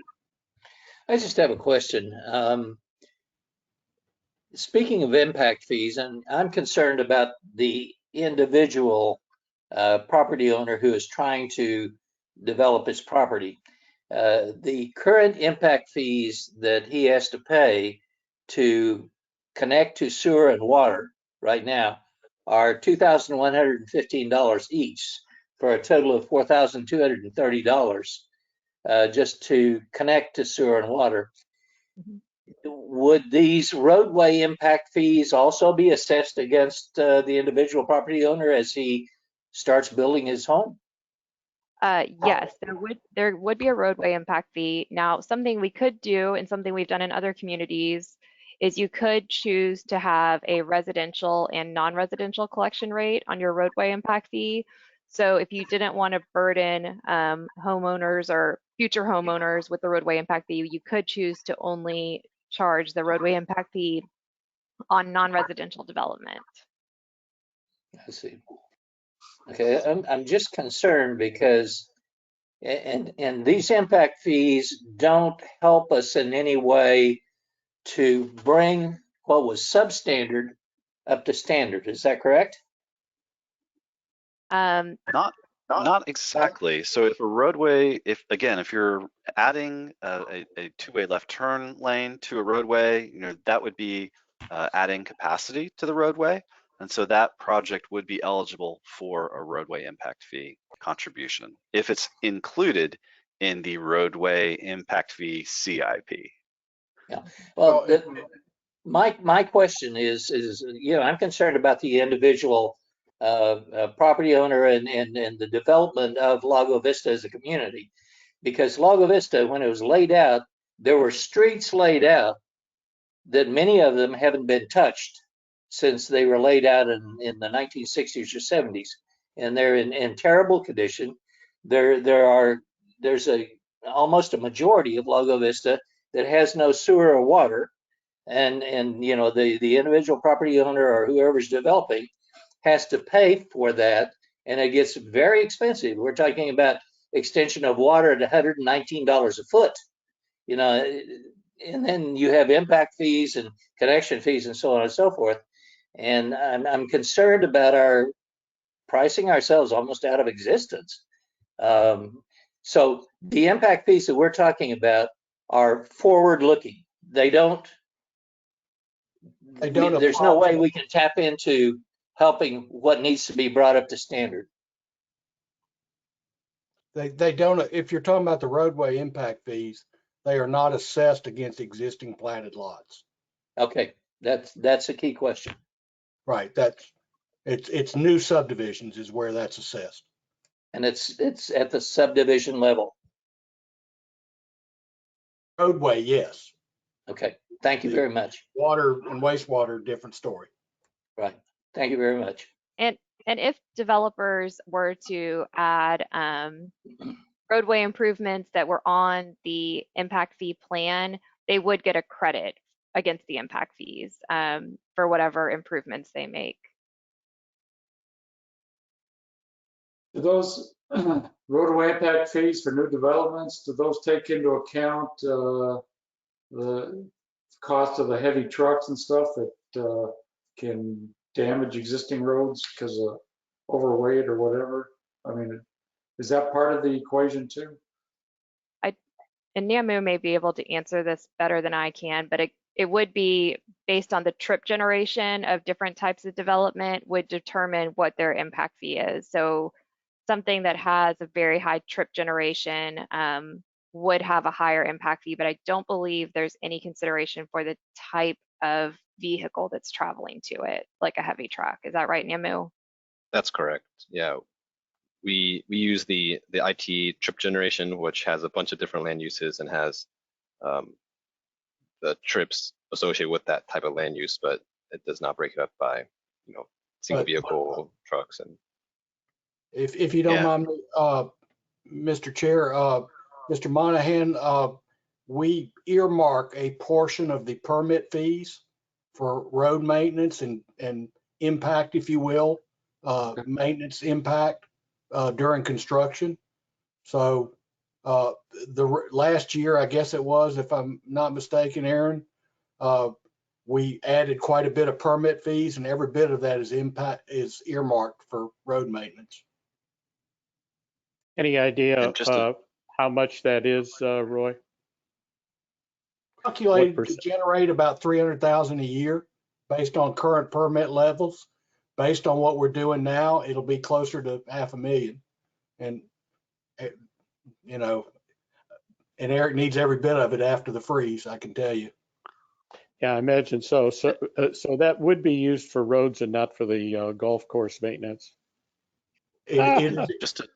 I just have a question. Speaking of impact fees, and I'm concerned about the individual property owner who is trying to develop his property. The current impact fees that he has to pay to connect to sewer and water right now are $2,115 each, for a total of $4,230 just to connect to sewer and water. Would these roadway impact fees also be assessed against the individual property owner as he starts building his home? Yes, there would be a roadway impact fee. Now, something we could do and something we've done in other communities is you could choose to have a residential and non-residential collection rate on your roadway impact fee. So if you didn't want to burden homeowners or future homeowners with the roadway impact fee, you could choose to only charge the roadway impact fee on non-residential development. I see. Okay, I'm just concerned because, and these impact fees don't help us in any way to bring what was substandard up to standard. Is that correct? Not exactly. So if a roadway, if you're adding a two-way left turn lane to a roadway, you know, that would be adding capacity to the roadway. And so that project would be eligible for a roadway impact fee contribution if it's included in the roadway impact fee CIP. Yeah. Well, my question is, you know, I'm concerned about the individual property owner and the development of Lago Vista as a community, because Lago Vista, when it was laid out, there were streets laid out that many of them haven't been touched since they were laid out in the 1960s or 70s, and they're in terrible condition. There's almost a majority of Lago Vista that has no sewer or water, and you know, the individual property owner or whoever's developing has to pay for that, and it gets very expensive. We're talking about extension of water at $119 a foot, you know, and then you have impact fees and connection fees and so on and so forth. And I'm concerned about our pricing ourselves almost out of existence. So the impact fees that we're talking about are forward-looking. There's no way we can tap into helping what needs to be brought up to standard. They don't, if you're talking about the roadway impact fees, they are not assessed against existing platted lots. Okay, that's a key question. Right, it's new subdivisions is where that's assessed. And it's at the subdivision level. Roadway, yes. Okay, thank you very much. Water and wastewater, different story. Right, thank you very much. And if developers were to add roadway improvements that were on the impact fee plan, they would get a credit against the impact fees for whatever improvements they make. Do those roadway impact fees for new developments, do those take into account the cost of the heavy trucks and stuff that can damage existing roads because of overweight or whatever? I mean, is that part of the equation too? And Namu may be able to answer this better than I can, but it would be based on the trip generation of different types of development would determine what their impact fee is. So something that has a very high trip generation would have a higher impact fee, but I don't believe there's any consideration for the type of vehicle that's traveling to it, like a heavy truck. Is that right, Namu? That's correct. Yeah. We use the IT trip generation, which has a bunch of different land uses and has the trips associated with that type of land use, but it does not break it up by, single vehicle trucks. And if you don't mind, Mr. Chair, Mr. Monahan, we earmark a portion of the permit fees for road maintenance and impact, if you will, maintenance impact during construction. So the last year, I guess it was, if I'm not mistaken, Aaron, we added quite a bit of permit fees, and every bit of that is earmarked for road maintenance. Any idea how much that is, Roy? Calculated to generate about 300,000 a year based on current permit levels. Based on what we're doing now, it'll be closer to 500,000. And and Eric needs every bit of it after the freeze, I can tell you. Yeah, I imagine so. So that would be used for roads and not for the golf course maintenance. Just to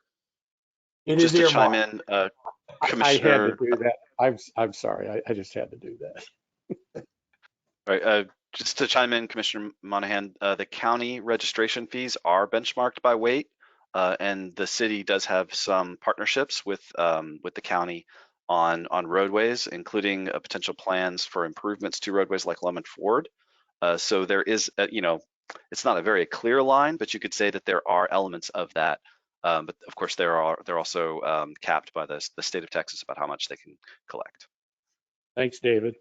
chime in, Commissioner. I had to do that. I'm sorry. I just had to do that. All right. Just to chime in, Commissioner Monahan, the county registration fees are benchmarked by weight, and the city does have some partnerships with the county on roadways, including potential plans for improvements to roadways like Lemon Ford. So there is, it's not a very clear line, but you could say that there are elements of that. But of course, they're also capped by the state of Texas about how much they can collect. Thanks, David.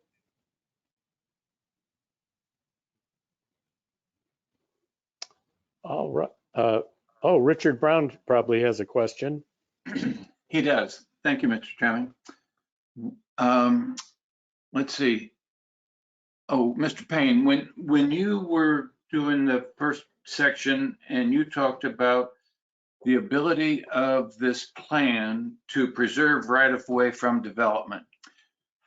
All right. Richard Brown probably has a question. He does. Thank you, Mr. Chairman. Let's see. Oh, Mr. Payne, when you were doing the first section and you talked about the ability of this plan to preserve right-of-way from development,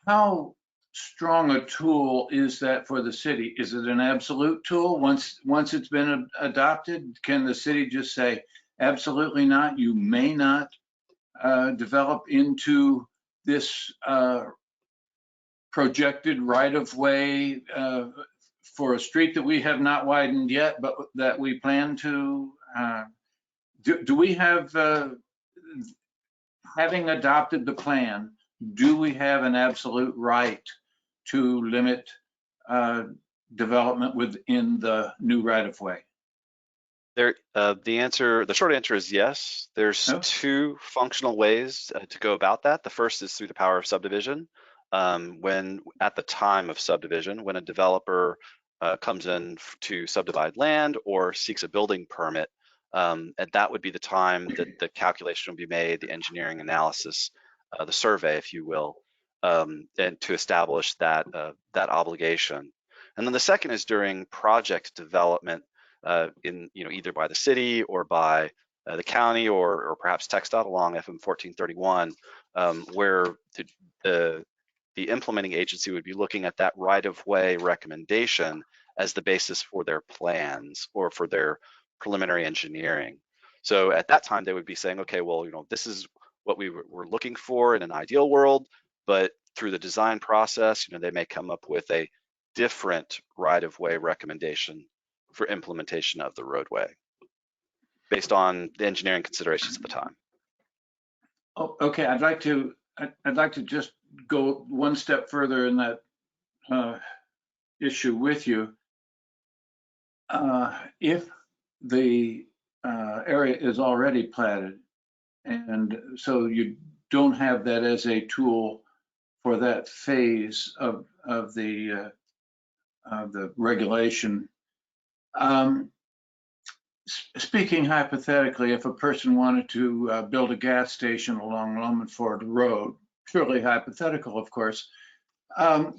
how strong a tool is that for the city? Is it an absolute tool? Once it's been adopted, can the city just say, absolutely not, you may not develop into this projected right-of-way for a street that we have not widened yet, but that we plan to? Do we have, having adopted the plan, do we have an absolute right to limit development within the new right-of-way? The short answer is yes. There's two functional ways to go about that. The first is through the power of subdivision. when at the time of subdivision, when a developer comes in to subdivide land or seeks a building permit, and that would be the time that the calculation would be made, the engineering analysis, the survey, if you will, and to establish that that obligation. And then the second is during project development, in either by the city or by the county or perhaps TxDOT along FM 1431, where the implementing agency would be looking at that right-of-way recommendation as the basis for their plans or for their preliminary engineering. So at that time, they would be saying, okay, well, this is what we were looking for in an ideal world, but through the design process, they may come up with a different right-of-way recommendation for implementation of the roadway based on the engineering considerations at the time. Oh, okay, I'd like to just go one step further in that issue with you. If the area is already platted, and so you don't have that as a tool for that phase of the regulation. Speaking hypothetically, if a person wanted to build a gas station along Lomanford Road, purely hypothetical, of course, and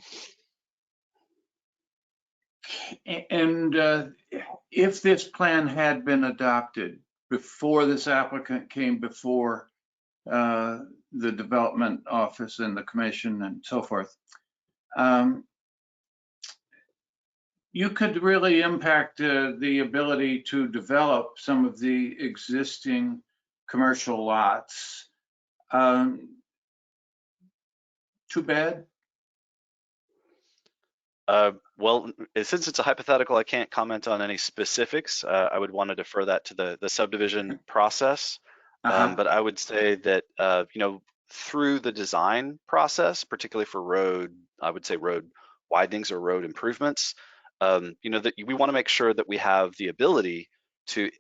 if this plan had been adopted before this applicant came before the development office and the commission and so forth, you could really impact the ability to develop some of the existing commercial lots. Too bad. Well, since it's a hypothetical, I can't comment on any specifics. I would want to defer that to the subdivision process. But I would say that, through the design process, particularly for road widenings or road improvements, that we want to make sure that we have the ability to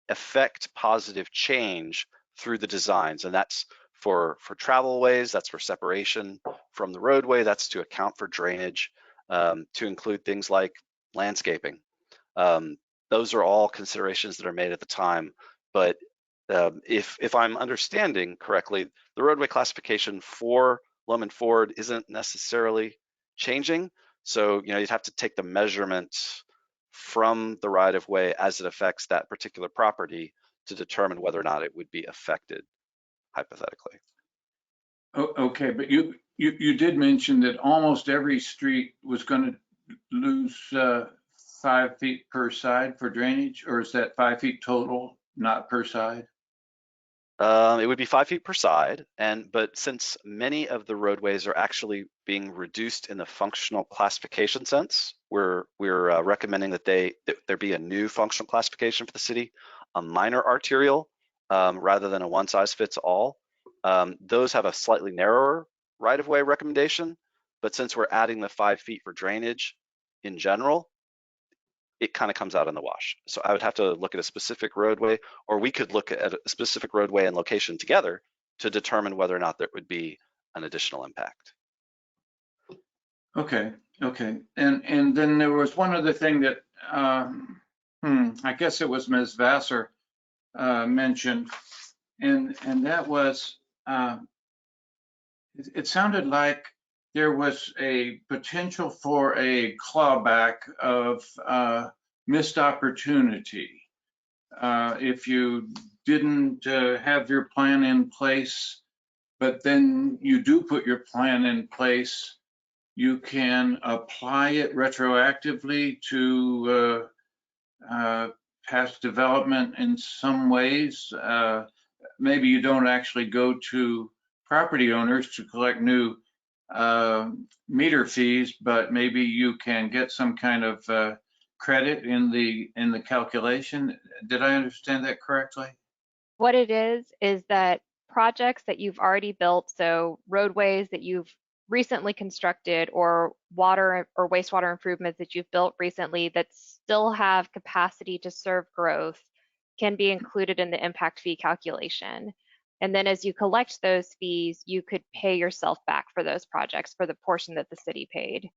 affect positive change through the designs. And that's for travelways, that's for separation from the roadway, that's to account for drainage, to include things like landscaping. Those are all considerations that are made at the time. But if I'm understanding correctly, the roadway classification for Lomanford isn't necessarily changing. So, you'd have to take the measurement from the right-of-way as it affects that particular property to determine whether or not it would be affected, hypothetically. Okay, but you did mention that almost every street was going to lose 5 feet per side for drainage, or is that 5 feet total, not per side? It would be 5 feet per side, but since many of the roadways are actually being reduced in the functional classification sense, we're recommending that there be a new functional classification for the city, a minor arterial, rather than a one-size-fits-all. Those have a slightly narrower right-of-way recommendation, but since we're adding the 5 feet for drainage in general, it kind of comes out in the wash. So I would have to look at a specific roadway, or we could look at a specific roadway and location together to determine whether or not there would be an additional impact. Okay. And then there was one other thing that I guess it was Ms. Vassar mentioned, and that was it sounded like there was a potential for a clawback of missed opportunity. If you didn't have your plan in place, but then you do put your plan in place, you can apply it retroactively to past development in some ways. Maybe you don't actually go to property owners to collect new meter fees, but maybe you can get some kind of credit in the calculation. Did I understand that correctly? What it is that projects that you've already built, so roadways that you've recently constructed or water or wastewater improvements that you've built recently that still have capacity to serve growth, can be included in the impact fee calculation. And then as you collect those fees, you could pay yourself back for those projects for the portion that the city paid.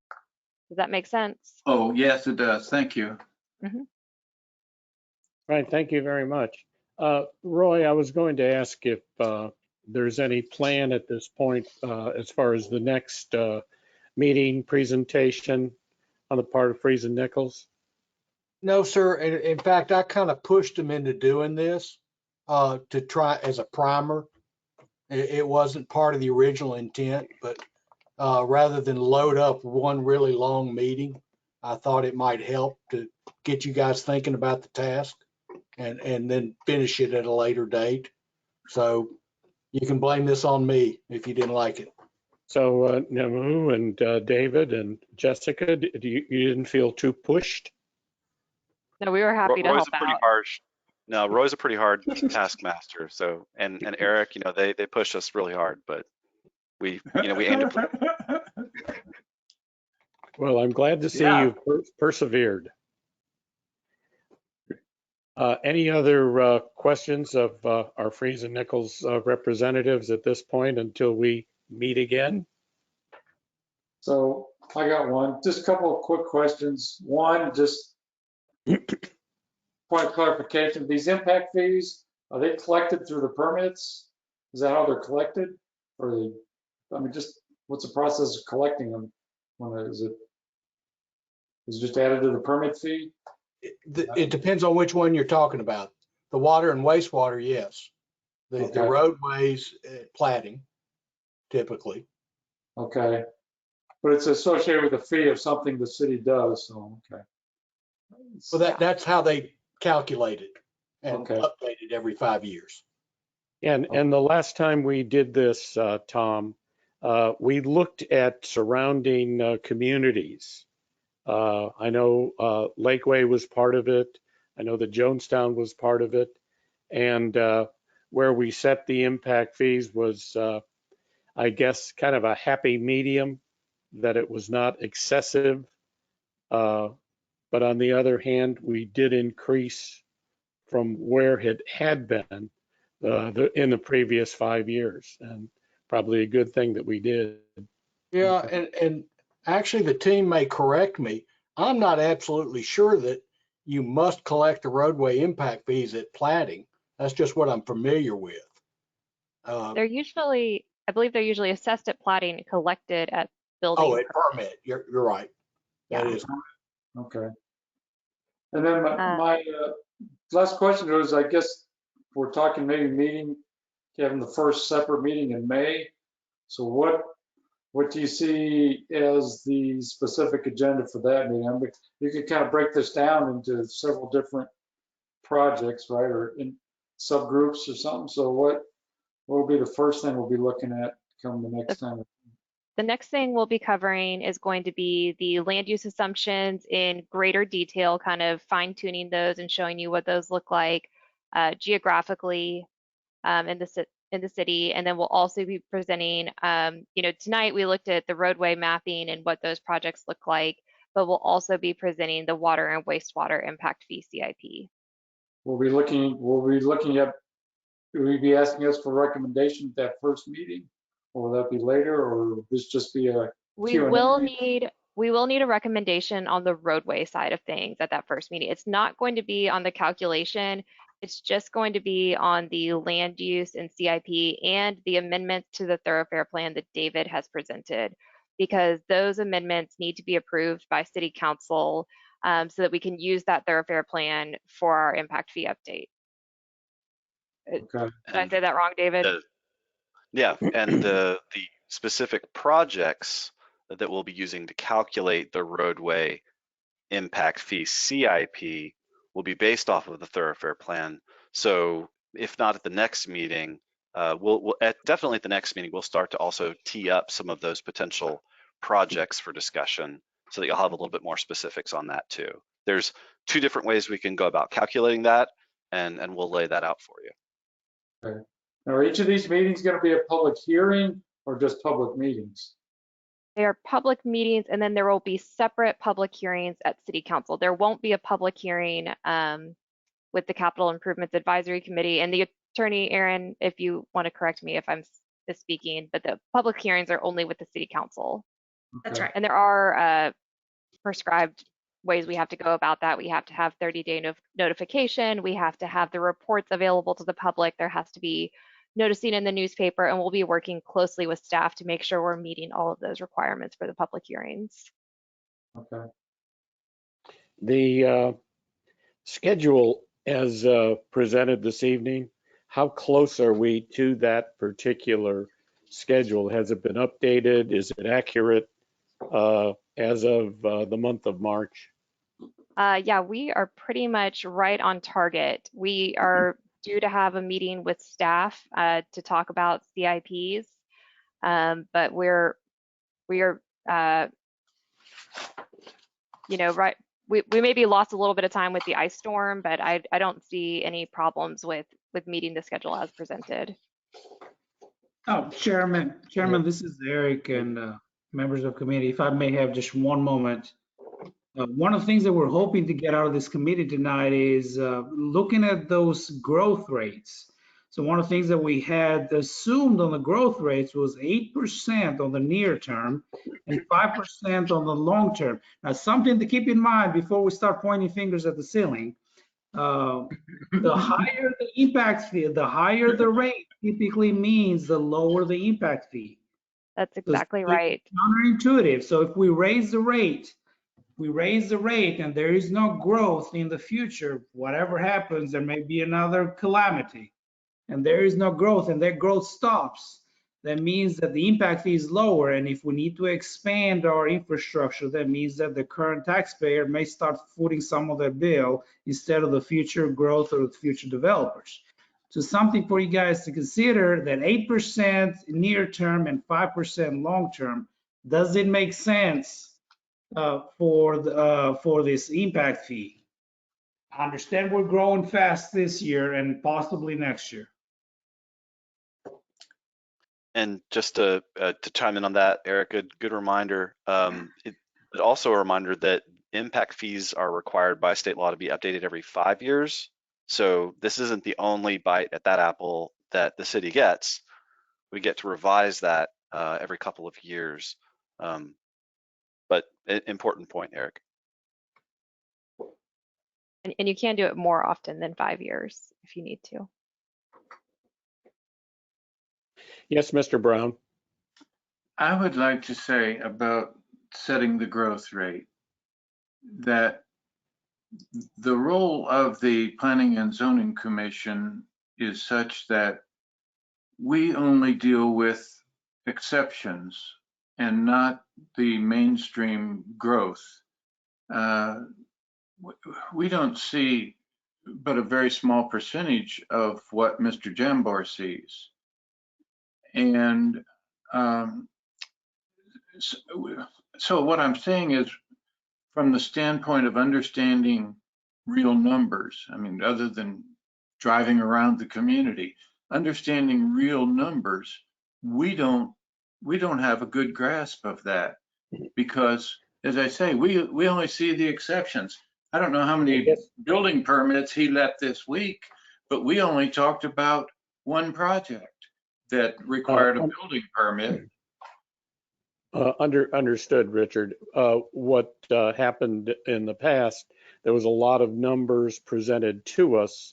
Does that make sense? Oh, yes, it does. Thank you. Mm-hmm. Right, thank you very much. Roy, I was going to ask if there's any plan at this point as far as the next meeting presentation on the part of Friesen Nichols. No, sir. In fact, I kind of pushed him into doing this to try as a primer. It wasn't part of the original intent, but rather than load up one really long meeting, I thought it might help to get you guys thinking about the task and then finish it at a later date. So you can blame this on me if you didn't like it. So Namu and David and Jessica, you didn't feel too pushed? No, we were happy to Roy's help a pretty out. harsh. No, Roy's a pretty hard taskmaster. So, and Eric, you know, they push us really hard, but we aim to put. Well, I'm glad to see you persevered. Any other questions of our Friesen Nichols representatives at this point until we meet again? So I got one, just a couple of quick questions. One, just point of clarification, these impact fees, are they collected through the permits? Is that how they're collected? Or, I mean, just what's the process of collecting them? Is it just added to the permit fee? It depends on which one you're talking about. The water and wastewater, yes. The roadways, platting, typically. Okay. But it's associated with the fee of something the city does, so, okay. So that's how they calculate it and update it every 5 years. And the last time we did this, Tom, we looked at surrounding communities. I know Lakeway was part of it. I know that Jonestown was part of it. And where we set the impact fees was, I guess, kind of a happy medium, that it was not excessive. But on the other hand, we did increase from where it had been in the previous 5 years, and probably a good thing that we did. Yeah, and actually the team may correct me. I'm not absolutely sure that you must collect the roadway impact fees at platting. That's just what I'm familiar with. They're usually, I believe they're usually assessed at platting, collected at building. Oh, at permit. You're right. That is. Okay. And then my last question was, I guess we're talking maybe having the first separate meeting in May. So what do you see as the specific agenda for that meeting? I mean, you could kind of break this down into several different projects, right? Or in subgroups or something. So what will be the first thing we'll be looking at come the next time? The next thing we'll be covering is going to be the land use assumptions in greater detail, kind of fine tuning those and showing you what those look like geographically in the city. And then we'll also be presenting, tonight we looked at the roadway mapping and what those projects look like, but we'll also be presenting the water and wastewater impact fee CIP. Will we be asking us for recommendation at that first meeting? Or will that be later, or will this just be a We will need a recommendation on the roadway side of things at that first meeting. It's not going to be on the calculation. It's just going to be on the land use and CIP and the amendments to the thoroughfare plan that David has presented, because those amendments need to be approved by city council so that we can use that thoroughfare plan for our impact fee update. Okay. Did I say that wrong, David? Yeah, and the specific projects that we'll be using to calculate the roadway impact fee CIP will be based off of the thoroughfare plan. So if not at the next meeting, we'll definitely at the next meeting, we'll start to also tee up some of those potential projects for discussion so that you'll have a little bit more specifics on that too. There's 2 different ways we can go about calculating that, and we'll lay that out for you. Okay. Now, are each of these meetings going to be a public hearing or just public meetings? They are public meetings, and then there will be separate public hearings at City Council. There won't be a public hearing with the Capital Improvements Advisory Committee, and the Attorney Aaron, if you want to correct me if I'm misspeaking, but the public hearings are only with the city council. That's right. And there are prescribed ways we have to go about that. We have to have 30-day notification. We have to have the reports available to the public. There has to be noticing in the newspaper, and we'll be working closely with staff to make sure we're meeting all of those requirements for the public hearings. Okay. The schedule as presented this evening, how close are we to that particular schedule? Has it been updated? Is it accurate as of the month of March? Yeah, we are pretty much right on target. We are due to have a meeting with staff to talk about CIPs, but we are, right. We maybe lost a little bit of time with the ice storm, but I don't see any problems with meeting the schedule as presented. Oh, Chairman, this is Eric and members of committee. If I may have just one moment. One of the things that we're hoping to get out of this committee tonight is looking at those growth rates. So one of the things that we had assumed on the growth rates was 8% on the near term and 5% on the long term. Now, something to keep in mind before we start pointing fingers at the ceiling. The higher the impact fee, the higher the rate typically means the lower the impact fee. That's exactly right. Counterintuitive. So if we raise the rate, and there is no growth in the future, whatever happens, there may be another calamity, and there is no growth, and that growth stops. That means that the impact fee is lower, and if we need to expand our infrastructure, that means that the current taxpayer may start footing some of that bill instead of the future growth or the future developers. So something for you guys to consider, that 8% near term and 5% long term, does it make sense for this impact fee? I understand we're growing fast this year and possibly next year. And just to chime in on that, Eric, good reminder. But also a reminder that impact fees are required by state law to be updated every 5 years. So this isn't the only bite at that apple that the city gets. We get to revise that every couple of years. But important point, Eric. And you can do it more often than 5 years if you need to. Yes, Mr. Brown. I would like to say about setting the growth rate that the role of the Planning and Zoning Commission is such that we only deal with exceptions and not the mainstream growth. We don't see but a very small percentage of what Mr. Jambar sees. And so what I'm saying is, from the standpoint of understanding real numbers, I mean, other than driving around the community, understanding real numbers, we don't have a good grasp of that, because, as I say, we only see the exceptions. I don't know how many building permits he let this week, but we only talked about one project that required a building permit. Understood, Richard. What happened in the past, there was a lot of numbers presented to us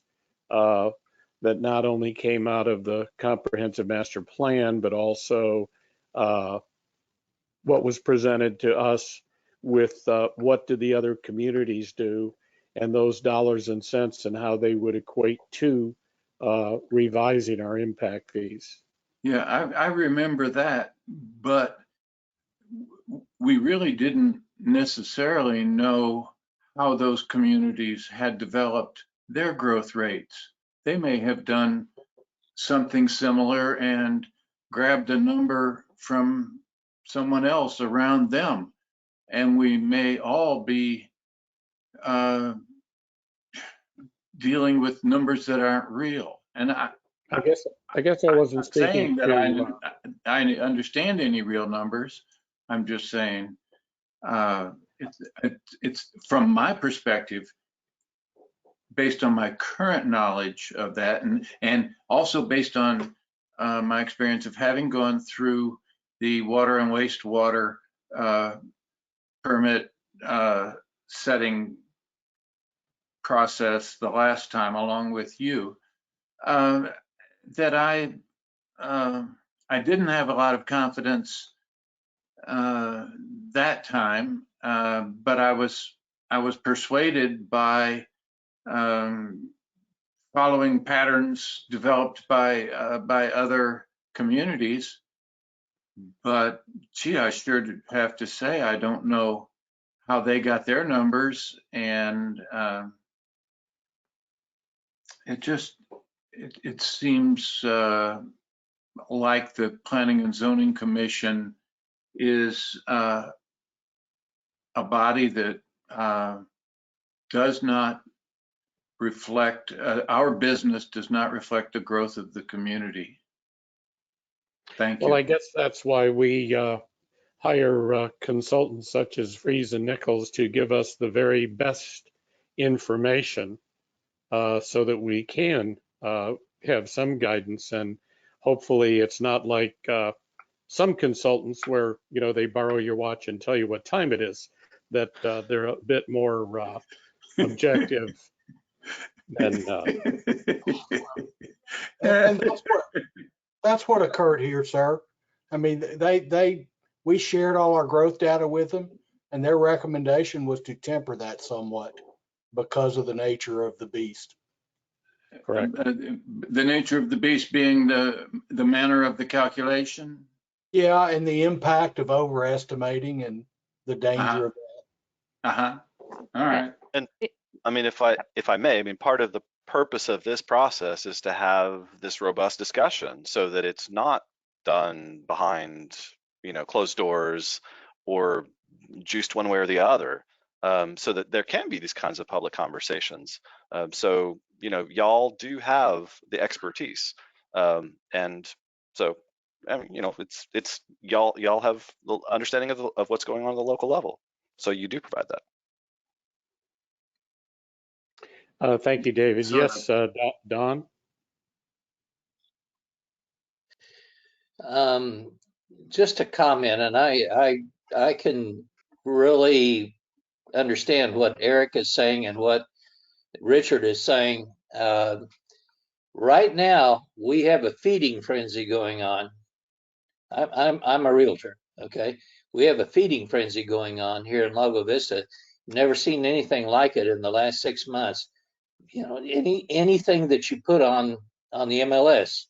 that not only came out of the comprehensive master plan, but also what was presented to us with what do the other communities do, and those dollars and cents and how they would equate to revising our impact fees. Yeah, I remember that, but we really didn't necessarily know how those communities had developed their growth rates. They may have done something similar and grabbed a number from someone else around them, and we may all be dealing with numbers that aren't real. And I guess I wasn't speaking that to I understand any real numbers. I'm just saying it's from my perspective, based on my current knowledge of that, and also based on my experience of having gone through the water and wastewater permit setting process the last time, along with you, that I didn't have a lot of confidence that time, but I was persuaded by following patterns developed by other communities. But gee, I sure have to say I don't know how they got their numbers, and it seems like the Planning and Zoning Commission is a body that does not reflect, our business does not reflect the growth of the community. Thank you. Well, I guess that's why we hire consultants such as Fries and Nichols to give us the very best information so that we can have some guidance. And hopefully it's not like some consultants where, you know, they borrow your watch and tell you what time it is, that they're a bit more objective than And that's what occurred here, sir. I mean, we shared all our growth data with them, and their recommendation was to temper that somewhat because of the nature of the beast. Correct. The nature of the beast being the manner of the calculation. Yeah, and the impact of overestimating and the danger of that. All right. And I mean, if I may, I mean, part of the purpose of this process is to have this robust discussion so that it's not done behind, you know, closed doors or juiced one way or the other, so that there can be these kinds of public conversations. So, you know, y'all do have the expertise, and so, I mean, you know, it's y'all have the understanding of what's going on at the local level, so you do provide that. Thank you, David. Yes, Don? Just a comment, and I can really understand what Eric is saying and what Richard is saying. Right now, we have a feeding frenzy going on. I'm a realtor, okay? We have a feeding frenzy going on here in Lago Vista. Never seen anything like it in the last 6 months. You know, anything that you put on the MLS,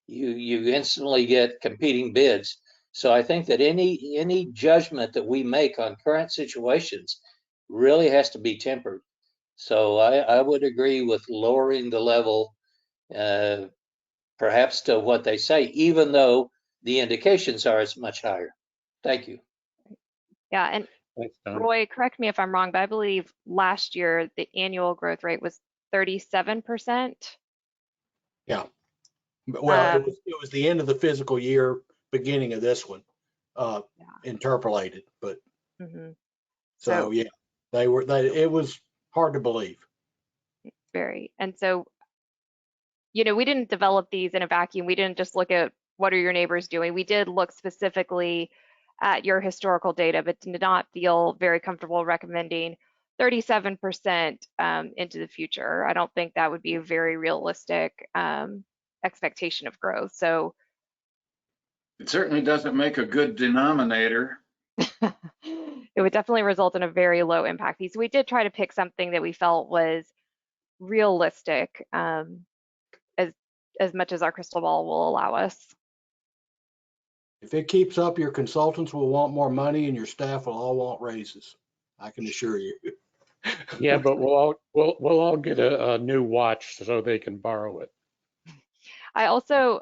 you instantly get competing bids. So I think that any judgment that we make on current situations really has to be tempered. So I would agree with lowering the level, perhaps to what they say, even though the indications are it's much higher. Thank you. Yeah, and Thanks, Don. Roy, correct me if I'm wrong, but I believe last year the annual growth rate was 37%. Yeah. Well, it was the end of the fiscal year, beginning of this one, interpolated, but so yeah, it was hard to believe. Very. And so, you know, we didn't develop these in a vacuum. We didn't just look at what are your neighbors doing. We did look specifically at your historical data, but did not feel very comfortable recommending 37% into the future. I don't think that would be a very realistic expectation of growth. So it certainly doesn't make a good denominator. It would definitely result in a very low impact fee. So we did try to pick something that we felt was realistic, as much as our crystal ball will allow us. If it keeps up, your consultants will want more money and your staff will all want raises. I can assure you. Yeah, but we'll all get a new watch so they can borrow it. I also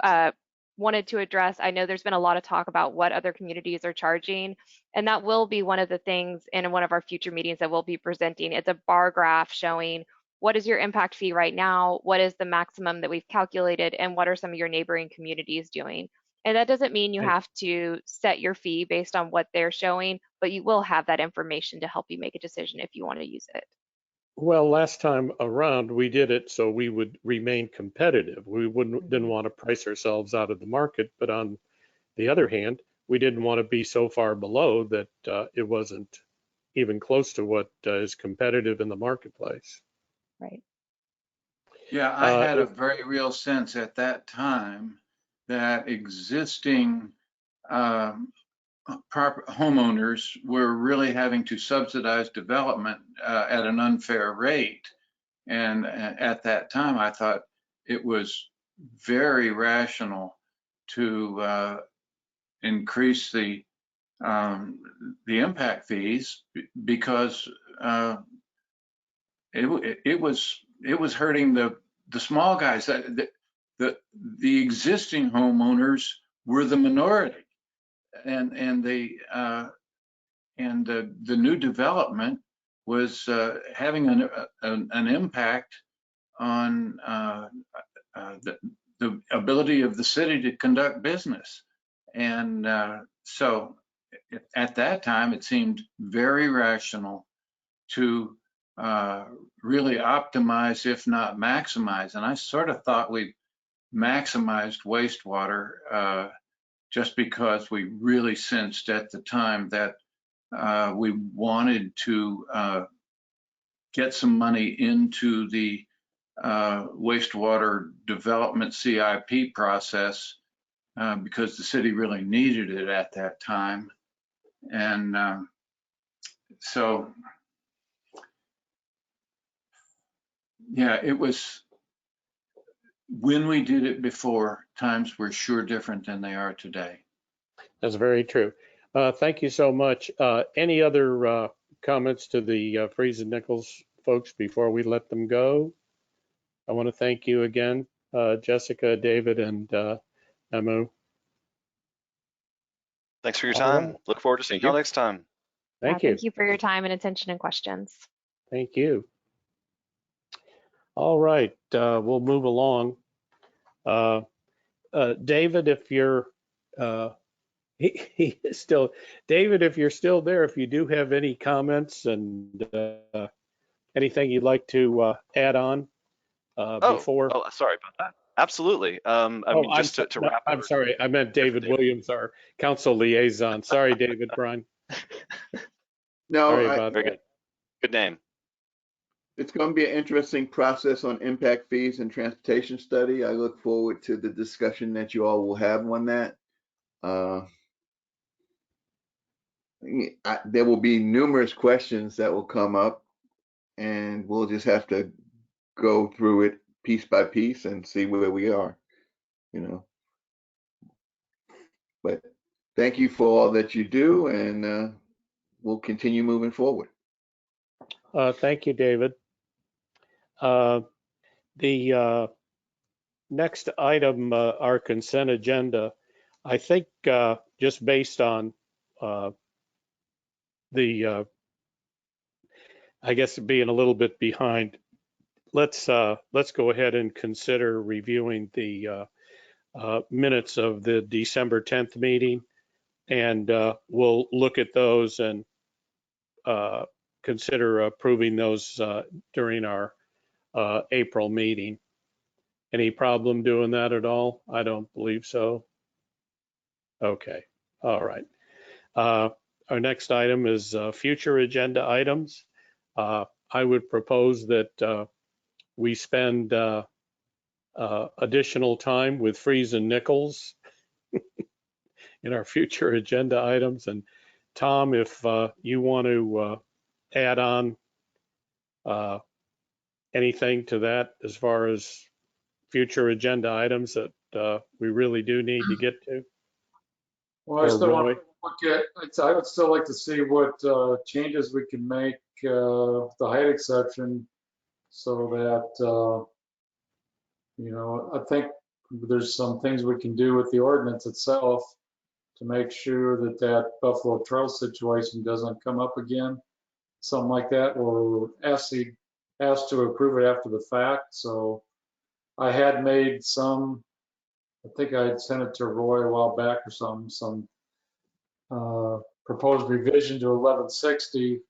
wanted to address, I know there's been a lot of talk about what other communities are charging, and that will be one of the things in one of our future meetings that we'll be presenting. It's a bar graph showing what is your impact fee right now, what is the maximum that we've calculated, and what are some of your neighboring communities doing. And that doesn't mean you have to set your fee based on what they're showing, but you will have that information to help you make a decision if you want to use it. Well, last time around, we did it so we would remain competitive. We didn't want to price ourselves out of the market, but on the other hand, we didn't want to be so far below that it wasn't even close to what is competitive in the marketplace. Right. Yeah, I had a very real sense at that time that existing homeowners were really having to subsidize development at an unfair rate. And at that time, I thought it was very rational to increase the impact fees because it was hurting the small guys. The existing homeowners were the minority, and the new development was having an impact on the ability of the city to conduct business. And so at that time, it seemed very rational to really optimize, if not maximize. And I sort of thought we maximized wastewater just because we really sensed at the time that we wanted to get some money into the wastewater development CIP process because the city really needed it at that time. And so, yeah, it was, when we did it before, times were sure different than they are today. That's very true. Thank you so much. Any other comments to the Freeze and Nichols folks before we let them go? I want to thank you again, Jessica, David, and Emu. Thanks for your time. Right. Look forward to seeing you all next time. Thank you. Thank you for your time and attention and questions. Thank you. All right, we'll move along. David, if you're he is still, David, if you're still there, if you do have any comments and anything you'd like to add on before. Oh, sorry about that. Absolutely. I mean, just to wrap up. I'm sorry, I meant David Williams, our council liaison. Sorry, David, Brian. No, sorry about that. Good name. It's going to be an interesting process on impact fees and transportation study. I look forward to the discussion that you all will have on that. There will be numerous questions that will come up, and we'll just have to go through it piece by piece and see where we are, you know. But thank you for all that you do, and we'll continue moving forward. Thank you, David. The next item, our consent agenda, I think just based on I guess being a little bit behind, let's go ahead and consider reviewing the minutes of the December 10th meeting, and we'll look at those and consider approving those during our April meeting. Any problem doing that at all? I don't believe so. Okay, all right. Our next item is future agenda items. I would propose that we spend additional time with Freeze and Nichols in our future agenda items. And Tom, if you want to add on anything to that as far as future agenda items that we really do need to get to. Well, I still want to look at, I would still like to see what changes we can make the height exception so that, you know, I think there's some things we can do with the ordinance itself to make sure that that Buffalo Trail situation doesn't come up again. Something like that, or asked to approve it after the fact. So I had made some, I think I had sent it to Roy a while back or some proposed revision to 1160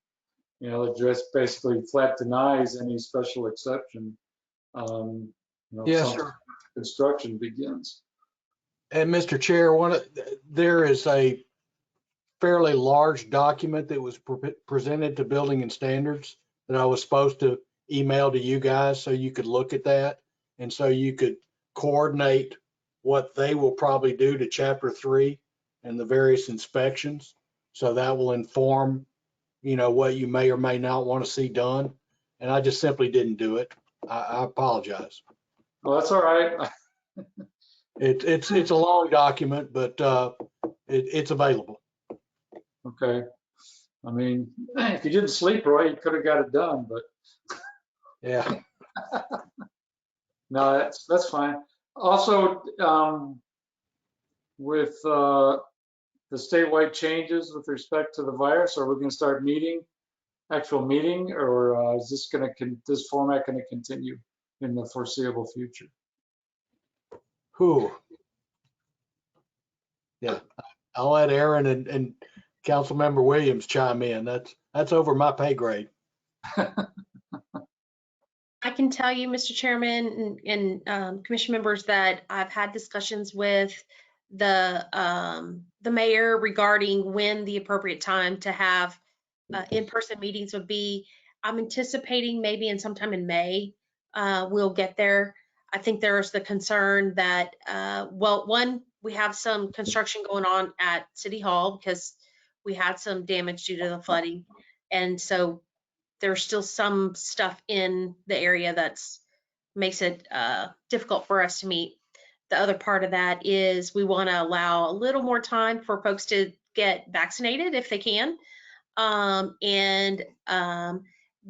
you know, that just basically flat denies any special exception. You know, Yes, some sir. construction begins. And Mr. Chair, there is a fairly large document that was presented to Building and Standards that I was supposed to email to you guys so you could look at that. And so you could coordinate what they will probably do to Chapter 3 and the various inspections. So that will inform, you know, what you may or may not want to see done. And I just simply didn't do it. I apologize. Well, that's all right. It's a long document, but it's available. Okay. I mean, if you didn't sleep, Roy, you could have got it done, but yeah. No, that's fine. Also, with the statewide changes with respect to the virus, are we going to start actual meeting, or is this format going to continue in the foreseeable future? Who? Yeah, I'll let Aaron and Councilmember Williams chime in. That's over my pay grade. I can tell you, Mr. Chairman and commission members, that I've had discussions with the mayor regarding when the appropriate time to have in-person meetings would be. I'm anticipating maybe sometime in May we'll get there. I think there's the concern that, well, one, we have some construction going on at City Hall because we had some damage due to the flooding. And so there's still some stuff in the area that's makes it difficult for us to meet. The other part of that is we want to allow a little more time for folks to get vaccinated if they can, and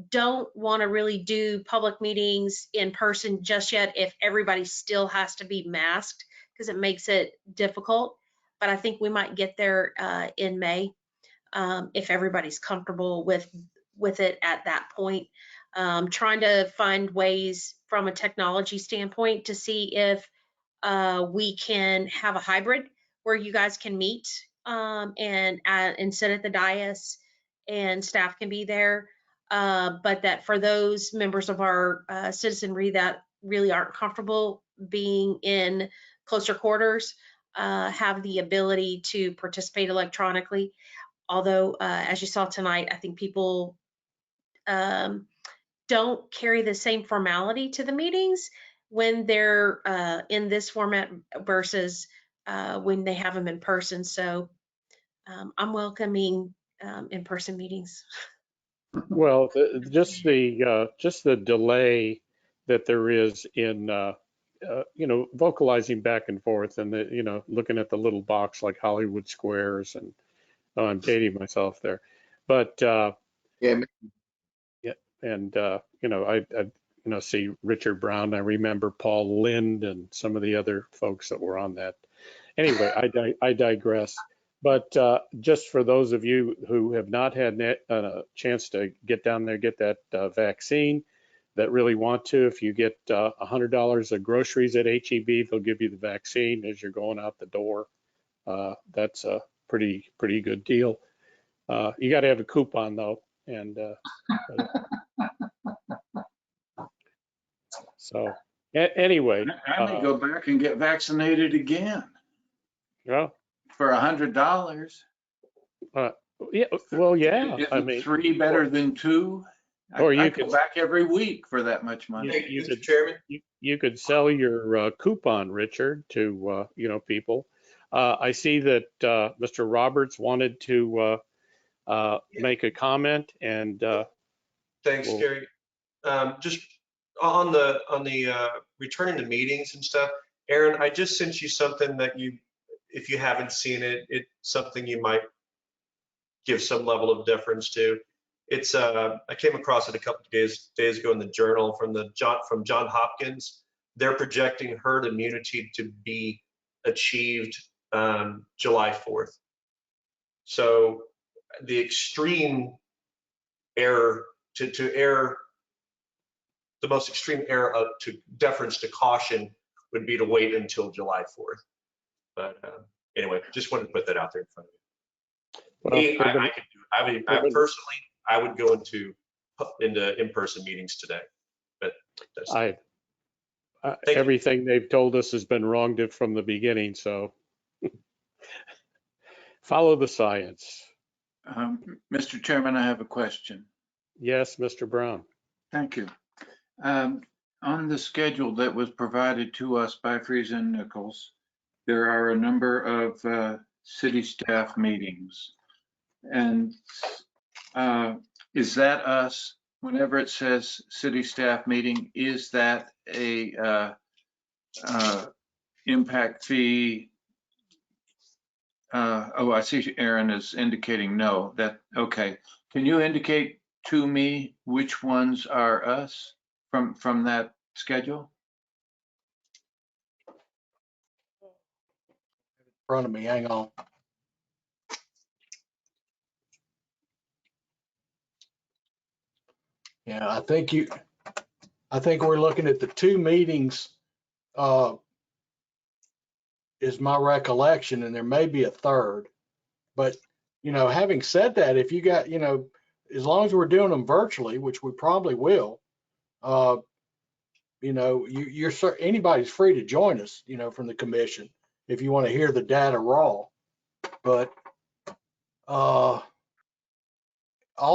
don't want to really do public meetings in person just yet if everybody still has to be masked, because it makes it difficult. But I think we might get there in May if everybody's comfortable with it at that point. Trying to find ways from a technology standpoint to see if we can have a hybrid where you guys can meet and sit at the dais and staff can be there. But that for those members of our citizenry that really aren't comfortable being in closer quarters, have the ability to participate electronically. Although, as you saw tonight, I think people don't carry the same formality to the meetings when they're in this format versus when they have them in person. So I'm welcoming in-person meetings. Well, just the delay that there is in you know, vocalizing back and forth, and you know, looking at the little box like Hollywood Squares, and I'm dating myself there, but Yeah. yeah, and you know, I you know, see Richard Brown. I remember Paul Lind and some of the other folks that were on that. Anyway, I digress. But just for those of you who have not had a chance to get down there, get that vaccine, that really want to, if you get $100 of groceries at HEB, they'll give you the vaccine as you're going out the door. That's a pretty good deal. You got to have a coupon though, and so anyway, I may go back and get vaccinated again. Yeah. For $100. Yeah. Well, yeah. Isn't I mean, 3 better than 2? Or you I could go back every week for that much money. Mr. Chairman, you could sell your coupon, Richard, to you know, people. I see that Mr. Roberts wanted to make a comment, and thanks, Gary. Just on the returning to meetings and stuff, Aaron, I just sent you something that if you haven't seen it, it's something you might give some level of deference to. It's I came across it a couple of days ago in the Journal from John Hopkins. They're projecting herd immunity to be achieved July 4th. So the extreme error to err, the most extreme error to deference to caution would be to wait until July 4th. But anyway, just wanted to put that out there in front of you. Well, I could do it. I mean, personally, I would go into in-person meetings today. But that's everything they've told us has been wrong from the beginning, so follow the science. Mr. Chairman, I have a question. Yes, Mr. Brown. Thank you. On the schedule that was provided to us by Friesen and Nichols, there are a number of city staff meetings. And is that us, whenever it says city staff meeting, is that a impact fee? Oh, I see Aaron is indicating no. Okay. Can you indicate to me which ones are us from that schedule? In front of me, hang on. Yeah, I think we're looking at the 2 meetings, is my recollection, and there may be a third. But, having said that, if you got, as long as we're doing them virtually, which we probably will, anybody's free to join us, from the commission if you want to hear the data raw. But all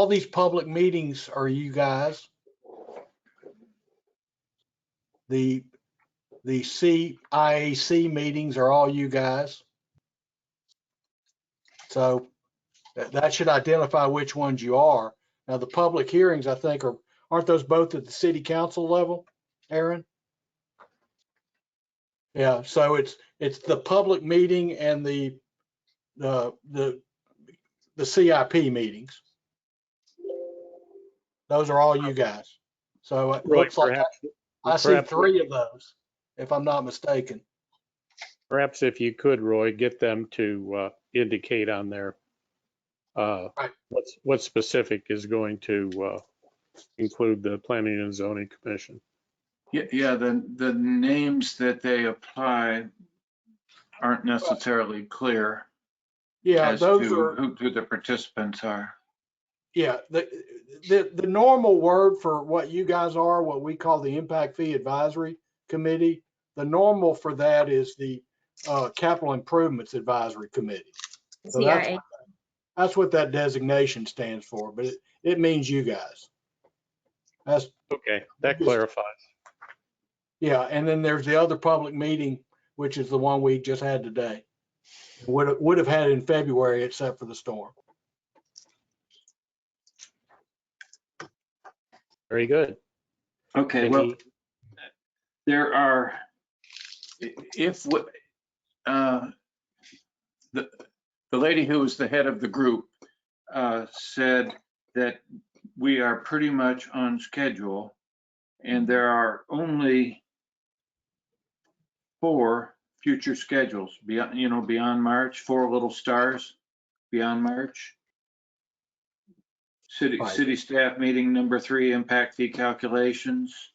these public meetings are you guys. The CIAC meetings are all you guys. So that should identify which ones you are. Now the public hearings, I think, aren't those both at the city council level, Aaron? Yeah, so it's the public meeting and the CIP meetings. Those are all you guys. So it looks like I see 3 of those, if I'm not mistaken. Perhaps if you could, Roy, get them to indicate on there what specific is going to include the Planning and Zoning Commission. Yeah, the names that they apply aren't necessarily clear. Yeah, as those to are who the participants are. Yeah, the normal word for what you guys are, what we call the Impact Fee Advisory Committee, the normal for that is the Capital Improvements Advisory Committee. So that's what that designation stands for, but it means you guys. That's okay. That clarifies. Yeah, and then there's the other public meeting, which is the one we just had today. Would have had it in February except for the storm. Very good. Okay, well, there are, if the lady who was the head of the group said that we are pretty much on schedule, and there are only 4 future schedules beyond March, 4 little stars beyond March. City staff meeting number 3, impact fee calculations.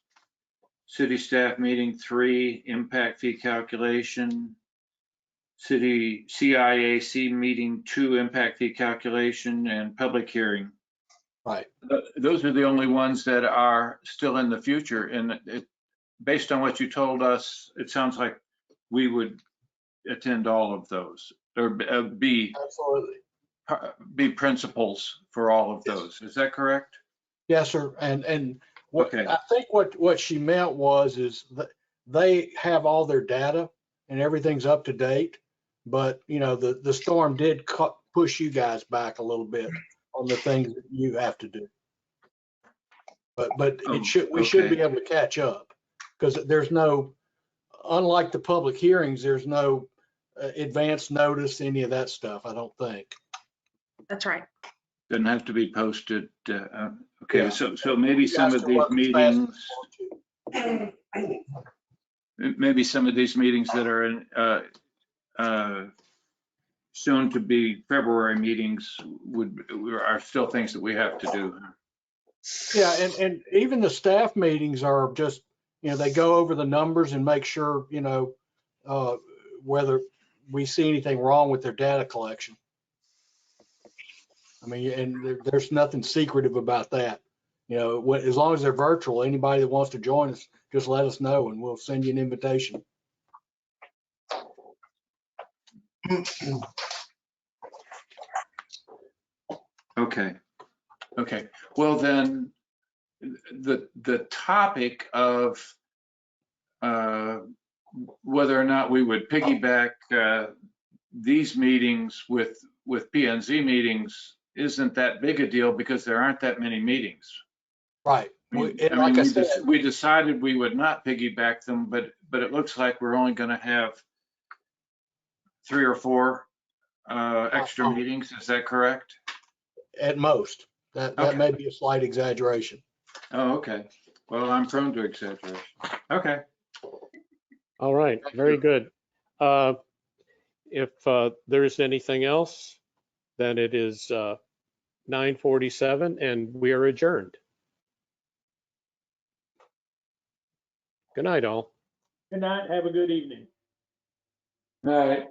City staff meeting 3, impact fee calculation. City CIAC meeting 2, impact fee calculation, and public hearing. Right. Those are the only ones that are still in the future. And based on what you told us, it sounds like we would attend all of those, or be principals for all of those. Is that correct? Yes, sir. And what I think what she meant is that they have all their data and everything's up to date, but the storm did push you guys back a little bit on the things that you have to do. But we should be able to catch up, because there's no, unlike the public hearings, there's no advance notice, any of that stuff, I don't think. That's right. Doesn't have to be posted. Okay, Yeah. so maybe some of these meetings, that are soon to be February meetings are still things that we have to do. Yeah, and even the staff meetings are just, they go over the numbers and make sure, whether we see anything wrong with their data collection. I mean, and there's nothing secretive about that. You know, as long as they're virtual, anybody that wants to join us, just let us know and we'll send you an invitation. Okay. Okay. Well, then the topic of whether or not we would piggyback these meetings with P&Z meetings isn't that big a deal because there aren't that many meetings. Right. We decided we would not piggyback them, but it looks like we're only going to have 3 or 4 extra meetings. Is that correct? At most. That may be a slight exaggeration. Oh, okay. Well, I'm prone to exaggeration. Okay. All right, very good. If there's anything else, then it is 9:47 and we are adjourned. Good night, all. Good night. Have a good evening. All right.